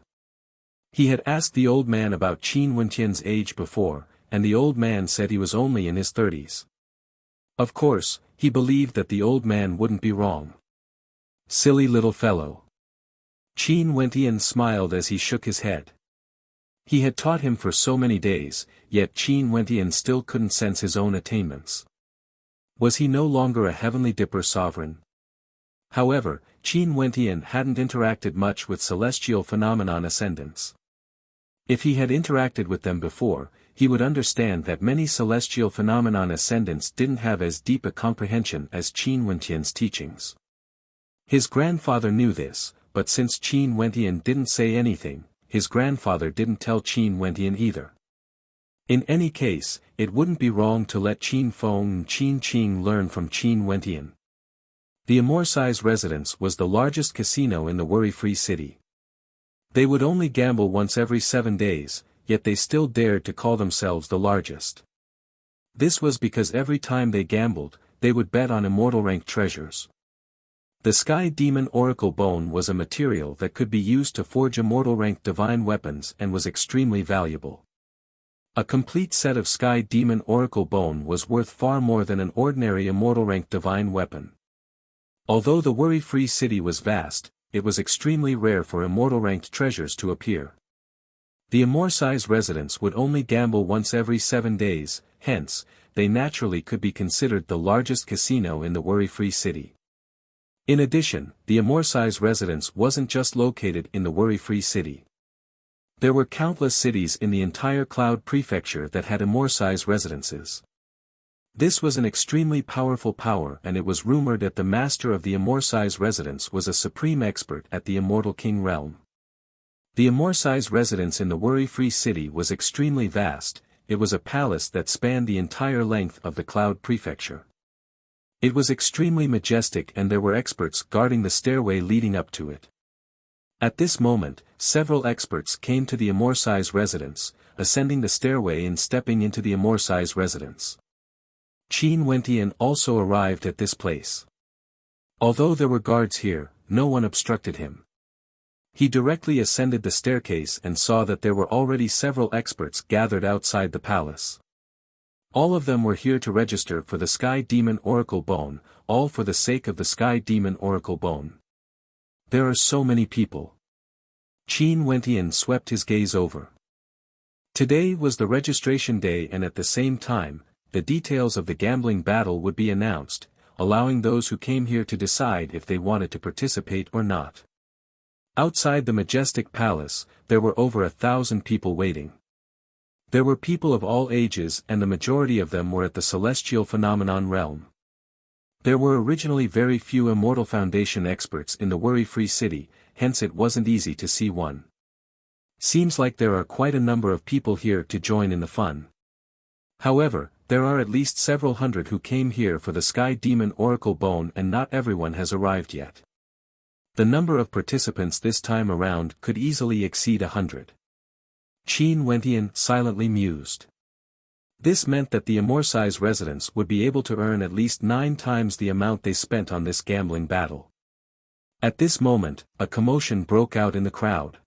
[SPEAKER 1] He had asked the old man about Qin Wentian's age before, and the old man said he was only in his 30s. Of course, he believed that the old man wouldn't be wrong. Silly little fellow. Qin Wentian smiled as he shook his head. He had taught him for so many days, yet Qin Wentian still couldn't sense his own attainments. Was he no longer a heavenly dipper sovereign? However, Qin Wentian hadn't interacted much with celestial phenomenon ascendants. If he had interacted with them before, he would understand that many celestial phenomenon ascendants didn't have as deep a comprehension as Qin Wentian's teachings. His grandfather knew this, but since Qin Wentian didn't say anything, his grandfather didn't tell Qin Wentian either. In any case, it wouldn't be wrong to let Qin Feng and Qin learn from Qin Wentian. The Immortal's residence was the largest casino in the worry-free city. They would only gamble once every 7 days, yet they still dared to call themselves the largest. This was because every time they gambled, they would bet on immortal rank treasures. The Sky Demon Oracle Bone was a material that could be used to forge immortal rank divine weapons and was extremely valuable. A complete set of Sky Demon Oracle Bone was worth far more than an ordinary immortal rank divine weapon. Although the worry-free city was vast, it was extremely rare for immortal ranked treasures to appear. The Immortal's residence would only gamble once every 7 days, hence, they naturally could be considered the largest casino in the worry-free city. In addition, the Immortal's residence wasn't just located in the worry-free city. There were countless cities in the entire Cloud Prefecture that had Immortal's residences. This was an extremely powerful power, and it was rumored that the master of the Immortal's residence was a supreme expert at the Immortal King realm. The Immortal's residence in the worry-free city was extremely vast. It was a palace that spanned the entire length of the Cloud Prefecture. It was extremely majestic, and there were experts guarding the stairway leading up to it. At this moment, several experts came to the Immortal's residence, ascending the stairway and stepping into the Immortal's residence. Qin Wentian also arrived at this place. Although there were guards here, no one obstructed him. He directly ascended the staircase and saw that there were already several experts gathered outside the palace. All of them were here to register for the Sky Demon Oracle Bone, all for the sake of the Sky Demon Oracle Bone. There are so many people. Qin Wentian swept his gaze over. Today was the registration day, and at the same time, the details of the gambling battle would be announced, allowing those who came here to decide if they wanted to participate or not. Outside the majestic palace, there were over 1,000 people waiting. There were people of all ages, and the majority of them were at the celestial phenomenon realm. There were originally very few Immortal Foundation experts in the worry-free city, hence it wasn't easy to see one. Seems like there are quite a number of people here to join in the fun. However, there are at least several hundred who came here for the Sky Demon Oracle Bone, and not everyone has arrived yet. The number of participants this time around could easily exceed 100. Qin Wentian silently mused. This meant that the Immortal's residents would be able to earn at least 9 times the amount they spent on this gambling battle. At this moment, a commotion broke out in the crowd.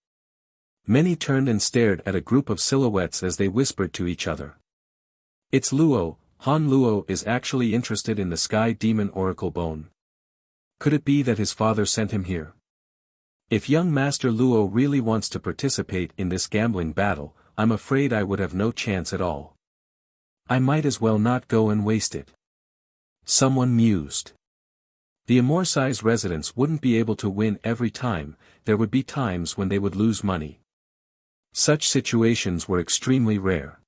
[SPEAKER 1] Many turned and stared at a group of silhouettes as they whispered to each other. It's Luo. Han Luo is actually interested in the Sky Demon Oracle Bone. Could it be that his father sent him here? If young Master Luo really wants to participate in this gambling battle, I'm afraid I would have no chance at all. I might as well not go and waste it. Someone mused. The Immortal's residents wouldn't be able to win every time, there would be times when they would lose money. Such situations were extremely rare.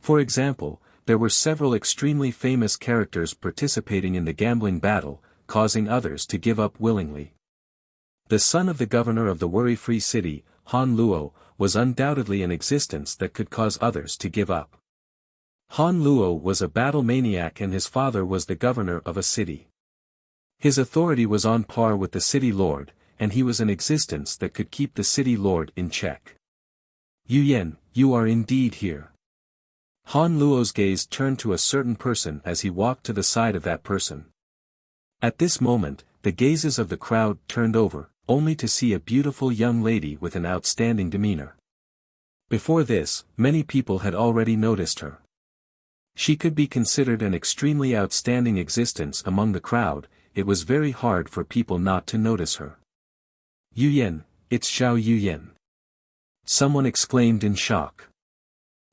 [SPEAKER 1] For example, there were several extremely famous characters participating in the gambling battle, causing others to give up willingly. The son of the governor of the worry-free city, Han Luo, was undoubtedly an existence that could cause others to give up. Han Luo was a battle maniac, and his father was the governor of a city. His authority was on par with the city lord, and he was an existence that could keep the city lord in check. Yu Yan, you are indeed here. Han Luo's gaze turned to a certain person as he walked to the side of that person. At this moment, the gazes of the crowd turned over, only to see a beautiful young lady with an outstanding demeanor. Before this, many people had already noticed her. She could be considered an extremely outstanding existence among the crowd. It was very hard for people not to notice her. Yu Yan, it's Zhao Yu Yan. Someone exclaimed in shock.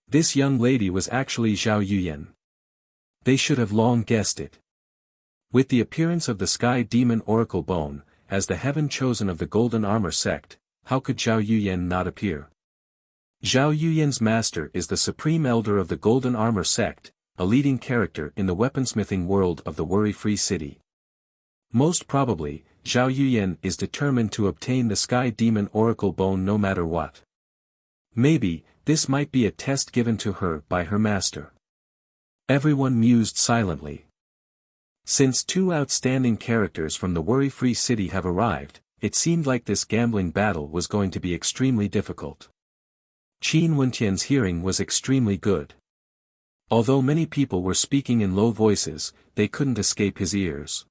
[SPEAKER 1] This young lady was actually Zhao Yu Yan. They should have long guessed it. With the appearance of the Sky Demon Oracle Bone, as the heaven chosen of the Golden Armor sect, how could Zhao Yu Yan not appear? Zhao Yu Yan's master is the supreme elder of the Golden Armor sect, a leading character in the weaponsmithing world of the worry-free city. Most probably, Zhao Yu Yan is determined to obtain the Sky Demon Oracle Bone no matter what. Maybe, this might be a test given to her by her master. Everyone mused silently. Since 2 outstanding characters from the worry-free city have arrived, it seemed like this gambling battle was going to be extremely difficult. Qin Wentian's hearing was extremely good. Although many people were speaking in low voices, they couldn't escape his ears.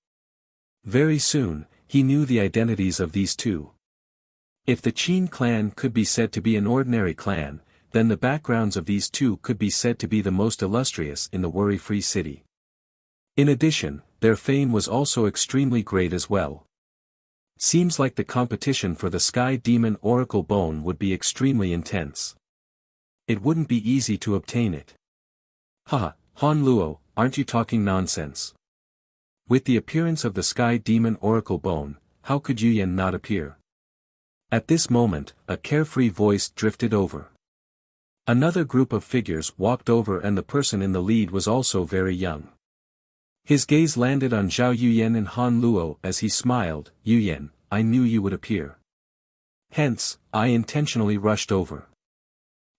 [SPEAKER 1] Very soon, he knew the identities of these 2. If the Qin clan could be said to be an ordinary clan, then the backgrounds of these 2 could be said to be the most illustrious in the worry-free city. In addition, their fame was also extremely great as well. Seems like the competition for the Sky Demon Oracle Bone would be extremely intense. It wouldn't be easy to obtain it. Haha, Han Luo, aren't you talking nonsense? With the appearance of the Sky Demon Oracle Bone, how could Yu Yan not appear? At this moment, a carefree voice drifted over. Another group of figures walked over, and the person in the lead was also very young. His gaze landed on Zhao Yu Yan and Han Luo as he smiled. Yu Yan, I knew you would appear. Hence, I intentionally rushed over.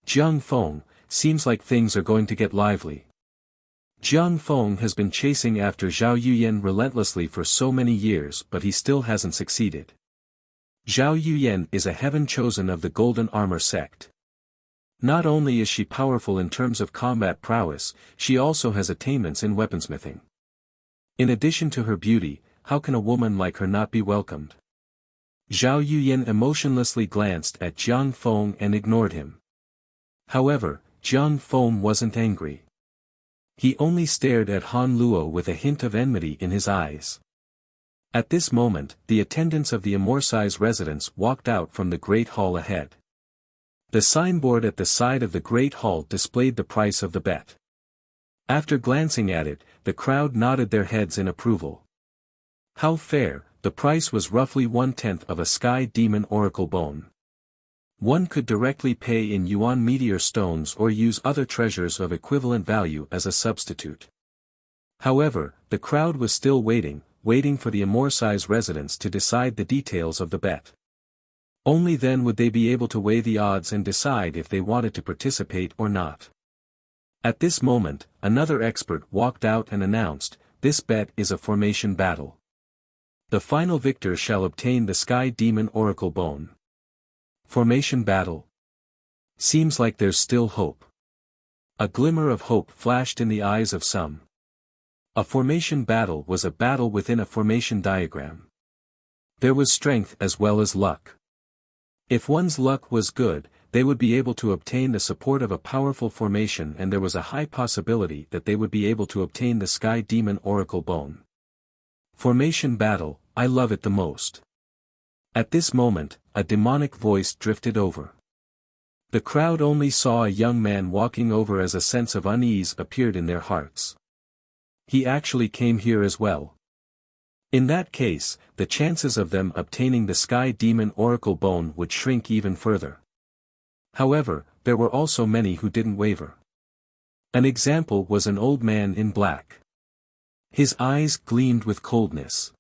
[SPEAKER 1] Jiang Feng, seems like things are going to get lively. Jiang Feng has been chasing after Zhao Yu Yan relentlessly for so many years, but he still hasn't succeeded. Zhao Yu Yan is a heaven chosen of the Golden Armor sect. Not only is she powerful in terms of combat prowess, she also has attainments in weaponsmithing. In addition to her beauty, how can a woman like her not be welcomed? Zhao Yuyan emotionlessly glanced at Jiang Feng and ignored him. However, Jiang Feng wasn't angry. He only stared at Han Luo with a hint of enmity in his eyes. At this moment, the attendants of the Immortal's residence walked out from the great hall ahead. The signboard at the side of the great hall displayed the price of the bet. After glancing at it, the crowd nodded their heads in approval. How fair! The price was roughly 1/10 of a sky demon oracle bone. One could directly pay in yuan meteor stones or use other treasures of equivalent value as a substitute. However, the crowd was still waiting for the Immortal's residents to decide the details of the bet. Only then would they be able to weigh the odds and decide if they wanted to participate or not. At this moment, another expert walked out and announced, "This bet is a formation battle. The final victor shall obtain the Sky Demon Oracle Bone." Formation battle? Seems like there's still hope. A glimmer of hope flashed in the eyes of some. A formation battle was a battle within a formation diagram. There was strength as well as luck. If one's luck was good, they would be able to obtain the support of a powerful formation, and there was a high possibility that they would be able to obtain the Sky Demon Oracle Bone. Formation battle, I love it the most. At this moment, a demonic voice drifted over. The crowd only saw a young man walking over as a sense of unease appeared in their hearts. He actually came here as well. In that case, the chances of them obtaining the Sky Demon Oracle Bone would shrink even further. However, there were also many who didn't waver. An example was an old man in black. His eyes gleamed with coldness.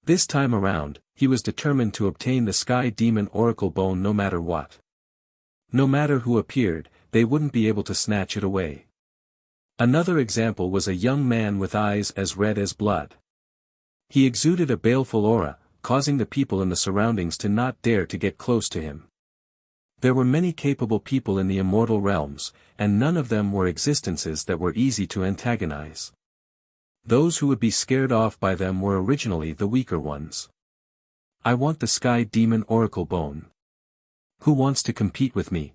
[SPEAKER 1] This time around, he was determined to obtain the Sky Demon Oracle Bone no matter what. No matter who appeared, they wouldn't be able to snatch it away. Another example was a young man with eyes as red as blood. He exuded a baleful aura, causing the people in the surroundings to not dare to get close to him. There were many capable people in the immortal realms, and none of them were existences that were easy to antagonize. Those who would be scared off by them were originally the weaker ones. I want the Sky Demon Oracle Bone. Who wants to compete with me?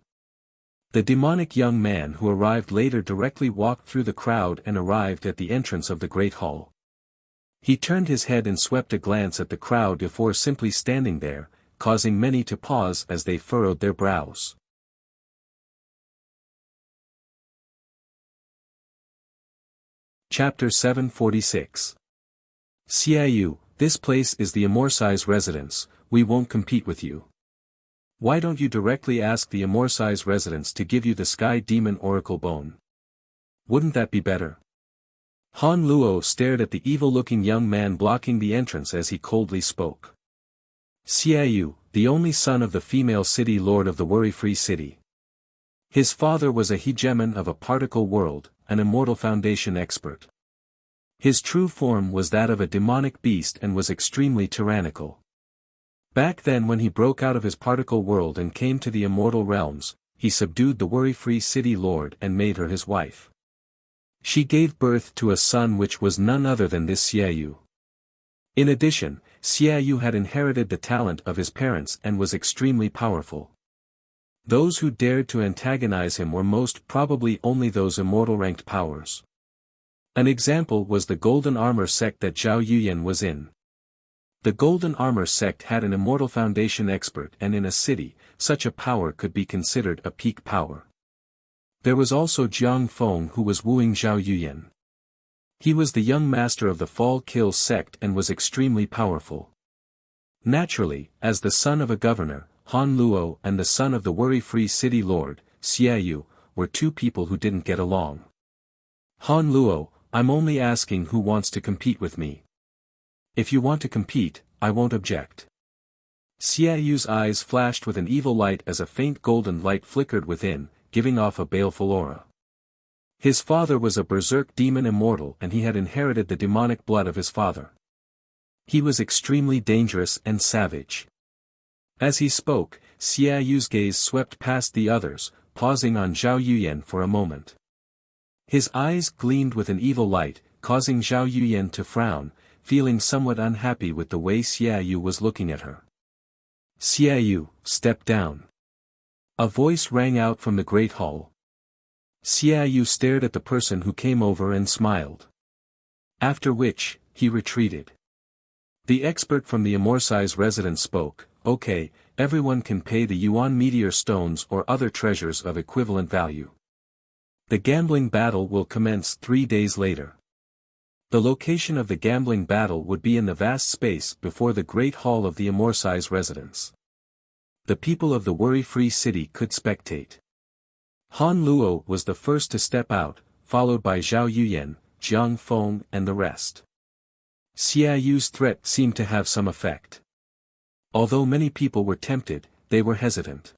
[SPEAKER 1] The demonic young man who arrived later directly walked through the crowd and arrived at the entrance of the Great Hall. He turned his head and swept a glance at the crowd before simply standing there, causing many to pause as they furrowed their brows. Chapter 746. Xiaoyu, this place is the Immortal's residence, we won't compete with you. Why don't you directly ask the Immortal's residents to give you the Sky Demon Oracle Bone? Wouldn't that be better? Han Luo stared at the evil-looking young man blocking the entrance as he coldly spoke. Xiaoyu, the only son of the female city lord of the worry-free city. His father was a hegemon of a particle world, an immortal foundation expert. His true form was that of a demonic beast and was extremely tyrannical. Back then, when he broke out of his particle world and came to the immortal realms, he subdued the worry-free city lord and made her his wife. She gave birth to a son which was none other than this Xiaoyu. In addition, Xiaoyu had inherited the talent of his parents and was extremely powerful. Those who dared to antagonize him were most probably only those immortal-ranked powers. An example was the Golden Armor sect that Zhao Yuyan was in. The Golden Armor sect had an immortal foundation expert, and in a city, such a power could be considered a peak power. There was also Jiang Feng who was wooing Zhao Yuyan. He was the young master of the Fall Kill sect and was extremely powerful. Naturally, as the son of a governor, Han Luo and the son of the worry-free city lord, Xiaoyu, were two people who didn't get along. Han Luo, I'm only asking who wants to compete with me. If you want to compete, I won't object. Xiaoyu's eyes flashed with an evil light as a faint golden light flickered within, giving off a baleful aura. His father was a berserk demon immortal and he had inherited the demonic blood of his father. He was extremely dangerous and savage. As he spoke, Xiaoyu's gaze swept past the others, pausing on Zhao Yuyan for a moment. His eyes gleamed with an evil light, causing Zhao Yuyan to frown, feeling somewhat unhappy with the way Xiaoyu was looking at her. "Xiaoyu, step down." A voice rang out from the great hall. Xiaoyu stared at the person who came over and smiled. After which, he retreated. The expert from the Immortal's residence spoke, "Okay, everyone can pay the yuan meteor stones or other treasures of equivalent value. The gambling battle will commence 3 days later." The location of the gambling battle would be in the vast space before the great hall of the Immortal's residence. The people of the worry-free city could spectate. Han Luo was the first to step out, followed by Zhao Yuyan, Jiang Feng and the rest. Xiaoyu's threat seemed to have some effect. Although many people were tempted, they were hesitant.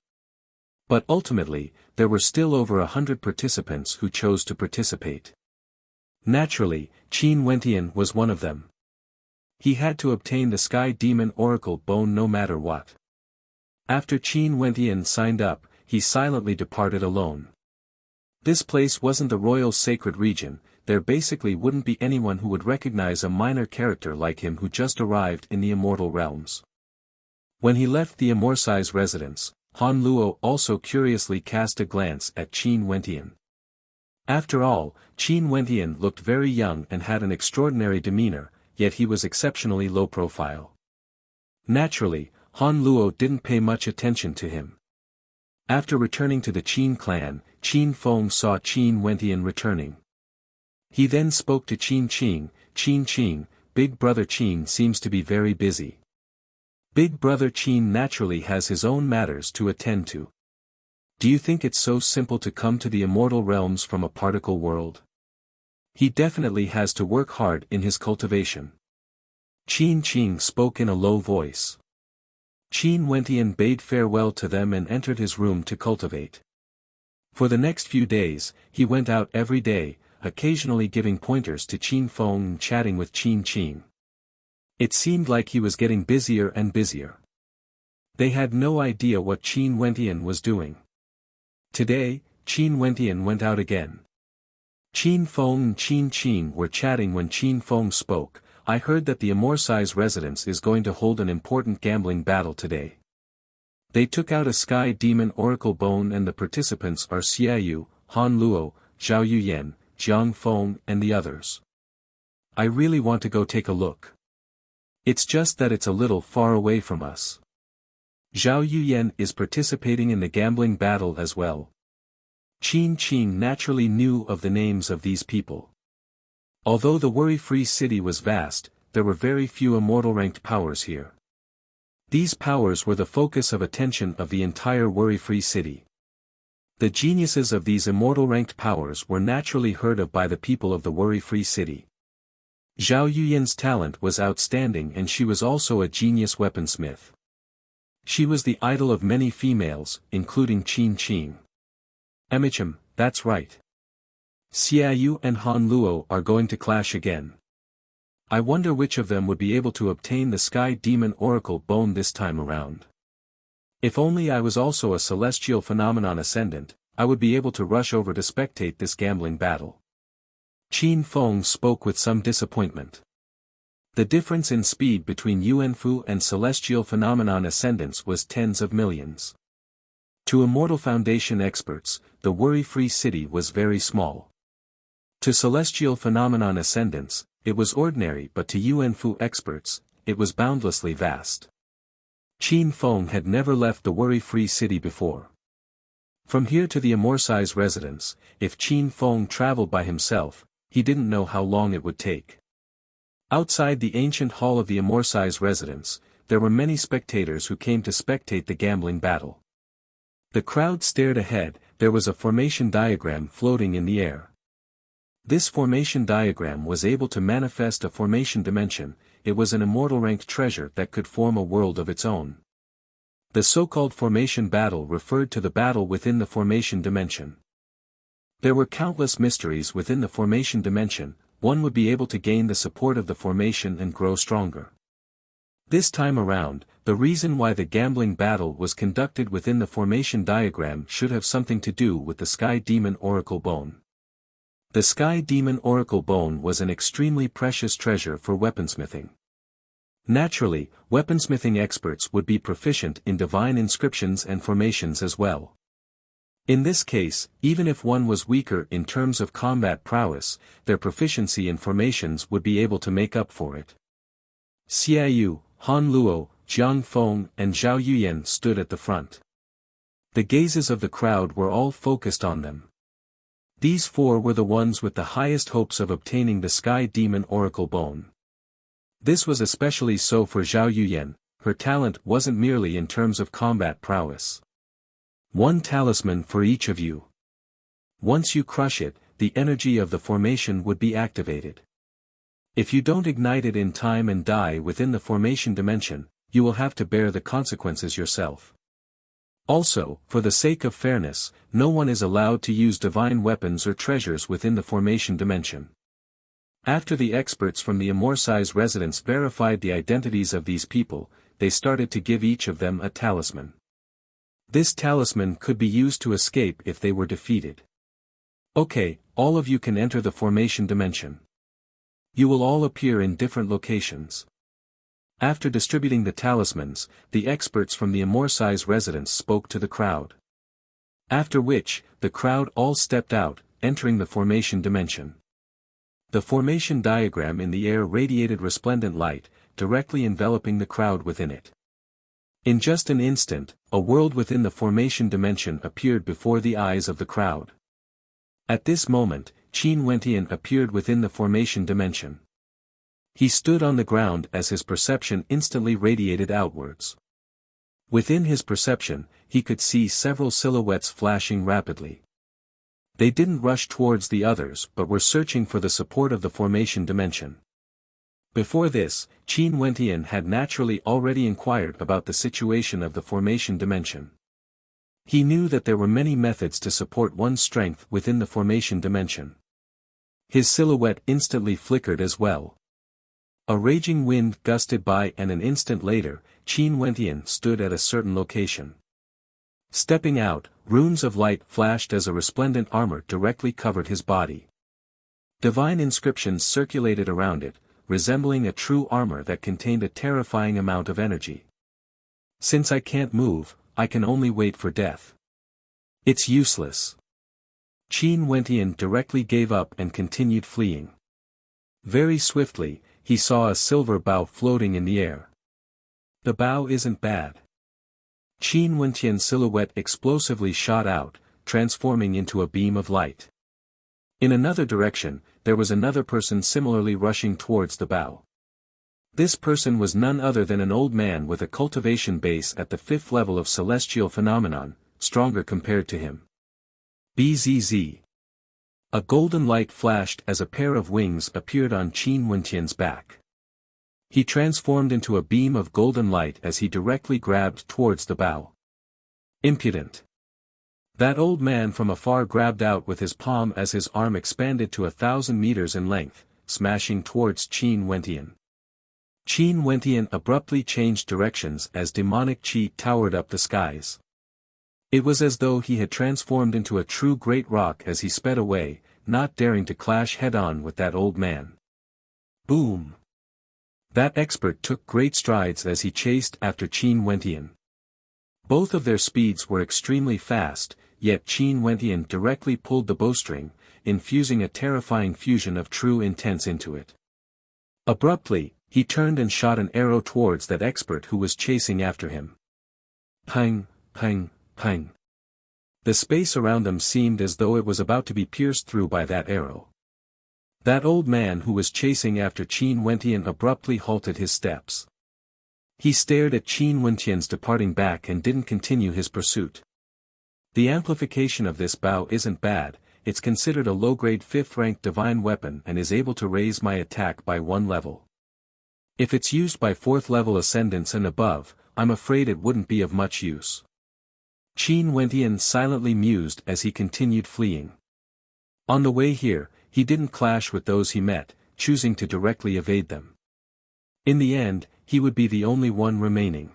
[SPEAKER 1] But ultimately, there were still over 100 participants who chose to participate. Naturally, Qin Wentian was one of them. He had to obtain the Sky Demon Oracle Bone no matter what. After Qin Wentian signed up, he silently departed alone. This place wasn't the royal sacred region, there basically wouldn't be anyone who would recognize a minor character like him who just arrived in the immortal realms. When he left the Immortal's residence, Han Luo also curiously cast a glance at Qin Wentian. After all, Qin Wentian looked very young and had an extraordinary demeanor, yet he was exceptionally low profile. Naturally, Han Luo didn't pay much attention to him. After returning to the Qin clan, Qin Feng saw Qin Wentian returning. He then spoke to Qin Qing, "Qin, Big Brother Qin seems to be very busy. Big Brother Qin naturally has his own matters to attend to. Do you think it's so simple to come to the immortal realms from a particle world? He definitely has to work hard in his cultivation." Qin Qing spoke in a low voice. Qin Wentian bade farewell to them and entered his room to cultivate. For the next few days, he went out every day, occasionally giving pointers to Qin Feng and chatting with Qin Qing. It seemed like he was getting busier and busier. They had no idea what Qin Wentian was doing. Today, Qin Wentian went out again. Qin Feng and Qin Qing were chatting when Qin Feng spoke, "I heard that the Immortal's residence is going to hold an important gambling battle today. They took out a Sky Demon Oracle Bone and the participants are Xiaoyu, Han Luo, Zhao Yuyan, Jiang Feng and the others. I really want to go take a look. It's just that it's a little far away from us." Zhao Yuyan is participating in the gambling battle as well. Qin Qing naturally knew of the names of these people. Although the worry-free city was vast, there were very few immortal-ranked powers here. These powers were the focus of attention of the entire worry-free city. The geniuses of these immortal-ranked powers were naturally heard of by the people of the worry-free city. Zhao Yuyan's talent was outstanding and she was also a genius weaponsmith. She was the idol of many females, including Qin Qing. "Emichim, that's right. Xiaoyu and Han Luo are going to clash again. I wonder which of them would be able to obtain the Sky Demon Oracle Bone this time around. If only I was also a celestial phenomenon ascendant, I would be able to rush over to spectate this gambling battle." Qin Feng spoke with some disappointment. The difference in speed between Yuanfu and celestial phenomenon ascendants was tens of millions. To Immortal Foundation experts, the worry-free city was very small. To celestial phenomenon ascendants, it was ordinary, but to Yuanfu experts, it was boundlessly vast. Qin Feng had never left the worry-free city before. From here to the Immortal's residence, if Qin Feng traveled by himself, he didn't know how long it would take. Outside the ancient hall of the Immortal's residence, there were many spectators who came to spectate the gambling battle. The crowd stared ahead, there was a formation diagram floating in the air. This formation diagram was able to manifest a formation dimension, it was an immortal-ranked treasure that could form a world of its own. The so-called formation battle referred to the battle within the formation dimension. There were countless mysteries within the formation dimension, one would be able to gain the support of the formation and grow stronger. This time around, the reason why the gambling battle was conducted within the formation diagram should have something to do with the Sky Demon Oracle Bone. The Sky Demon Oracle Bone was an extremely precious treasure for weaponsmithing. Naturally, weaponsmithing experts would be proficient in divine inscriptions and formations as well. In this case, even if one was weaker in terms of combat prowess, their proficiency in formations would be able to make up for it. Xiaoyu, Han Luo, Jiang Feng and Zhao Yuyan stood at the front. The gazes of the crowd were all focused on them. These four were the ones with the highest hopes of obtaining the Sky Demon Oracle Bone. This was especially so for Zhao Yuyan. Her talent wasn't merely in terms of combat prowess. One talisman for each of you. Once you crush it, the energy of the formation would be activated. If you don't ignite it in time and die within the formation dimension, you will have to bear the consequences yourself. Also, for the sake of fairness, no one is allowed to use divine weapons or treasures within the formation dimension. After the experts from the Immortal's residence verified the identities of these people, they started to give each of them a talisman. This talisman could be used to escape if they were defeated. Okay, all of you can enter the formation dimension. You will all appear in different locations. After distributing the talismans, the experts from the Immortal's residence spoke to the crowd. After which, the crowd all stepped out, entering the formation dimension. The formation diagram in the air radiated resplendent light, directly enveloping the crowd within it. In just an instant, a world within the formation dimension appeared before the eyes of the crowd. At this moment, Qin Wentian appeared within the formation dimension. He stood on the ground as his perception instantly radiated outwards. Within his perception, he could see several silhouettes flashing rapidly. They didn't rush towards the others but were searching for the support of the formation dimension. Before this, Qin Wentian had naturally already inquired about the situation of the formation dimension. He knew that there were many methods to support one's strength within the formation dimension. His silhouette instantly flickered as well. A raging wind gusted by and an instant later, Qin Wentian stood at a certain location. Stepping out, runes of light flashed as a resplendent armor directly covered his body. Divine inscriptions circulated around it, resembling a true armor that contained a terrifying amount of energy. Since I can't move, I can only wait for death. It's useless. Qin Wentian directly gave up and continued fleeing. Very swiftly, he saw a silver bow floating in the air. The bow isn't bad. Qin Wentian's silhouette explosively shot out, transforming into a beam of light. In another direction, there was another person similarly rushing towards the bow. This person was none other than an old man with a cultivation base at the 5th level of celestial phenomenon, stronger compared to him. Bzz. A golden light flashed as a pair of wings appeared on Qin Wentian's back. He transformed into a beam of golden light as he directly grabbed towards the bow. Impudent. That old man from afar grabbed out with his palm as his arm expanded to 1,000 meters in length, smashing towards Qin Wentian. Qin Wentian abruptly changed directions as demonic chi towered up the skies. It was as though he had transformed into a true great rock as he sped away, not daring to clash head-on with that old man. Boom! That expert took great strides as he chased after Qin Wentian. Both of their speeds were extremely fast, yet Qin Wentian directly pulled the bowstring, infusing a terrifying fusion of true intense into it. Abruptly, he turned and shot an arrow towards that expert who was chasing after him. Pang, pang, pang. The space around them seemed as though it was about to be pierced through by that arrow. That old man who was chasing after Qin Wentian abruptly halted his steps. He stared at Qin Wentian's departing back and didn't continue his pursuit. The amplification of this bow isn't bad, it's considered a low-grade 5th-rank divine weapon and is able to raise my attack by 1 level. If it's used by 4th level ascendants and above, I'm afraid it wouldn't be of much use. Qin Wentian silently mused as he continued fleeing. On the way here, he didn't clash with those he met, choosing to directly evade them. In the end, he would be the only one remaining.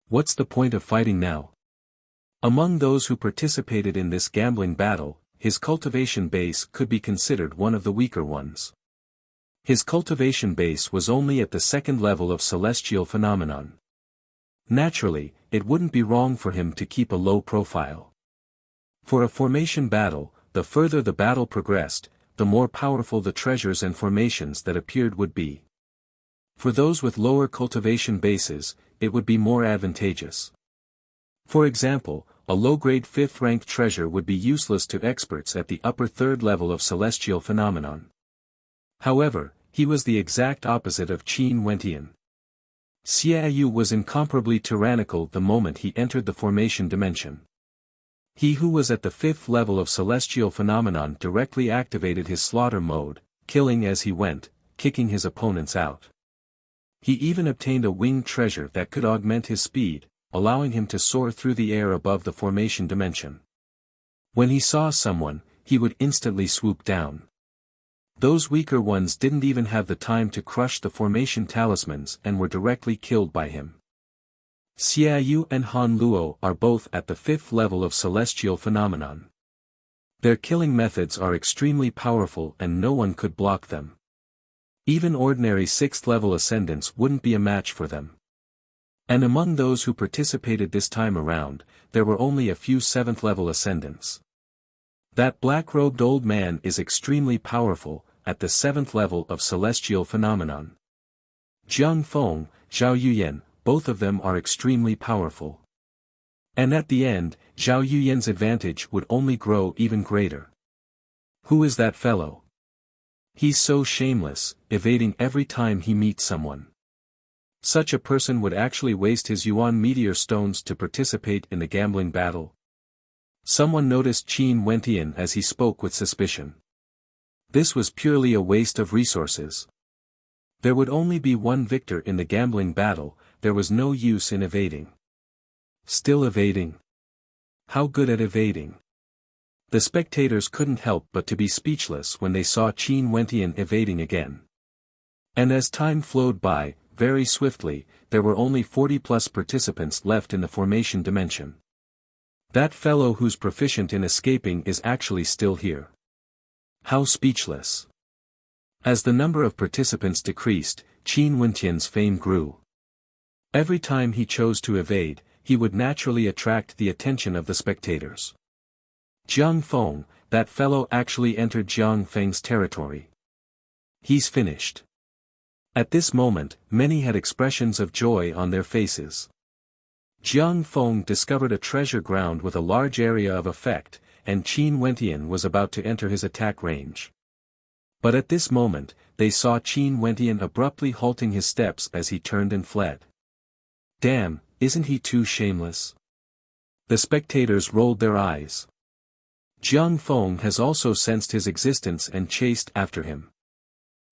[SPEAKER 1] What's the point of fighting now? Among those who participated in this gambling battle, his cultivation base could be considered one of the weaker ones. His cultivation base was only at the second level of celestial phenomenon. Naturally, it wouldn't be wrong for him to keep a low profile. For a formation battle, the further the battle progressed, the more powerful the treasures and formations that appeared would be. For those with lower cultivation bases, it would be more advantageous. For example, a low-grade 5th-ranked treasure would be useless to experts at the upper 3rd level of celestial phenomenon. However, he was the exact opposite of Qin Wentian. Xiaoyu was incomparably tyrannical the moment he entered the formation dimension. He who was at the 5th level of celestial phenomenon directly activated his slaughter mode, killing as he went, kicking his opponents out. He even obtained a winged treasure that could augment his speed, allowing him to soar through the air above the formation dimension. When he saw someone, he would instantly swoop down. Those weaker ones didn't even have the time to crush the formation talismans and were directly killed by him. Xiaoyu and Han Luo are both at the 5th level of celestial phenomenon. Their killing methods are extremely powerful and no one could block them. Even ordinary 6th level ascendants wouldn't be a match for them. And among those who participated this time around, there were only a few 7th level ascendants. That black-robed old man is extremely powerful, at the 7th level of celestial phenomenon. Jiang Feng, Zhao Yuyan, both of them are extremely powerful. And at the end, Zhao Yuyan's advantage would only grow even greater. Who is that fellow? He's so shameless, evading every time he meets someone. Such a person would actually waste his Yuan meteor stones to participate in the gambling battle. Someone noticed Qin Wentian as he spoke with suspicion. This was purely a waste of resources. There would only be one victor in the gambling battle, there was no use in evading. Still evading? How good at evading? The spectators couldn't help but to be speechless when they saw Qin Wentian evading again. And as time flowed by, very swiftly, there were only 40+ participants left in the formation dimension. That fellow who's proficient in escaping is actually still here. How speechless. As the number of participants decreased, Qin Wentian's fame grew. Every time he chose to evade, he would naturally attract the attention of the spectators. Jiang Feng, that fellow actually entered Jiang Feng's territory. He's finished. At this moment, many had expressions of joy on their faces. Jiang Feng discovered a treasure ground with a large area of effect, and Qin Wentian was about to enter his attack range. But at this moment, they saw Qin Wentian abruptly halting his steps as he turned and fled. Damn, isn't he too shameless? The spectators rolled their eyes. Jiang Feng has also sensed his existence and chased after him.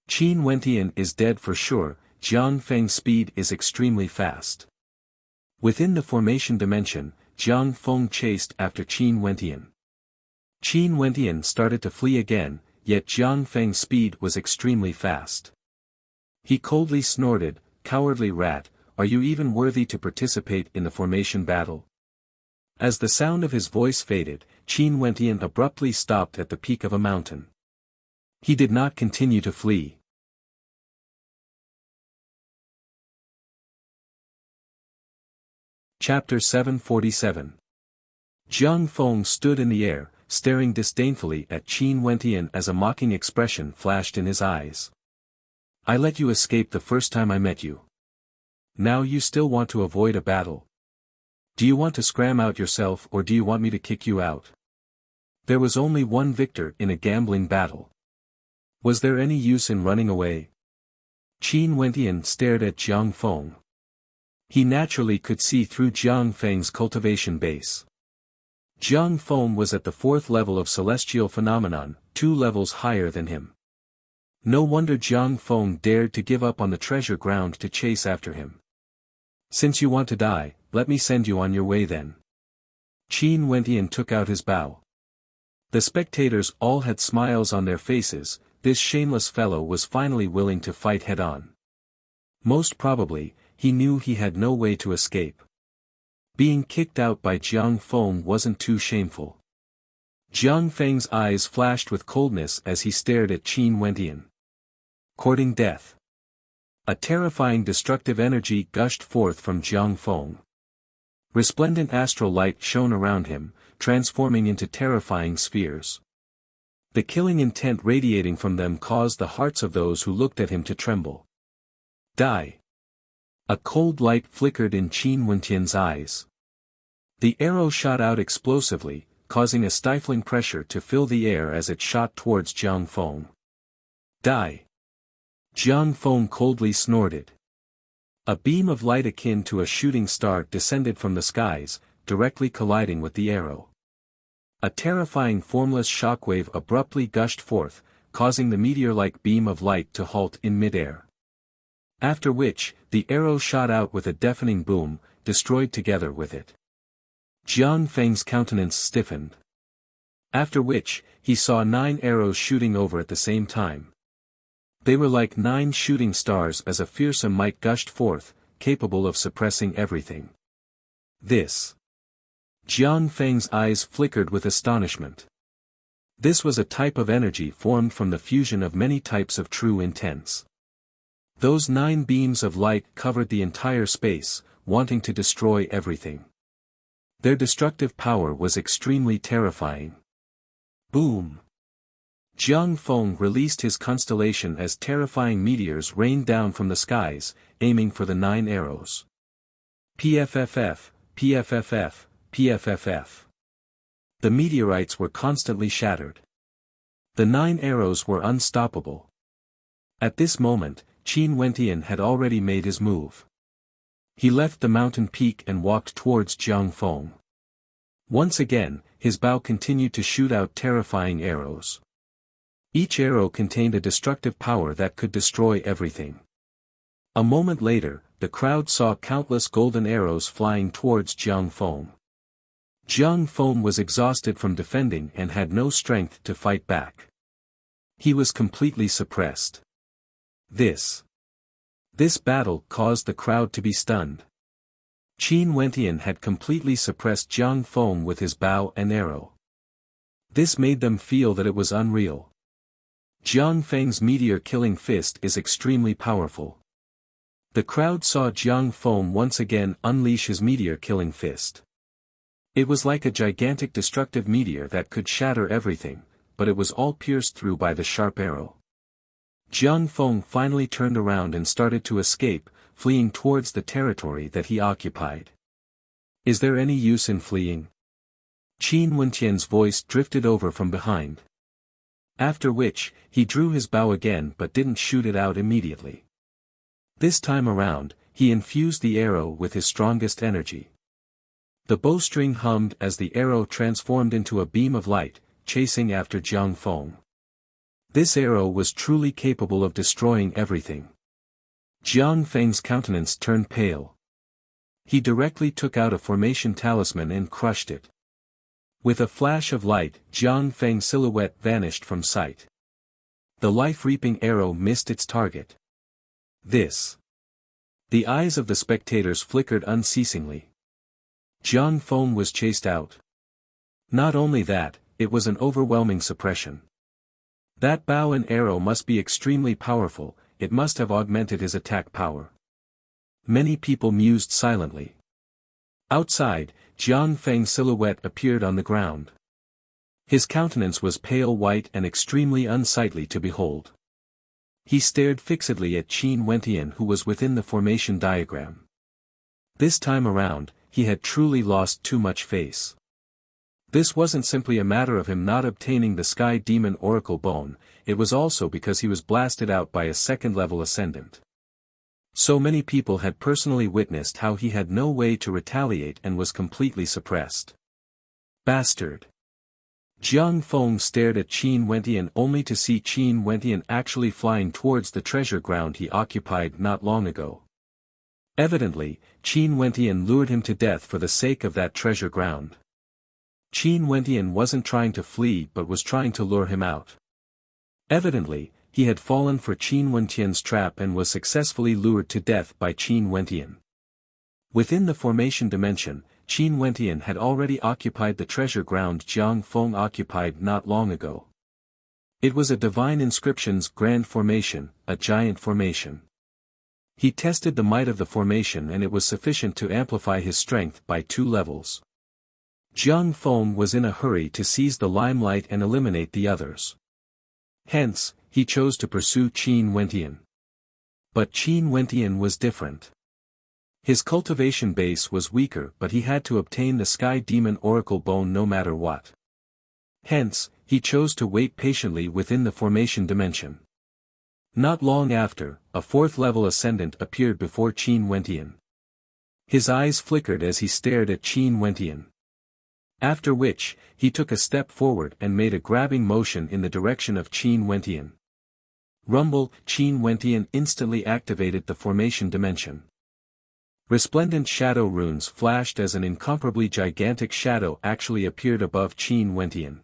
[SPEAKER 1] Qin Wentian is dead for sure, Jiang Feng's speed is extremely fast. Within the formation dimension, Jiang Feng chased after Qin Wentian. Qin Wentian started to flee again, yet Jiang Feng's speed was extremely fast. He coldly snorted, "Cowardly rat, are you even worthy to participate in the formation battle?" As the sound of his voice faded, Qin Wentian abruptly stopped at the peak of a mountain. He did not continue to flee. Chapter 747. Jiang Feng stood in the air, staring disdainfully at Qin Wentian as a mocking expression flashed in his eyes. "I let you escape the first time I met you. Now you still want to avoid a battle? Do you want to scram out yourself or do you want me to kick you out? There was only one victor in a gambling battle. Was there any use in running away?" Qin Wentian stared at Jiang Feng. He naturally could see through Jiang Feng's cultivation base. Jiang Feng was at the 4th level of celestial phenomenon, 2 levels higher than him. No wonder Jiang Feng dared to give up on the treasure ground to chase after him. "Since you want to die, let me send you on your way then." Qin Wentian took out his bow. The spectators all had smiles on their faces, this shameless fellow was finally willing to fight head-on. Most probably, he knew he had no way to escape. Being kicked out by Jiang Feng wasn't too shameful. Jiang Feng's eyes flashed with coldness as he stared at Qin Wentian. Courting death. A terrifying destructive energy gushed forth from Jiang Feng. Resplendent astral light shone around him, transforming into terrifying spheres. The killing intent radiating from them caused the hearts of those who looked at him to tremble. Die. A cold light flickered in Qin Wentian's eyes. The arrow shot out explosively, causing a stifling pressure to fill the air as it shot towards Jiang Feng. Die. Jiang Feng coldly snorted. A beam of light akin to a shooting star descended from the skies, directly colliding with the arrow. A terrifying formless shockwave abruptly gushed forth, causing the meteor-like beam of light to halt in midair. After which, the arrow shot out with a deafening boom, destroyed together with it. Jiang Feng's countenance stiffened. After which, he saw 9 arrows shooting over at the same time. They were like 9 shooting stars as a fearsome might gushed forth, capable of suppressing everything. This. Jiang Feng's eyes flickered with astonishment. This was a type of energy formed from the fusion of many types of true intents. Those 9 beams of light covered the entire space, wanting to destroy everything. Their destructive power was extremely terrifying. Boom! Jiang Feng released his constellation as terrifying meteors rained down from the skies, aiming for the 9 arrows. PFFF, PFFF, PFFF. The meteorites were constantly shattered. The 9 arrows were unstoppable. At this moment, Qin Wentian had already made his move. He left the mountain peak and walked towards Jiang Feng. Once again, his bow continued to shoot out terrifying arrows. Each arrow contained a destructive power that could destroy everything. A moment later, the crowd saw countless golden arrows flying towards Jiang Feng. Jiang Feng was exhausted from defending and had no strength to fight back. He was completely suppressed. This battle caused the crowd to be stunned. Qin Wentian had completely suppressed Jiang Feng with his bow and arrow. This made them feel that it was unreal. Jiang Feng's meteor-killing fist is extremely powerful. The crowd saw Jiang Feng once again unleash his meteor-killing fist. It was like a gigantic destructive meteor that could shatter everything, but it was all pierced through by the sharp arrow. Jiang Feng finally turned around and started to escape, fleeing towards the territory that he occupied. Is there any use in fleeing? Qin Wentian's voice drifted over from behind. After which, he drew his bow again but didn't shoot it out immediately. This time around, he infused the arrow with his strongest energy. The bowstring hummed as the arrow transformed into a beam of light, chasing after Jiang Feng. This arrow was truly capable of destroying everything. Jiang Feng's countenance turned pale. He directly took out a formation talisman and crushed it. With a flash of light, Jiang Feng's silhouette vanished from sight. The life-reaping arrow missed its target. This. The eyes of the spectators flickered unceasingly. Jiang Feng was chased out. Not only that, it was an overwhelming suppression. That bow and arrow must be extremely powerful, it must have augmented his attack power. Many people mused silently. Outside, Jiang Feng's silhouette appeared on the ground. His countenance was pale white and extremely unsightly to behold. He stared fixedly at Qin Wentian who was within the formation diagram. This time around, he had truly lost too much face. This wasn't simply a matter of him not obtaining the Sky Demon Oracle Bone, it was also because he was blasted out by a second-level ascendant. So many people had personally witnessed how he had no way to retaliate and was completely suppressed. Bastard! Jiang Feng stared at Qin Wentian only to see Qin Wentian actually flying towards the treasure ground he occupied not long ago. Evidently, Qin Wentian lured him to death for the sake of that treasure ground. Qin Wentian wasn't trying to flee but was trying to lure him out. Evidently, he had fallen for Qin Wentian's trap and was successfully lured to death by Qin Wentian. Within the formation dimension, Qin Wentian had already occupied the treasure ground Jiang Feng occupied not long ago. It was a divine inscription's grand formation, a giant formation. He tested the might of the formation and it was sufficient to amplify his strength by 2 levels. Jiang Feng was in a hurry to seize the limelight and eliminate the others. Hence, he chose to pursue Qin Wentian. But Qin Wentian was different. His cultivation base was weaker but he had to obtain the Sky Demon Oracle Bone no matter what. Hence, he chose to wait patiently within the formation dimension. Not long after, a 4th-level ascendant appeared before Qin Wentian. His eyes flickered as he stared at Qin Wentian. After which, he took a step forward and made a grabbing motion in the direction of Qin Wentian. Rumble, Qin Wentian instantly activated the formation dimension. Resplendent shadow runes flashed as an incomparably gigantic shadow actually appeared above Qin Wentian.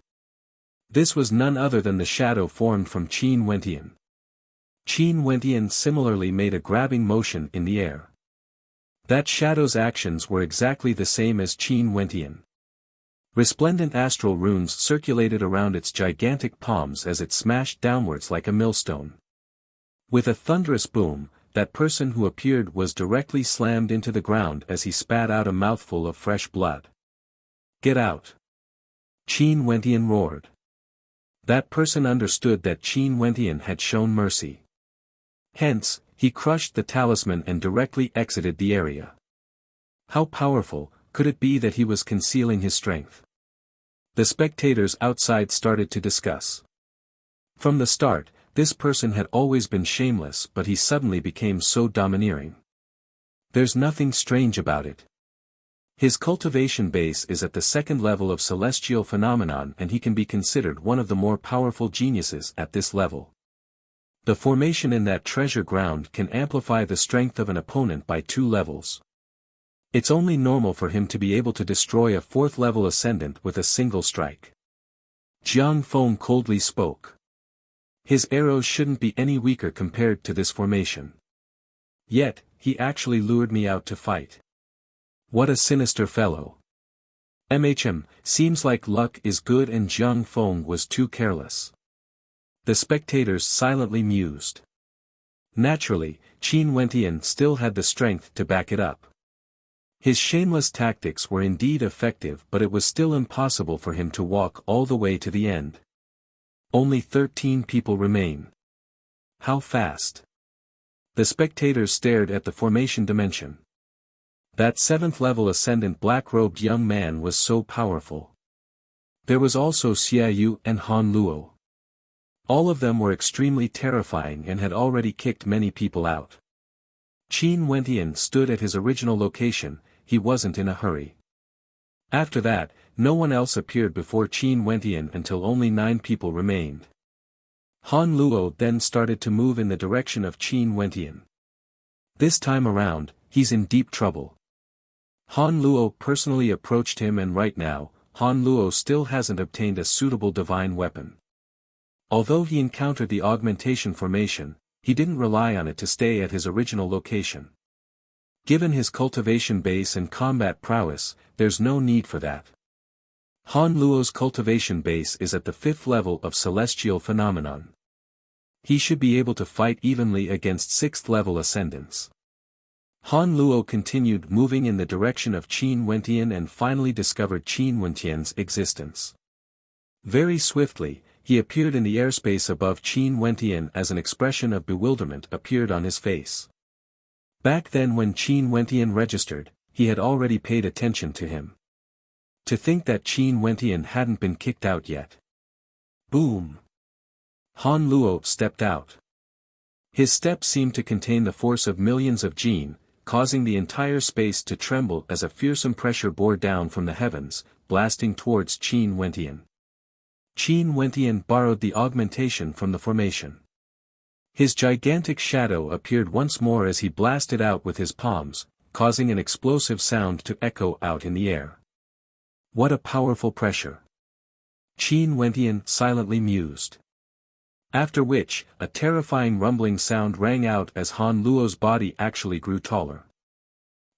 [SPEAKER 1] This was none other than the shadow formed from Qin Wentian. Qin Wentian similarly made a grabbing motion in the air. That shadow's actions were exactly the same as Qin Wentian. Resplendent astral runes circulated around its gigantic palms as it smashed downwards like a millstone. With a thunderous boom, that person who appeared was directly slammed into the ground as he spat out a mouthful of fresh blood. "Get out!" Qin Wentian roared. That person understood that Qin Wentian had shown mercy. Hence, he crushed the talisman and directly exited the area. How powerful could it be that he was concealing his strength? The spectators outside started to discuss. From the start, this person had always been shameless but he suddenly became so domineering. There's nothing strange about it. His cultivation base is at the 2nd level of celestial phenomenon and he can be considered one of the more powerful geniuses at this level. The formation in that treasure ground can amplify the strength of an opponent by 2 levels. It's only normal for him to be able to destroy a 4th-level ascendant with a single strike. Jiang Feng coldly spoke. His arrows shouldn't be any weaker compared to this formation. Yet, he actually lured me out to fight. What a sinister fellow. Seems like luck is good and Jiang Feng was too careless. The spectators silently mused. Naturally, Qin Wentian still had the strength to back it up. His shameless tactics were indeed effective but it was still impossible for him to walk all the way to the end. Only 13 people remain. How fast? The spectators stared at the formation dimension. That 7th-level ascendant black-robed young man was so powerful. There was also Xia Yu and Han Luo. All of them were extremely terrifying and had already kicked many people out. Qin Wentian stood at his original location. He wasn't in a hurry. After that, no one else appeared before Qin Wentian until only 9 people remained. Han Luo then started to move in the direction of Qin Wentian. This time around, he's in deep trouble. Han Luo personally approached him and right now, Han Luo still hasn't obtained a suitable divine weapon. Although he encountered the augmentation formation, he didn't rely on it to stay at his original location. Given his cultivation base and combat prowess, there's no need for that. Han Luo's cultivation base is at the 5th level of celestial phenomenon. He should be able to fight evenly against 6th-level ascendants. Han Luo continued moving in the direction of Qin Wentian and finally discovered Qin Wentian's existence. Very swiftly, he appeared in the airspace above Qin Wentian as an expression of bewilderment appeared on his face. Back then when Qin Wentian registered, he had already paid attention to him. To think that Qin Wentian hadn't been kicked out yet. Boom! Han Luo stepped out. His step seemed to contain the force of millions of jin, causing the entire space to tremble as a fearsome pressure bore down from the heavens, blasting towards Qin Wentian. Qin Wentian borrowed the augmentation from the formation. His gigantic shadow appeared once more as he blasted out with his palms, causing an explosive sound to echo out in the air. What a powerful pressure! Qin Wentian silently mused. After which, a terrifying rumbling sound rang out as Han Luo's body actually grew taller.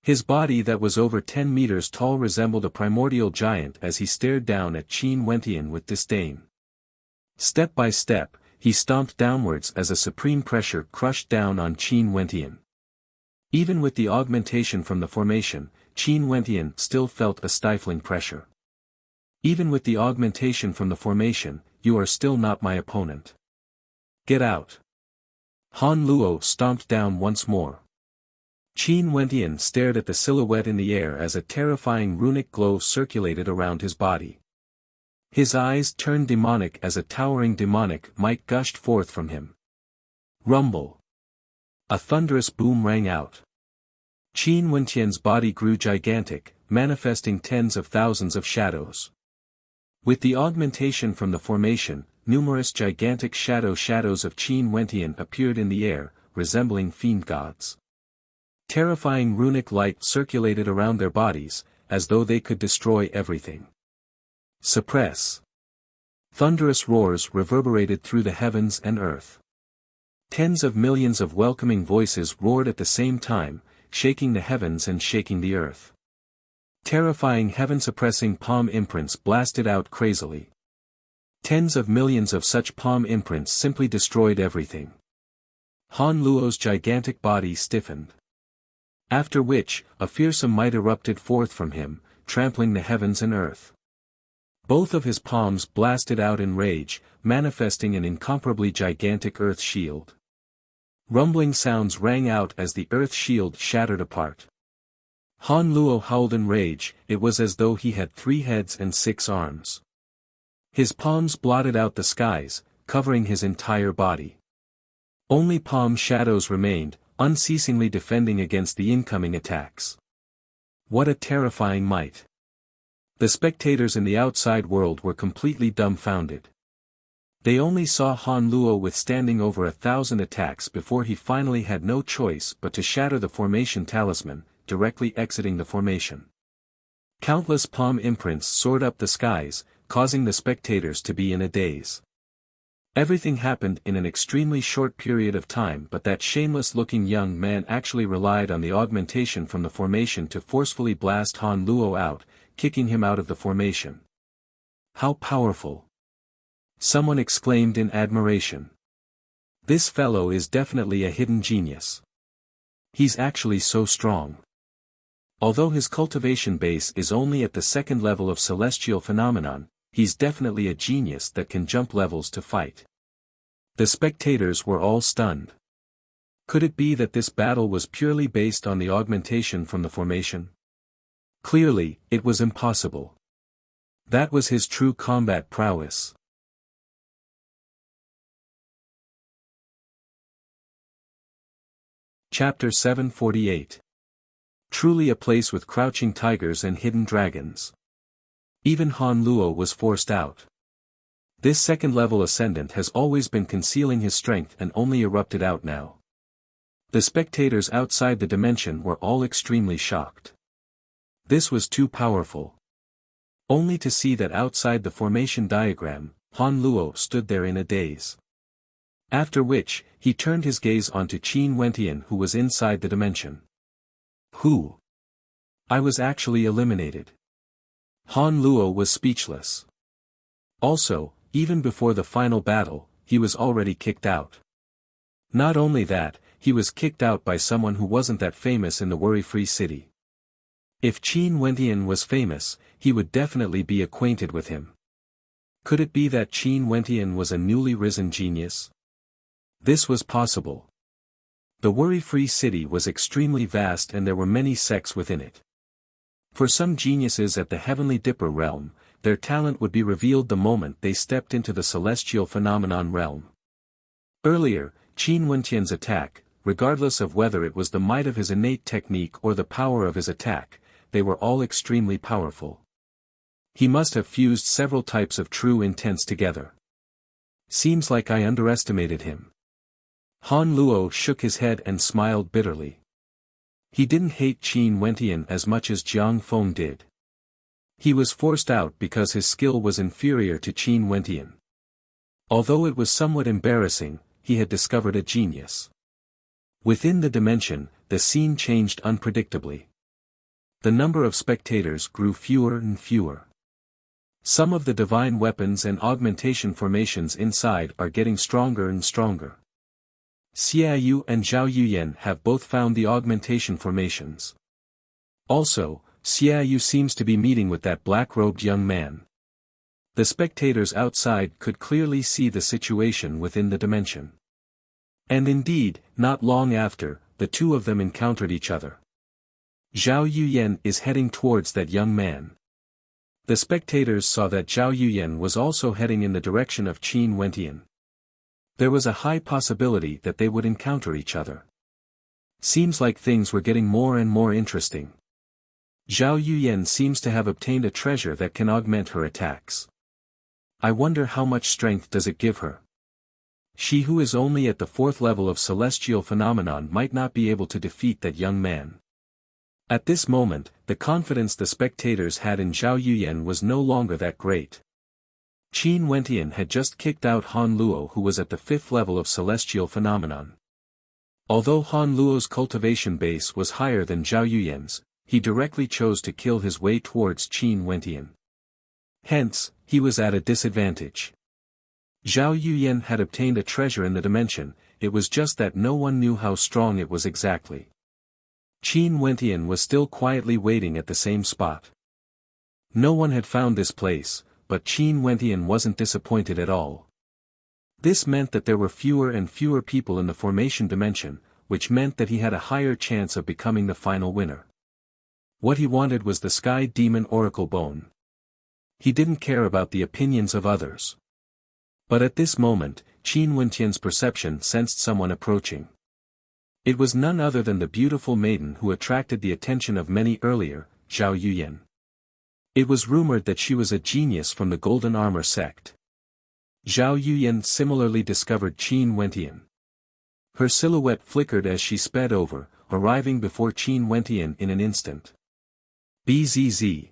[SPEAKER 1] His body that was over 10 meters tall resembled a primordial giant as he stared down at Qin Wentian with disdain. Step by step, he stomped downwards as a supreme pressure crushed down on Qin Wentian. Even with the augmentation from the formation, Qin Wentian still felt a stifling pressure. Even with the augmentation from the formation, you are still not my opponent. Get out. Han Luo stomped down once more. Qin Wentian stared at the silhouette in the air as a terrifying runic glow circulated around his body. His eyes turned demonic as a towering demonic might gushed forth from him. Rumble. A thunderous boom rang out. Qin Wentian's body grew gigantic, manifesting tens of thousands of shadows. With the augmentation from the formation, numerous gigantic shadows of Qin Wentian appeared in the air, resembling fiend gods. Terrifying runic light circulated around their bodies, as though they could destroy everything. Suppress. Thunderous roars reverberated through the heavens and earth. Tens of millions of welcoming voices roared at the same time, shaking the heavens and shaking the earth. Terrifying heaven-suppressing palm imprints blasted out crazily. Tens of millions of such palm imprints simply destroyed everything. Han Luo's gigantic body stiffened. After which, a fearsome might erupted forth from him, trampling the heavens and earth. Both of his palms blasted out in rage, manifesting an incomparably gigantic earth shield. Rumbling sounds rang out as the earth shield shattered apart. Han Luo howled in rage, it was as though he had 3 heads and 6 arms. His palms blotted out the skies, covering his entire body. Only palm shadows remained, unceasingly defending against the incoming attacks. What a terrifying might! The spectators in the outside world were completely dumbfounded. They only saw Han Luo withstanding over 1,000 attacks before he finally had no choice but to shatter the formation talisman, directly exiting the formation. Countless palm imprints soared up the skies, causing the spectators to be in a daze. Everything happened in an extremely short period of time, but that shameless-looking young man actually relied on the augmentation from the formation to forcefully blast Han Luo out, kicking him out of the formation. How powerful! Someone exclaimed in admiration. This fellow is definitely a hidden genius. He's actually so strong. Although his cultivation base is only at the 2nd level of celestial phenomenon, he's definitely a genius that can jump levels to fight. The spectators were all stunned. Could it be that this battle was purely based on the augmentation from the formation? Clearly, it was impossible. That was his true combat prowess. Chapter 748. Truly a place with crouching tigers and hidden dragons. Even Han Luo was forced out. This 2nd level ascendant has always been concealing his strength and only erupted out now. The spectators outside the dimension were all extremely shocked. This was too powerful. Only to see that outside the formation diagram, Han Luo stood there in a daze. After which, he turned his gaze onto Qin Wentian who was inside the dimension. Who? I was actually eliminated. Han Luo was speechless. Also, even before the final battle, he was already kicked out. Not only that, he was kicked out by someone who wasn't that famous in the worry-free city. If Qin Wentian was famous, he would definitely be acquainted with him. Could it be that Qin Wentian was a newly risen genius? This was possible. The worry-free city was extremely vast and there were many sects within it. For some geniuses at the Heavenly Dipper realm, their talent would be revealed the moment they stepped into the celestial phenomenon realm. Earlier, Qin Wentian's attack, regardless of whether it was the might of his innate technique or the power of his attack, they were all extremely powerful. He must have fused several types of true intents together. Seems like I underestimated him. Han Luo shook his head and smiled bitterly. He didn't hate Qin Wentian as much as Jiang Feng did. He was forced out because his skill was inferior to Qin Wentian. Although it was somewhat embarrassing, he had discovered a genius. Within the dimension, the scene changed unpredictably. The number of spectators grew fewer and fewer. Some of the divine weapons and augmentation formations inside are getting stronger and stronger. Xiaoyu and Zhao Yuyan have both found the augmentation formations. Also, Xiaoyu seems to be meeting with that black-robed young man. The spectators outside could clearly see the situation within the dimension. And indeed, not long after, the two of them encountered each other. Zhao Yuyan is heading towards that young man. The spectators saw that Zhao Yuyan was also heading in the direction of Qin Wentian. There was a high possibility that they would encounter each other. Seems like things were getting more and more interesting. Zhao Yuyan seems to have obtained a treasure that can augment her attacks. I wonder how much strength does it give her. She who is only at the 4th level of celestial phenomenon might not be able to defeat that young man. At this moment, the confidence the spectators had in Zhao Yuyan was no longer that great. Qin Wentian had just kicked out Han Luo, who was at the 5th level of celestial phenomenon. Although Han Luo's cultivation base was higher than Zhao Yuyan's, he directly chose to kill his way towards Qin Wentian. Hence, he was at a disadvantage. Zhao Yuyan had obtained a treasure in the dimension, it was just that no one knew how strong it was exactly. Qin Wentian was still quietly waiting at the same spot. No one had found this place, but Qin Wentian wasn't disappointed at all. This meant that there were fewer and fewer people in the formation dimension, which meant that he had a higher chance of becoming the final winner. What he wanted was the Sky Demon Oracle Bone. He didn't care about the opinions of others. But at this moment, Qin Wentian's perception sensed someone approaching. It was none other than the beautiful maiden who attracted the attention of many earlier, Zhao Yuyan. It was rumored that she was a genius from the Golden Armor sect. Zhao Yuyan similarly discovered Qin Wentian. Her silhouette flickered as she sped over, arriving before Qin Wentian in an instant. Bzz.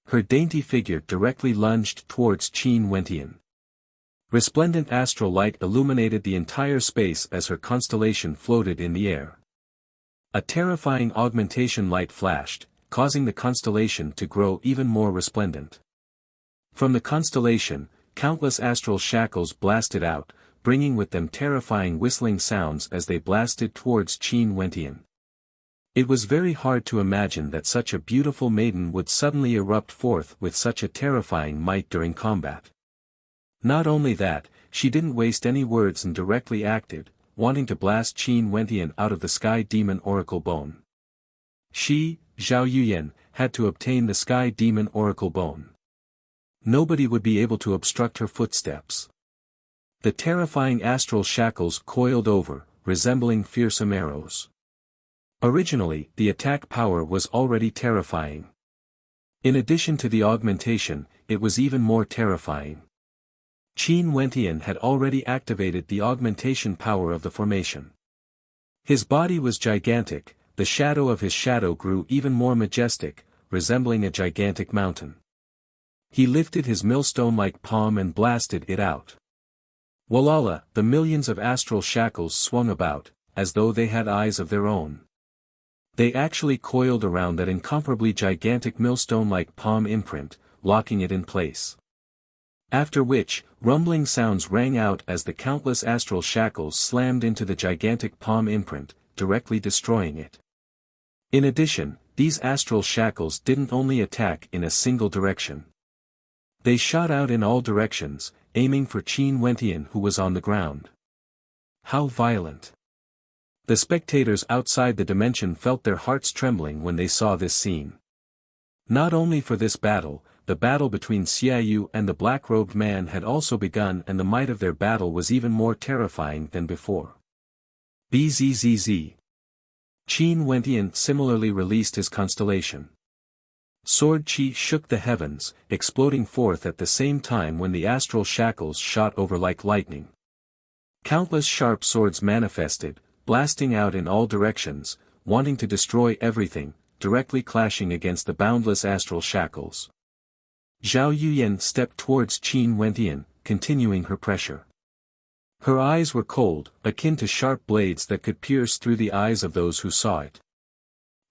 [SPEAKER 1] Her dainty figure directly lunged towards Qin Wentian. Resplendent astral light illuminated the entire space as her constellation floated in the air. A terrifying augmentation light flashed, causing the constellation to grow even more resplendent. From the constellation, countless astral shackles blasted out, bringing with them terrifying whistling sounds as they blasted towards Qin Wentian. It was very hard to imagine that such a beautiful maiden would suddenly erupt forth with such a terrifying might during combat. Not only that, she didn't waste any words and directly acted, wanting to blast Qin Wentian out of the Sky Demon Oracle Bone. She, Zhao Yuyan, had to obtain the Sky Demon Oracle Bone. Nobody would be able to obstruct her footsteps. The terrifying astral shackles coiled over, resembling fearsome arrows. Originally, the attack power was already terrifying. In addition to the augmentation, it was even more terrifying. Qin Wentian had already activated the augmentation power of the formation. His body was gigantic, the shadow of his shadow grew even more majestic, resembling a gigantic mountain. He lifted his millstone-like palm and blasted it out. Walala, the millions of astral shackles swung about, as though they had eyes of their own. They actually coiled around that incomparably gigantic millstone-like palm imprint, locking it in place. After which, rumbling sounds rang out as the countless astral shackles slammed into the gigantic palm imprint, directly destroying it. In addition, these astral shackles didn't only attack in a single direction. They shot out in all directions, aiming for Qin Wentian who was on the ground. How violent! The spectators outside the dimension felt their hearts trembling when they saw this scene. Not only for this battle, the battle between Xiaoyu and the black-robed man had also begun, and the might of their battle was even more terrifying than before. Bzzz. Qin Wentian similarly released his constellation. Sword chi shook the heavens, exploding forth at the same time when the astral shackles shot over like lightning. Countless sharp swords manifested, blasting out in all directions, wanting to destroy everything, directly clashing against the boundless astral shackles. Zhao Yuyan stepped towards Qin Wentian, continuing her pressure. Her eyes were cold, akin to sharp blades that could pierce through the eyes of those who saw it.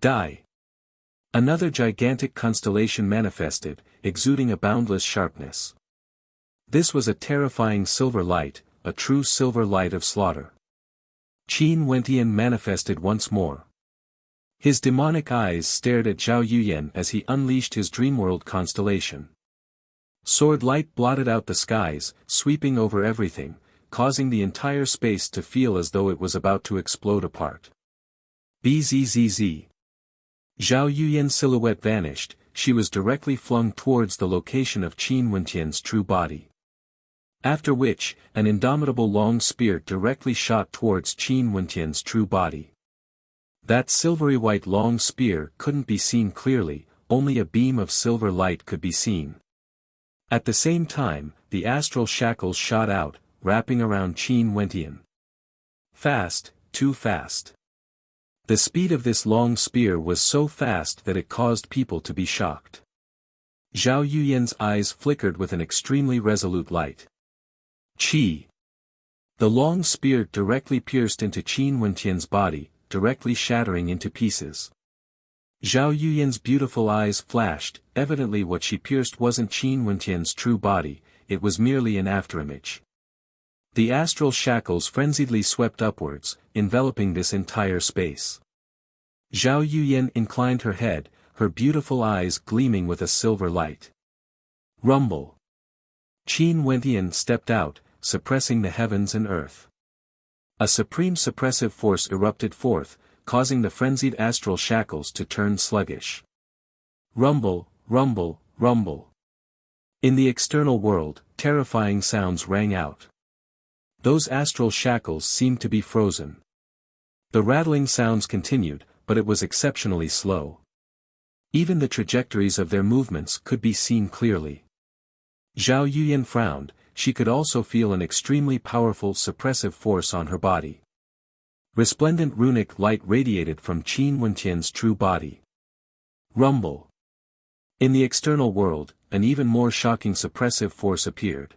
[SPEAKER 1] Die! Another gigantic constellation manifested, exuding a boundless sharpness. This was a terrifying silver light, a true silver light of slaughter. Qin Wentian manifested once more. His demonic eyes stared at Zhao Yuyan as he unleashed his dreamworld constellation. Sword light blotted out the skies, sweeping over everything, causing the entire space to feel as though it was about to explode apart. Bzzz. Zhao Yuyan's silhouette vanished, she was directly flung towards the location of Qin Wentian's true body. After which, an indomitable long spear directly shot towards Qin Wentian's true body. That silvery white long spear couldn't be seen clearly, only a beam of silver light could be seen. At the same time, the astral shackles shot out, wrapping around Qin Wentian. Fast, too fast. The speed of this long spear was so fast that it caused people to be shocked. Zhao Yuyan's eyes flickered with an extremely resolute light. Qi. The long spear directly pierced into Qin Wentian's body, directly shattering into pieces. Zhao Yuyan's beautiful eyes flashed, evidently what she pierced wasn't Qin Wentian's true body, it was merely an afterimage. The astral shackles frenziedly swept upwards, enveloping this entire space. Zhao Yuyan inclined her head, her beautiful eyes gleaming with a silver light. Rumble. Qin Wentian stepped out, suppressing the heavens and earth. A supreme suppressive force erupted forth, causing the frenzied astral shackles to turn sluggish. Rumble, rumble, rumble. In the external world, terrifying sounds rang out. Those astral shackles seemed to be frozen. The rattling sounds continued, but it was exceptionally slow. Even the trajectories of their movements could be seen clearly. Zhao Yuyan frowned, she could also feel an extremely powerful suppressive force on her body. Resplendent runic light radiated from Qin Wentian's true body. Rumble. In the external world, an even more shocking suppressive force appeared.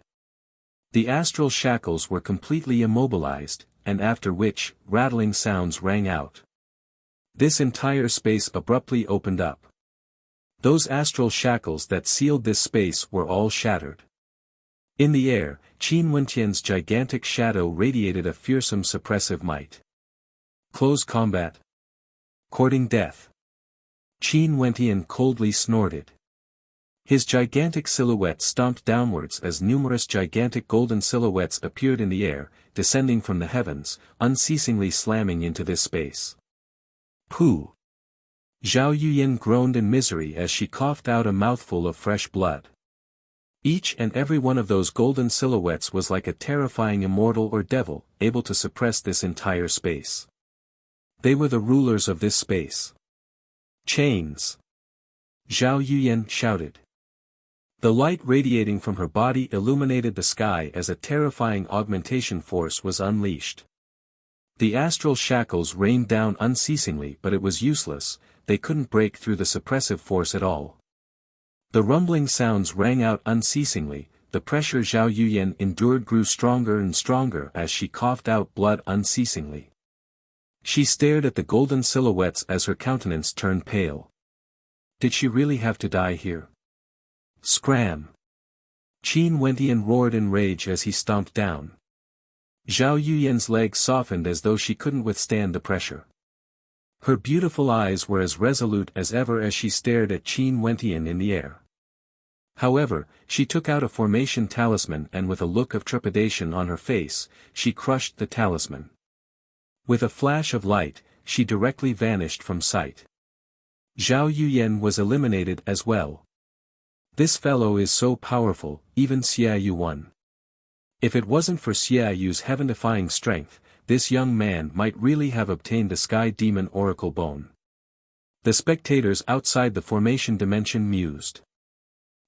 [SPEAKER 1] The astral shackles were completely immobilized, and after which, rattling sounds rang out. This entire space abruptly opened up. Those astral shackles that sealed this space were all shattered. In the air, Qin Wentian's gigantic shadow radiated a fearsome suppressive might. Close combat. Courting death. Qin Wentian coldly snorted. His gigantic silhouette stomped downwards as numerous gigantic golden silhouettes appeared in the air, descending from the heavens, unceasingly slamming into this space. Pooh! Zhao Yuyan groaned in misery as she coughed out a mouthful of fresh blood. Each and every one of those golden silhouettes was like a terrifying immortal or devil, able to suppress this entire space. They were the rulers of this space. Chains! Zhao Yuyan shouted. The light radiating from her body illuminated the sky as a terrifying augmentation force was unleashed. The astral shackles rained down unceasingly, but it was useless, they couldn't break through the suppressive force at all. The rumbling sounds rang out unceasingly, the pressure Zhao Yuyan endured grew stronger and stronger as she coughed out blood unceasingly. She stared at the golden silhouettes as her countenance turned pale. Did she really have to die here? Scram! Qin Wentian roared in rage as he stomped down. Zhao Yuyan's legs softened as though she couldn't withstand the pressure. Her beautiful eyes were as resolute as ever as she stared at Qin Wentian in the air. However, she took out a formation talisman and with a look of trepidation on her face, she crushed the talisman. With a flash of light, she directly vanished from sight. Zhao Yuyan was eliminated as well. This fellow is so powerful, even Xiaoyu won. If it wasn't for Xiaoyu's heaven-defying strength, this young man might really have obtained the Sky Demon Oracle Bone. The spectators outside the formation dimension mused.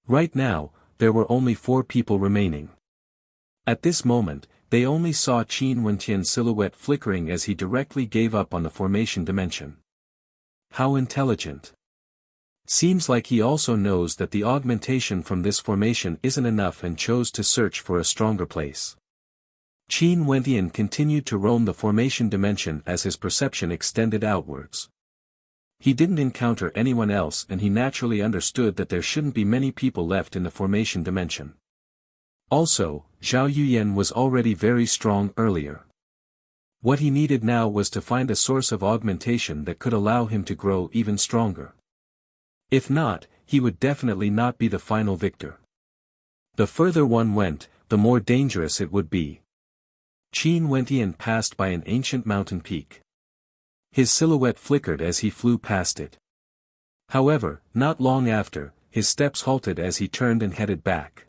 [SPEAKER 1] Right now, there were only 4 people remaining. At this moment, they only saw Qin Wentian's silhouette flickering as he directly gave up on the formation dimension. How intelligent. Seems like he also knows that the augmentation from this formation isn't enough and chose to search for a stronger place. Qin Wentian continued to roam the formation dimension as his perception extended outwards. He didn't encounter anyone else and he naturally understood that there shouldn't be many people left in the formation dimension. Also, Zhao Yuyan was already very strong earlier. What he needed now was to find a source of augmentation that could allow him to grow even stronger. If not, he would definitely not be the final victor. The further one went, the more dangerous it would be. Qin Wentian passed by an ancient mountain peak. His silhouette flickered as he flew past it. However, not long after, his steps halted as he turned and headed back.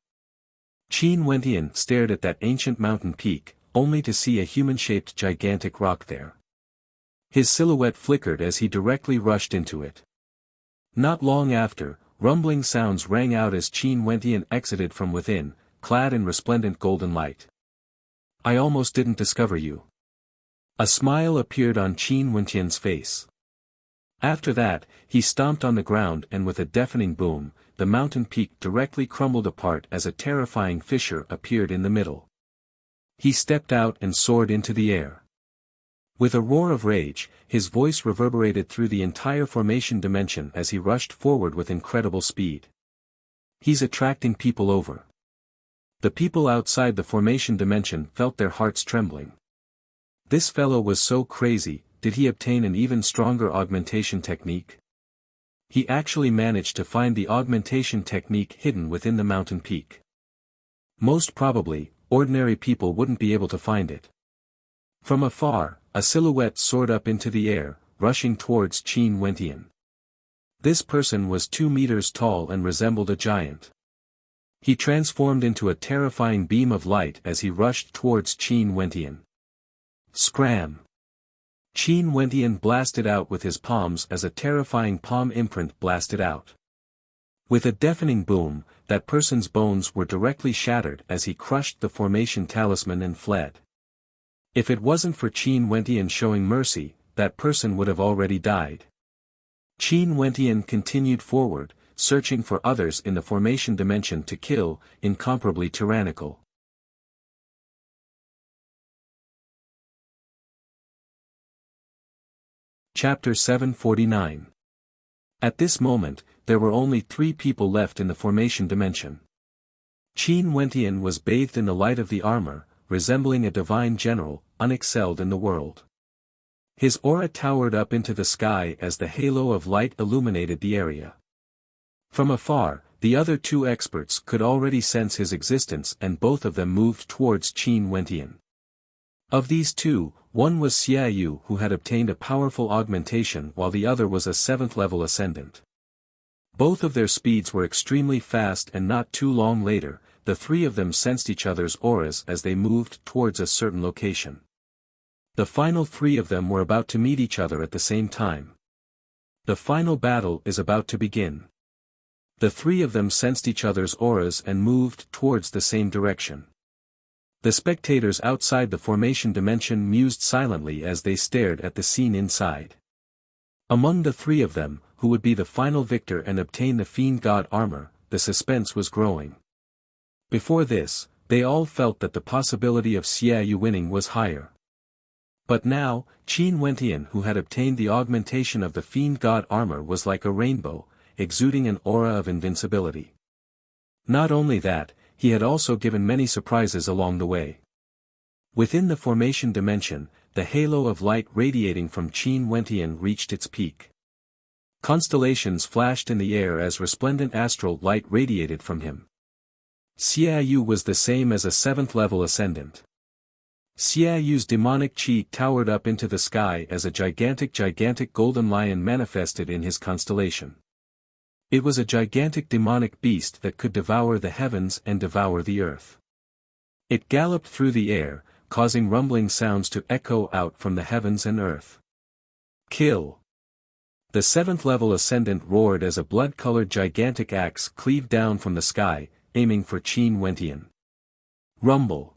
[SPEAKER 1] Qin Wentian stared at that ancient mountain peak, only to see a human-shaped gigantic rock there. His silhouette flickered as he directly rushed into it. Not long after, rumbling sounds rang out as Qin Wentian exited from within, clad in resplendent golden light. I almost didn't discover you. A smile appeared on Qin Wentian's face. After that, he stomped on the ground and with a deafening boom, the mountain peak directly crumbled apart as a terrifying fissure appeared in the middle. He stepped out and soared into the air. With a roar of rage, his voice reverberated through the entire formation dimension as he rushed forward with incredible speed. He's attracting people over. The people outside the formation dimension felt their hearts trembling. This fellow was so crazy, did he obtain an even stronger augmentation technique? He actually managed to find the augmentation technique hidden within the mountain peak. Most probably, ordinary people wouldn't be able to find it. From afar, a silhouette soared up into the air, rushing towards Qin Wentian. This person was 2 meters tall and resembled a giant. He transformed into a terrifying beam of light as he rushed towards Qin Wentian. Scram! Qin Wentian blasted out with his palms as a terrifying palm imprint blasted out. With a deafening boom, that person's bones were directly shattered as he crushed the formation talisman and fled. If it wasn't for Qin Wentian showing mercy, that person would have already died. Qin Wentian continued forward, searching for others in the formation dimension to kill, incomparably tyrannical. Chapter 749. At this moment, there were only 3 people left in the formation dimension. Qin Wentian was bathed in the light of the armor, resembling a divine general, unexcelled in the world. His aura towered up into the sky as the halo of light illuminated the area. From afar, the other 2 experts could already sense his existence and both of them moved towards Qin Wentian. Of these 2, one was Xiaoyu who had obtained a powerful augmentation while the other was a 7th level ascendant. Both of their speeds were extremely fast and not too long later, the 3 of them sensed each other's auras as they moved towards a certain location. The final 3 of them were about to meet each other at the same time. The final battle is about to begin. The 3 of them sensed each other's auras and moved towards the same direction. The spectators outside the formation dimension mused silently as they stared at the scene inside. Among the 3 of them, who would be the final victor and obtain the Fiend God armor, the suspense was growing. Before this, they all felt that the possibility of Xiaoyu winning was higher. But now, Qin Wentian who had obtained the augmentation of the Fiend God armor was like a rainbow, exuding an aura of invincibility. Not only that, he had also given many surprises along the way. Within the formation dimension, the halo of light radiating from Qin Wentian reached its peak. Constellations flashed in the air as resplendent astral light radiated from him. Xiaoyu was the same as a 7th level ascendant. Xiaoyu's demonic qi towered up into the sky as a gigantic golden lion manifested in his constellation. It was a gigantic demonic beast that could devour the heavens and devour the earth. It galloped through the air, causing rumbling sounds to echo out from the heavens and earth. Kill! The 7th level ascendant roared as a blood-colored gigantic axe cleaved down from the sky, aiming for Qin Wentian. Rumble!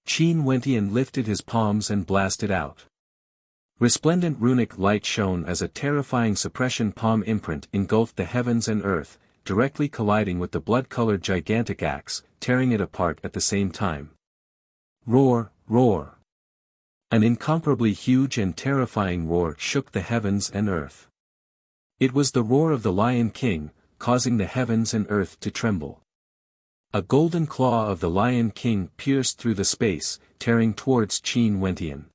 [SPEAKER 1] Qin Wentian lifted his palms and blasted out. Resplendent runic light shone as a terrifying suppression palm imprint engulfed the heavens and earth, directly colliding with the blood-colored gigantic axe, tearing it apart at the same time. Roar, roar! An incomparably huge and terrifying roar shook the heavens and earth. It was the roar of the Lion King, causing the heavens and earth to tremble. A golden claw of the Lion King pierced through the space, tearing towards Qin Wentian.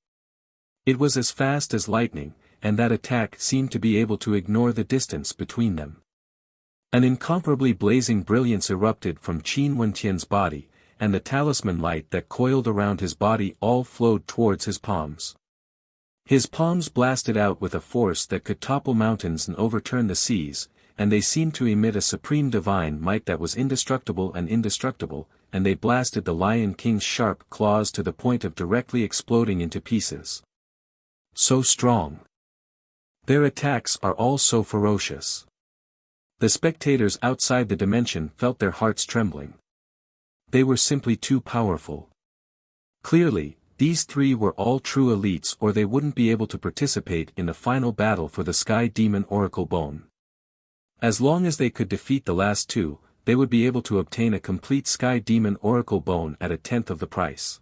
[SPEAKER 1] It was as fast as lightning, and that attack seemed to be able to ignore the distance between them. An incomparably blazing brilliance erupted from Qin Wentian's body, and the talisman light that coiled around his body all flowed towards his palms. His palms blasted out with a force that could topple mountains and overturn the seas, and they seemed to emit a supreme divine might that was indestructible, and they blasted the Lion King's sharp claws to the point of directly exploding into pieces. So strong. Their attacks are all so ferocious. The spectators outside the dimension felt their hearts trembling. They were simply too powerful. Clearly, these three were all true elites, or they wouldn't be able to participate in the final battle for the Sky Demon Oracle Bone. As long as they could defeat the last two, they would be able to obtain a complete Sky Demon Oracle Bone at 1/10 of the price.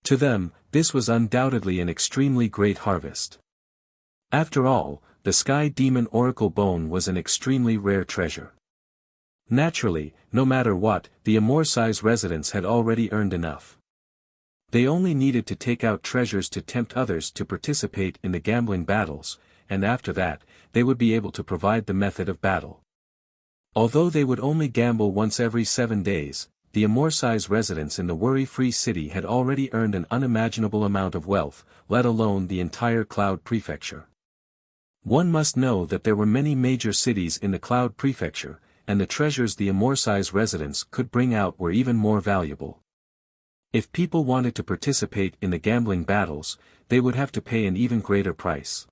[SPEAKER 1] To them, this was undoubtedly an extremely great harvest. After all, the Sky Demon Oracle Bone was an extremely rare treasure. Naturally, no matter what, the Immortal's residents had already earned enough. They only needed to take out treasures to tempt others to participate in the gambling battles, and after that, they would be able to provide the method of battle. Although they would only gamble once every 7 days, the Immortal's residents in the worry-free city had already earned an unimaginable amount of wealth, let alone the entire Cloud Prefecture. One must know that there were many major cities in the Cloud Prefecture, and the treasures the Immortal's residents could bring out were even more valuable. If people wanted to participate in the gambling battles, they would have to pay an even greater price.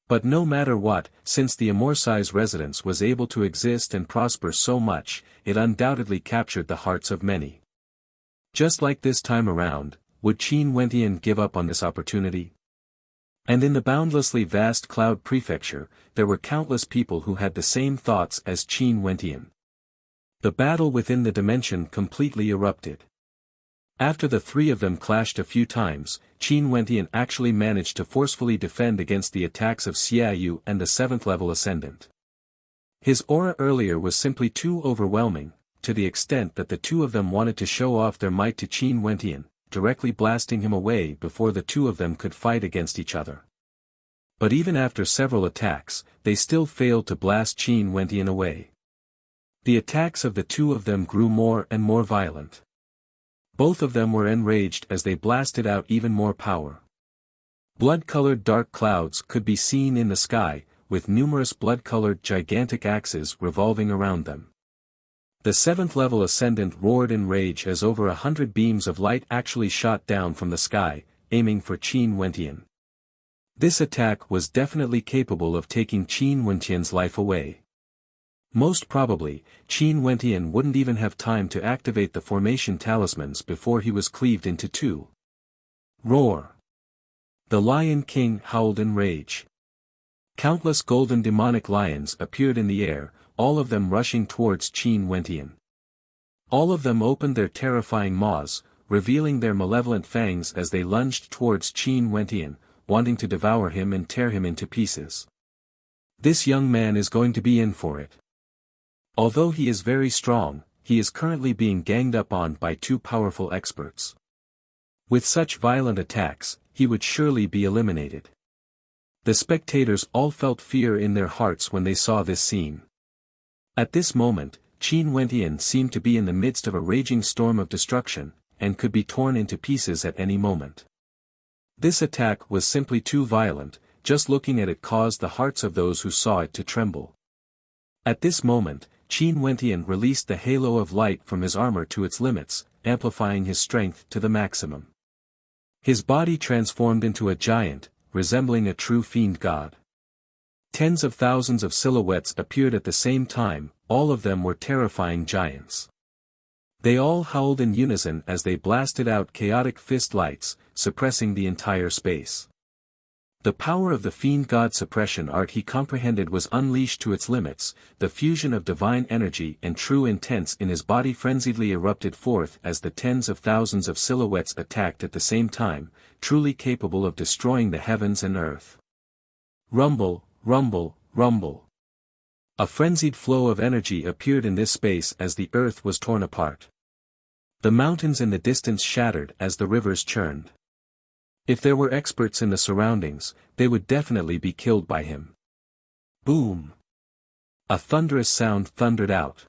[SPEAKER 1] But no matter what, since the Immortal's residence was able to exist and prosper so much, it undoubtedly captured the hearts of many. Just like this time around, would Qin Wentian give up on this opportunity? And in the boundlessly vast Cloud Prefecture, there were countless people who had the same thoughts as Qin Wentian. The battle within the dimension completely erupted. After the three of them clashed a few times, Qin Wentian actually managed to forcefully defend against the attacks of Xiaoyu and the 7th-level Ascendant. His aura earlier was simply too overwhelming, to the extent that the two of them wanted to show off their might to Qin Wentian, directly blasting him away before the two of them could fight against each other. But even after several attacks, they still failed to blast Qin Wentian away. The attacks of the two of them grew more and more violent. Both of them were enraged as they blasted out even more power. Blood-colored dark clouds could be seen in the sky, with numerous blood-colored gigantic axes revolving around them. The 7th-level Ascendant roared in rage as over 100 beams of light actually shot down from the sky, aiming for Qin Wentian. This attack was definitely capable of taking Qin Wentian's life away. Most probably, Qin Wentian wouldn't even have time to activate the formation talismans before he was cleaved into two. Roar! The Lion King howled in rage. Countless golden demonic lions appeared in the air, all of them rushing towards Qin Wentian. All of them opened their terrifying maws, revealing their malevolent fangs as they lunged towards Qin Wentian, wanting to devour him and tear him into pieces. This young man is going to be in for it. Although he is very strong, he is currently being ganged up on by two powerful experts. With such violent attacks, he would surely be eliminated. The spectators all felt fear in their hearts when they saw this scene. At this moment, Qin Wentian seemed to be in the midst of a raging storm of destruction, and could be torn into pieces at any moment. This attack was simply too violent, just looking at it caused the hearts of those who saw it to tremble. At this moment, Qin Wentian released the halo of light from his armor to its limits, amplifying his strength to the maximum. His body transformed into a giant, resembling a true fiend god. Tens of thousands of silhouettes appeared at the same time, all of them were terrifying giants. They all howled in unison as they blasted out chaotic fist lights, suppressing the entire space. The power of the fiend god suppression art he comprehended was unleashed to its limits, the fusion of divine energy and true intents in his body frenziedly erupted forth as the tens of thousands of silhouettes attacked at the same time, truly capable of destroying the heavens and earth. Rumble, rumble, rumble. A frenzied flow of energy appeared in this space as the earth was torn apart. The mountains in the distance shattered as the rivers churned. If there were experts in the surroundings, they would definitely be killed by him. Boom! A thunderous sound thundered out.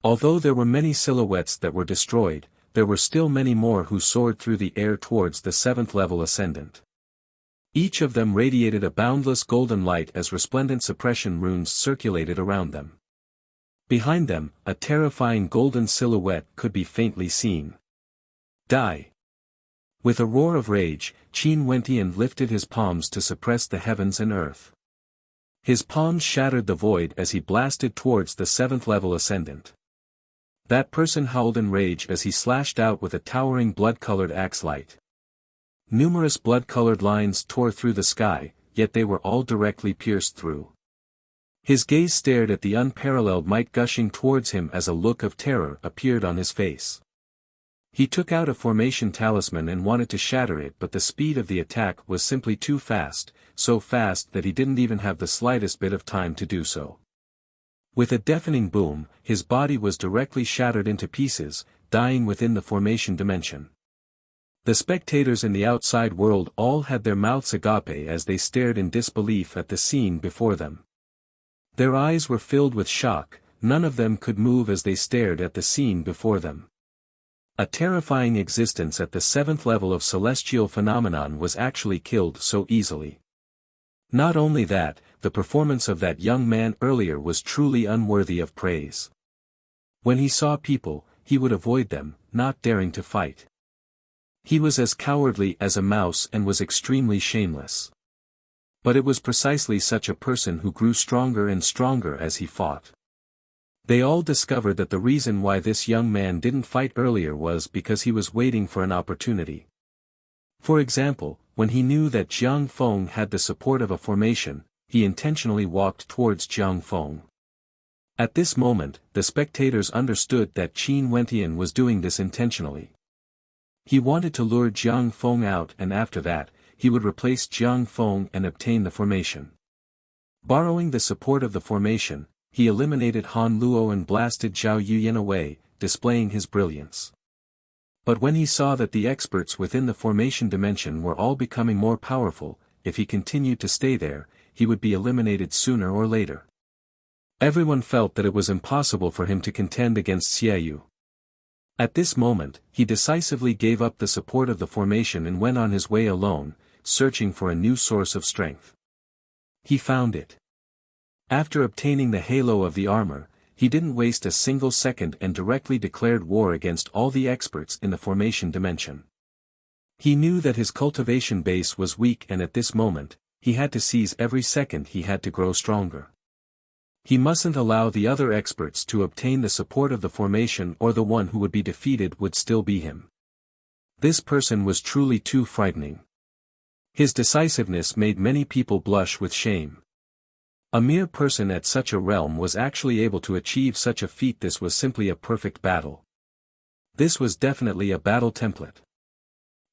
[SPEAKER 1] Although there were many silhouettes that were destroyed, there were still many more who soared through the air towards the 7th level ascendant. Each of them radiated a boundless golden light as resplendent suppression runes circulated around them. Behind them, a terrifying golden silhouette could be faintly seen. Die! With a roar of rage, Qin Wentian lifted his palms to suppress the heavens and earth. His palms shattered the void as he blasted towards the 7th level ascendant. That person howled in rage as he slashed out with a towering blood-colored axe light. Numerous blood-colored lines tore through the sky, yet they were all directly pierced through. His gaze stared at the unparalleled might gushing towards him as a look of terror appeared on his face. He took out a formation talisman and wanted to shatter it, but the speed of the attack was simply too fast, so fast that he didn't even have the slightest bit of time to do so. With a deafening boom, his body was directly shattered into pieces, dying within the formation dimension. The spectators in the outside world all had their mouths agape as they stared in disbelief at the scene before them. Their eyes were filled with shock, none of them could move as they stared at the scene before them. A terrifying existence at the 7th level of celestial phenomenon was actually killed so easily. Not only that, the performance of that young man earlier was truly unworthy of praise. When he saw people, he would avoid them, not daring to fight. He was as cowardly as a mouse and was extremely shameless. But it was precisely such a person who grew stronger and stronger as he fought. They all discovered that the reason why this young man didn't fight earlier was because he was waiting for an opportunity. For example, when he knew that Jiang Feng had the support of a formation, he intentionally walked towards Jiang Feng. At this moment, the spectators understood that Qin Wentian was doing this intentionally. He wanted to lure Jiang Feng out, and after that, he would replace Jiang Feng and obtain the formation. Borrowing the support of the formation, he eliminated Han Luo and blasted Zhao Yuyan away, displaying his brilliance. But when he saw that the experts within the formation dimension were all becoming more powerful, if he continued to stay there, he would be eliminated sooner or later. Everyone felt that it was impossible for him to contend against Xiaoyu. At this moment, he decisively gave up the support of the formation and went on his way alone, searching for a new source of strength. He found it. After obtaining the halo of the armor, he didn't waste a single second and directly declared war against all the experts in the formation dimension. He knew that his cultivation base was weak, and at this moment, he had to seize every second he had to grow stronger. He mustn't allow the other experts to obtain the support of the formation, or the one who would be defeated would still be him. This person was truly too frightening. His decisiveness made many people blush with shame. A mere person at such a realm was actually able to achieve such a feat. This was simply a perfect battle. This was definitely a battle template.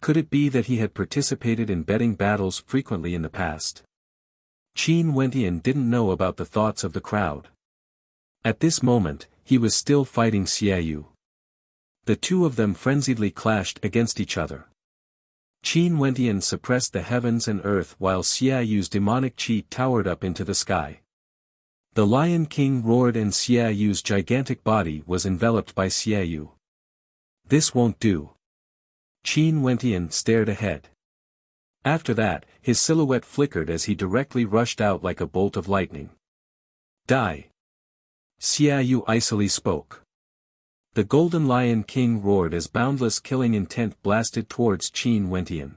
[SPEAKER 1] Could it be that he had participated in betting battles frequently in the past? Qin Wentian didn't know about the thoughts of the crowd. At this moment, he was still fighting Xiaoyu. The two of them frenziedly clashed against each other. Qin Wentian suppressed the heavens and earth while Xiaoyu's demonic chi towered up into the sky. The Lion King roared and Xiaoyu's gigantic body was enveloped by Xiaoyu. This won't do. Qin Wentian stared ahead. After that, his silhouette flickered as he directly rushed out like a bolt of lightning. Die! Xiaoyu icily spoke. The Golden Lion King roared as boundless killing intent blasted towards Qin Wentian.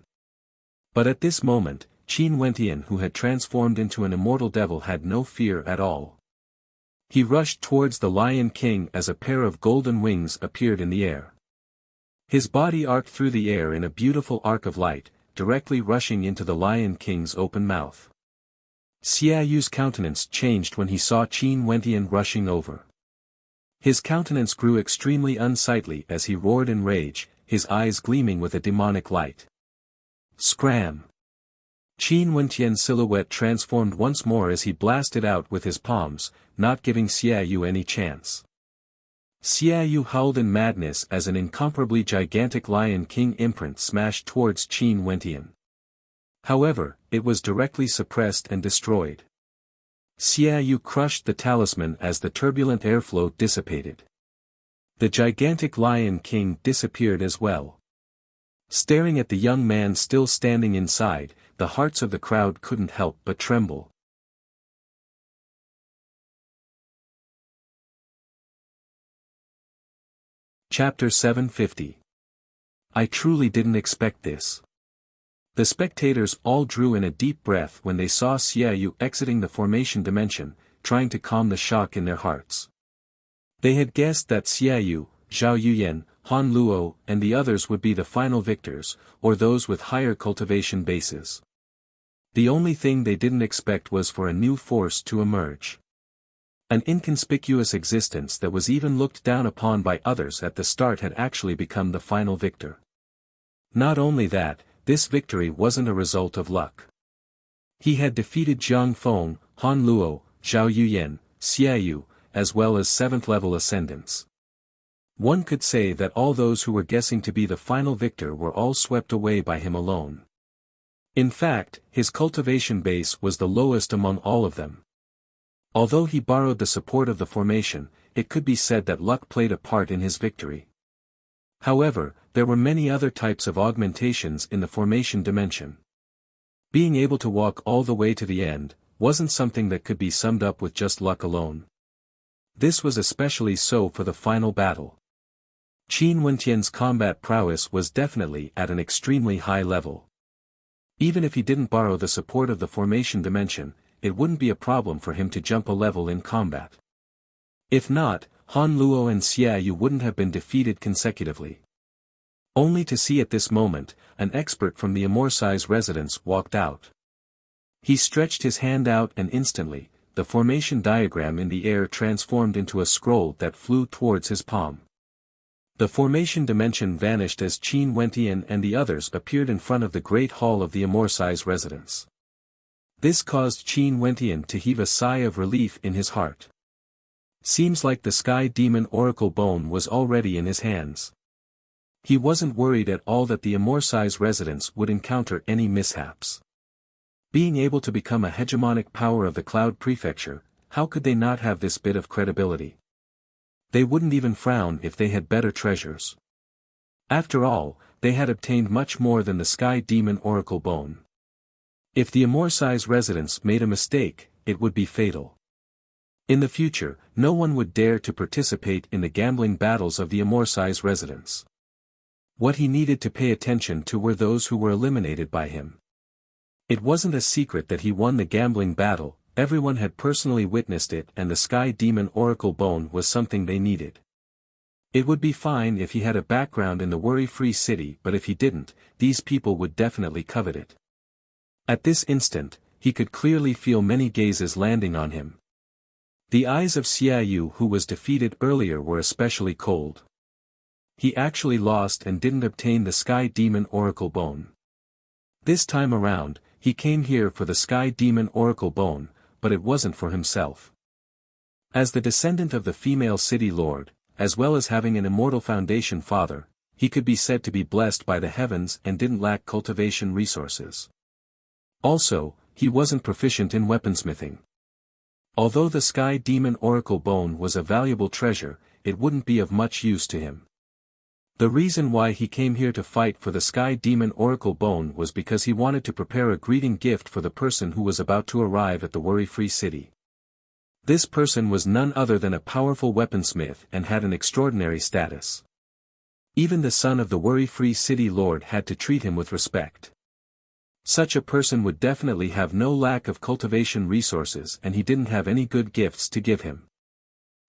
[SPEAKER 1] But at this moment, Qin Wentian, who had transformed into an immortal devil, had no fear at all. He rushed towards the Lion King as a pair of golden wings appeared in the air. His body arced through the air in a beautiful arc of light, directly rushing into the Lion King's open mouth. Xiaoyu's countenance changed when he saw Qin Wentian rushing over. His countenance grew extremely unsightly as he roared in rage, his eyes gleaming with a demonic light. Scram! Qin Wentian's silhouette transformed once more as he blasted out with his palms, not giving Xiaoyu any chance. Xiaoyu howled in madness as an incomparably gigantic Lion King imprint smashed towards Qin Wentian. However, it was directly suppressed and destroyed. Xiaoyu crushed the talisman as the turbulent airflow dissipated. The gigantic Lion King disappeared as well. Staring at the young man still standing inside, the hearts of the crowd couldn't help but tremble. Chapter 750. I truly didn't expect this. The spectators all drew in a deep breath when they saw Xiaoyu exiting the formation dimension, trying to calm the shock in their hearts. They had guessed that Xiaoyu, Zhao Yuyan, Han Luo, and the others would be the final victors, or those with higher cultivation bases. The only thing they didn't expect was for a new force to emerge. An inconspicuous existence that was even looked down upon by others at the start had actually become the final victor. Not only that, this victory wasn't a result of luck. He had defeated Jiang Feng, Han Luo, Zhao Yuyan, Xiaoyu, as well as 7th-level ascendants. One could say that all those who were guessing to be the final victor were all swept away by him alone. In fact, his cultivation base was the lowest among all of them. Although he borrowed the support of the formation, it could be said that luck played a part in his victory. However, there were many other types of augmentations in the formation dimension. Being able to walk all the way to the end wasn't something that could be summed up with just luck alone. This was especially so for the final battle. Qin Wentian's combat prowess was definitely at an extremely high level. Even if he didn't borrow the support of the formation dimension, it wouldn't be a problem for him to jump a level in combat. If not, Han Luo and Xiaoyu wouldn't have been defeated consecutively. Only to see at this moment, an expert from the Immortal's residence walked out. He stretched his hand out and instantly, the formation diagram in the air transformed into a scroll that flew towards his palm. The formation dimension vanished as Qin Wentian and the others appeared in front of the great hall of the Immortal's residence. This caused Qin Wentian to heave a sigh of relief in his heart. Seems like the Sky Demon Oracle Bone was already in his hands. He wasn't worried at all that the Immortal's residence would encounter any mishaps. Being able to become a hegemonic power of the Cloud Prefecture, how could they not have this bit of credibility? They wouldn't even frown if they had better treasures. After all, they had obtained much more than the Sky Demon Oracle Bone. If the Immortal's residence made a mistake, it would be fatal. In the future, no one would dare to participate in the gambling battles of the Immortal's residence. What he needed to pay attention to were those who were eliminated by him. It wasn't a secret that he won the gambling battle, everyone had personally witnessed it, and the Sky Demon Oracle Bone was something they needed. It would be fine if he had a background in the worry-free city, but if he didn't, these people would definitely covet it. At this instant, he could clearly feel many gazes landing on him. The eyes of Xiaoyu, who was defeated earlier, were especially cold. He actually lost and didn't obtain the Sky Demon Oracle Bone. This time around, he came here for the Sky Demon Oracle Bone, but it wasn't for himself. As the descendant of the female city lord, as well as having an immortal foundation father, he could be said to be blessed by the heavens and didn't lack cultivation resources. Also, he wasn't proficient in weaponsmithing. Although the Sky Demon Oracle Bone was a valuable treasure, it wouldn't be of much use to him. The reason why he came here to fight for the Sky Demon Oracle Bone was because he wanted to prepare a greeting gift for the person who was about to arrive at the worry-free city. This person was none other than a powerful weaponsmith and had an extraordinary status. Even the son of the worry-free city lord had to treat him with respect. Such a person would definitely have no lack of cultivation resources, and he didn't have any good gifts to give him.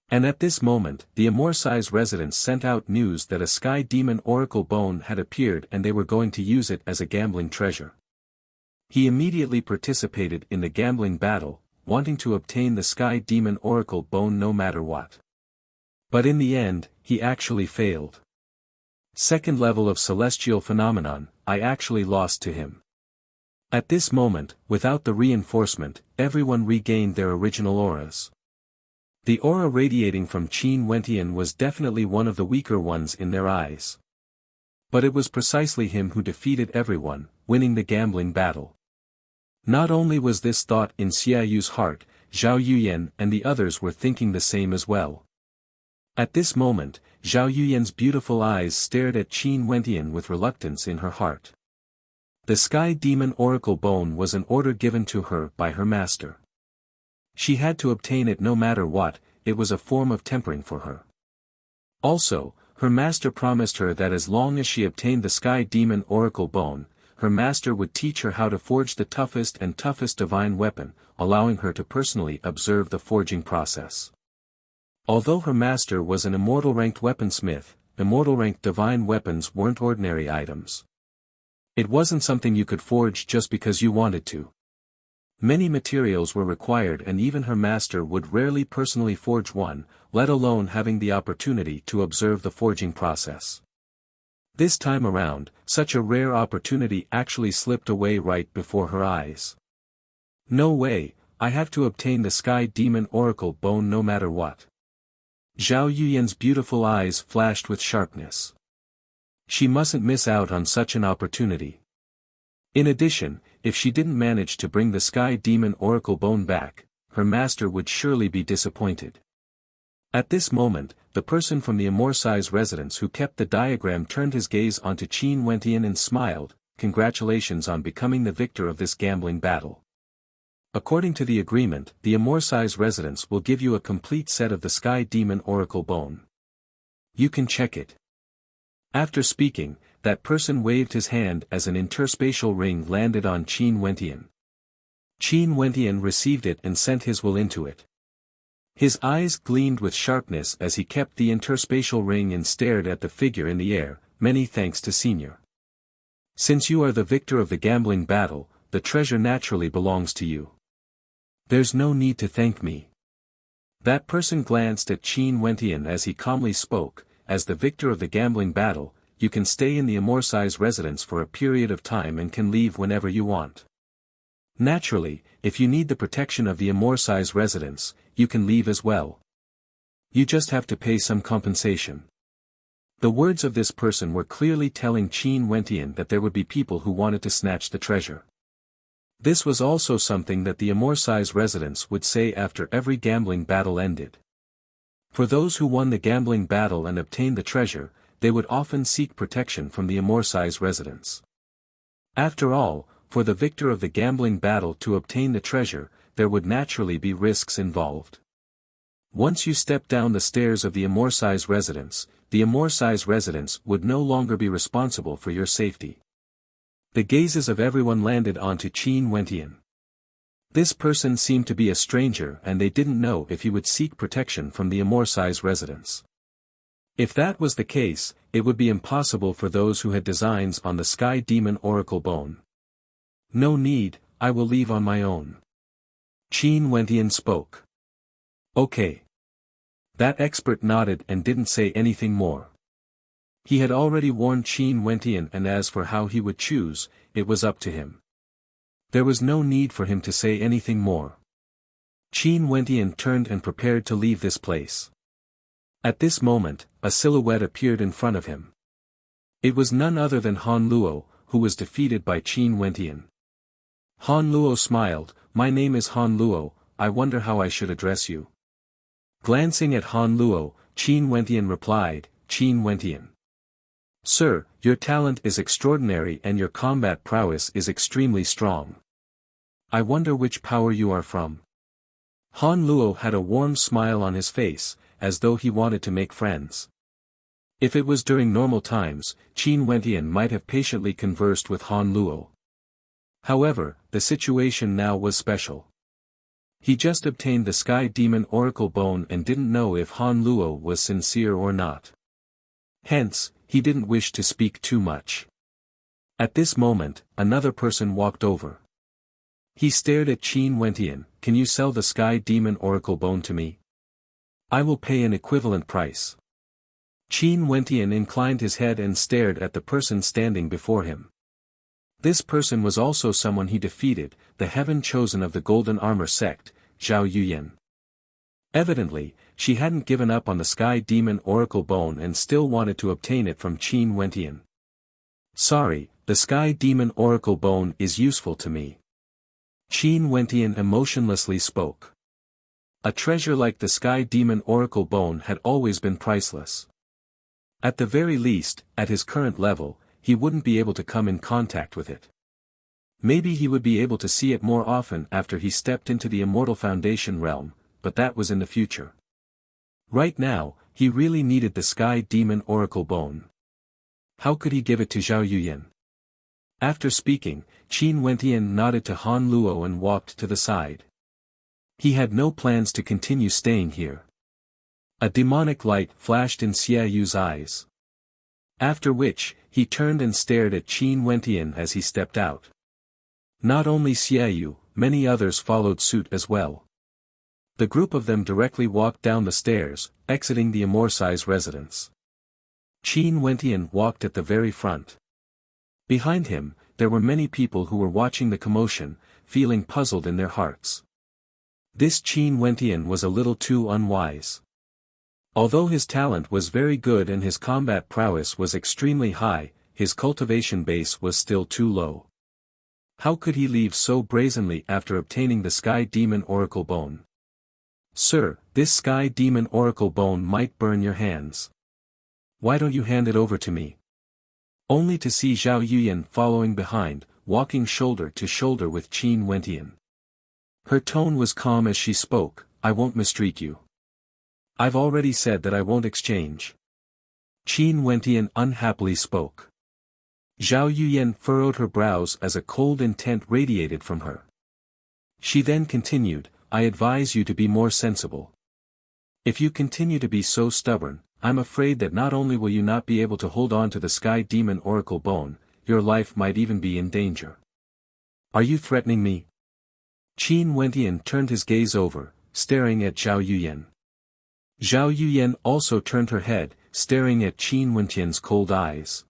[SPEAKER 1] And at this moment, the Immortal's residence sent out news that a Sky Demon Oracle Bone had appeared and they were going to use it as a gambling treasure. He immediately participated in the gambling battle, wanting to obtain the Sky Demon Oracle Bone no matter what. But in the end, he actually failed. Second level of celestial phenomenon, I actually lost to him. At this moment, without the reinforcement, everyone regained their original auras. The aura radiating from Qin Wentian was definitely one of the weaker ones in their eyes. But it was precisely him who defeated everyone, winning the gambling battle. Not only was this thought in Xia Yu's heart, Zhao Yuyan and the others were thinking the same as well. At this moment, Zhao Yuyan's beautiful eyes stared at Qin Wentian with reluctance in her heart. The Sky Demon Oracle Bone was an order given to her by her master. She had to obtain it no matter what, it was a form of tempering for her. Also, her master promised her that as long as she obtained the Sky Demon Oracle Bone, her master would teach her how to forge the toughest divine weapon, allowing her to personally observe the forging process. Although her master was an immortal-ranked weaponsmith, immortal-ranked divine weapons weren't ordinary items. It wasn't something you could forge just because you wanted to. Many materials were required and even her master would rarely personally forge one, let alone having the opportunity to observe the forging process. This time around, such a rare opportunity actually slipped away right before her eyes. No way, I have to obtain the Sky Demon Oracle Bone no matter what. Zhao Yuyan's beautiful eyes flashed with sharpness. She mustn't miss out on such an opportunity. In addition, if she didn't manage to bring the Sky Demon Oracle Bone back, her master would surely be disappointed. At this moment, the person from the Immortal's residence who kept the diagram turned his gaze onto Qin Wentian and smiled, "Congratulations on becoming the victor of this gambling battle. According to the agreement, the Immortal's residence will give you a complete set of the Sky Demon Oracle Bone. You can check it." After speaking, that person waved his hand as an interspatial ring landed on Qin Wentian. Qin Wentian received it and sent his will into it. His eyes gleamed with sharpness as he kept the interspatial ring and stared at the figure in the air. "Many thanks to Senior. Since you are the victor of the gambling battle, the treasure naturally belongs to you. There's no need to thank me." That person glanced at Qin Wentian as he calmly spoke, "As the victor of the gambling battle, you can stay in the Immortal's residence for a period of time and can leave whenever you want. Naturally, if you need the protection of the Immortal's residence, you can leave as well. You just have to pay some compensation." The words of this person were clearly telling Qin Wentian that there would be people who wanted to snatch the treasure. This was also something that the Immortal's residence would say after every gambling battle ended. For those who won the gambling battle and obtained the treasure, they would often seek protection from the Immortal's residence. After all, for the victor of the gambling battle to obtain the treasure, there would naturally be risks involved. Once you step down the stairs of the Immortal's residence would no longer be responsible for your safety. The gazes of everyone landed onto Qin Wentian. This person seemed to be a stranger and they didn't know if he would seek protection from the Immortal's residence. If that was the case, it would be impossible for those who had designs on the Sky Demon Oracle Bone. "No need, I will leave on my own." Qin Wentian spoke. "Okay." That expert nodded and didn't say anything more. He had already warned Qin Wentian, and as for how he would choose, it was up to him. There was no need for him to say anything more. Qin Wentian turned and prepared to leave this place. At this moment, a silhouette appeared in front of him. It was none other than Han Luo, who was defeated by Qin Wentian. Han Luo smiled. "My name is Han Luo, I wonder how I should address you." Glancing at Han Luo, Qin Wentian replied, "Qin Wentian. Sir, your talent is extraordinary and your combat prowess is extremely strong. I wonder which power you are from." Han Luo had a warm smile on his face, as though he wanted to make friends. If it was during normal times, Qin Wentian might have patiently conversed with Han Luo. However, the situation now was special. He just obtained the Sky Demon Oracle Bone and didn't know if Han Luo was sincere or not. Hence, he didn't wish to speak too much. At this moment, another person walked over. He stared at Qin Wentian. "Can you sell the Sky Demon Oracle Bone to me? I will pay an equivalent price." Qin Wentian inclined his head and stared at the person standing before him. This person was also someone he defeated, the heaven chosen of the Golden Armor sect, Zhao Yuyan. Evidently, she hadn't given up on the Sky Demon Oracle Bone and still wanted to obtain it from Qin Wentian. Sorry, the Sky Demon Oracle Bone is useful to me. Qin Wentian emotionlessly spoke. A treasure like the Sky Demon Oracle Bone had always been priceless. At the very least, at his current level, he wouldn't be able to come in contact with it. Maybe he would be able to see it more often after he stepped into the Immortal Foundation realm, but that was in the future. Right now, he really needed the Sky Demon Oracle Bone. How could he give it to Zhao Yuyan? After speaking, Qin Wentian nodded to Han Luo and walked to the side. He had no plans to continue staying here. A demonic light flashed in Xie Yu's eyes. After which, he turned and stared at Qin Wentian as he stepped out. Not only Xie Yu, many others followed suit as well. The group of them directly walked down the stairs, exiting the Immortal's residence. Qin Wentian walked at the very front. Behind him, there were many people who were watching the commotion, feeling puzzled in their hearts. This Qin Wentian was a little too unwise. Although his talent was very good and his combat prowess was extremely high, his cultivation base was still too low. How could he leave so brazenly after obtaining the Sky Demon Oracle Bone? Sir, this Sky Demon Oracle Bone might burn your hands. Why don't you hand it over to me? Only to see Zhao Yuyan following behind, walking shoulder to shoulder with Qin Wentian. Her tone was calm as she spoke, I won't mistreat you. I've already said that I won't exchange. Qin Wentian unhappily spoke. Zhao Yuyan furrowed her brows as a cold intent radiated from her. She then continued, I advise you to be more sensible. If you continue to be so stubborn, I'm afraid that not only will you not be able to hold on to the Sky Demon Oracle Bone, your life might even be in danger. Are you threatening me? Qin Wentian turned his gaze over, staring at Zhao Yuyan. Zhao Yuyan also turned her head, staring at Qin Wentian's cold eyes.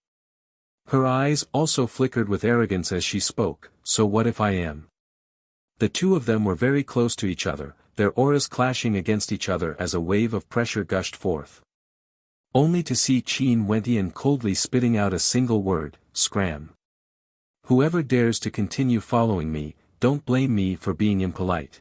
[SPEAKER 1] Her eyes also flickered with arrogance as she spoke, so what if I am? The two of them were very close to each other, their auras clashing against each other as a wave of pressure gushed forth. Only to see Qin Wentian coldly spitting out a single word, scram. Whoever dares to continue following me, don't blame me for being impolite.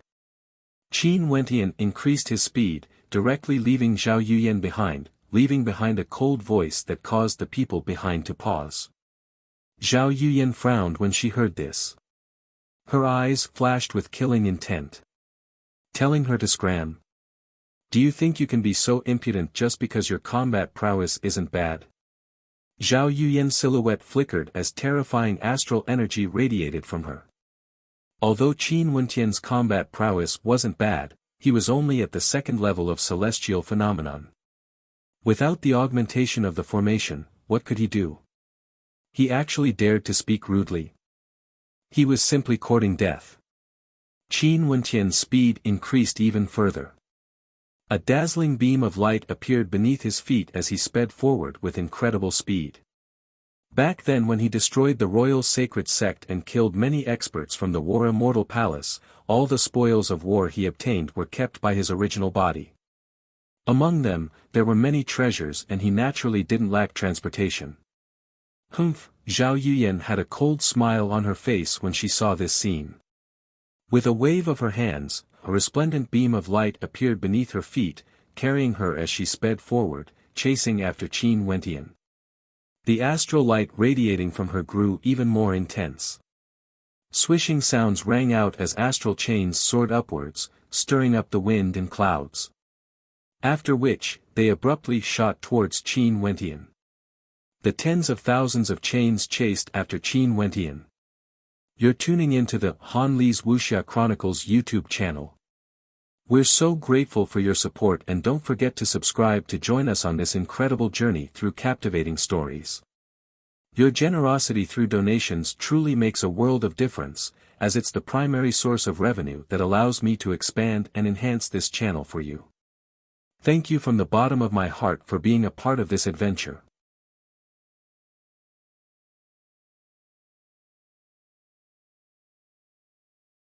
[SPEAKER 1] Qin Wentian increased his speed, directly leaving Zhao Yuyan behind, leaving behind a cold voice that caused the people behind to pause. Zhao Yuyan frowned when she heard this. Her eyes flashed with killing intent. Telling her to scram? Do you think you can be so impudent just because your combat prowess isn't bad? Zhao Yuyan's silhouette flickered as terrifying astral energy radiated from her. Although Qin Wentian's combat prowess wasn't bad, he was only at the second level of celestial phenomenon. Without the augmentation of the formation, what could he do? He actually dared to speak rudely. He was simply courting death. Qin Wentian's speed increased even further. A dazzling beam of light appeared beneath his feet as he sped forward with incredible speed. Back then when he destroyed the royal sacred sect and killed many experts from the War Immortal Palace, all the spoils of war he obtained were kept by his original body. Among them, there were many treasures and he naturally didn't lack transportation. Humph, Zhao Yuyan had a cold smile on her face when she saw this scene. With a wave of her hands, a resplendent beam of light appeared beneath her feet, carrying her as she sped forward, chasing after Qin Wentian. The astral light radiating from her grew even more intense. Swishing sounds rang out as astral chains soared upwards, stirring up the wind and clouds. After which, they abruptly shot towards Qin Wentian. The tens of thousands of chains chased after Qin Wentian. You're tuning into the Han Li's Wuxia Chronicles YouTube channel. We're so grateful for your support and don't forget to subscribe to join us on this incredible journey through captivating stories. Your generosity through donations truly makes a world of difference, as it's the primary source of revenue that allows me to expand and enhance this channel for you. Thank you from the bottom of my heart for being a part of this adventure.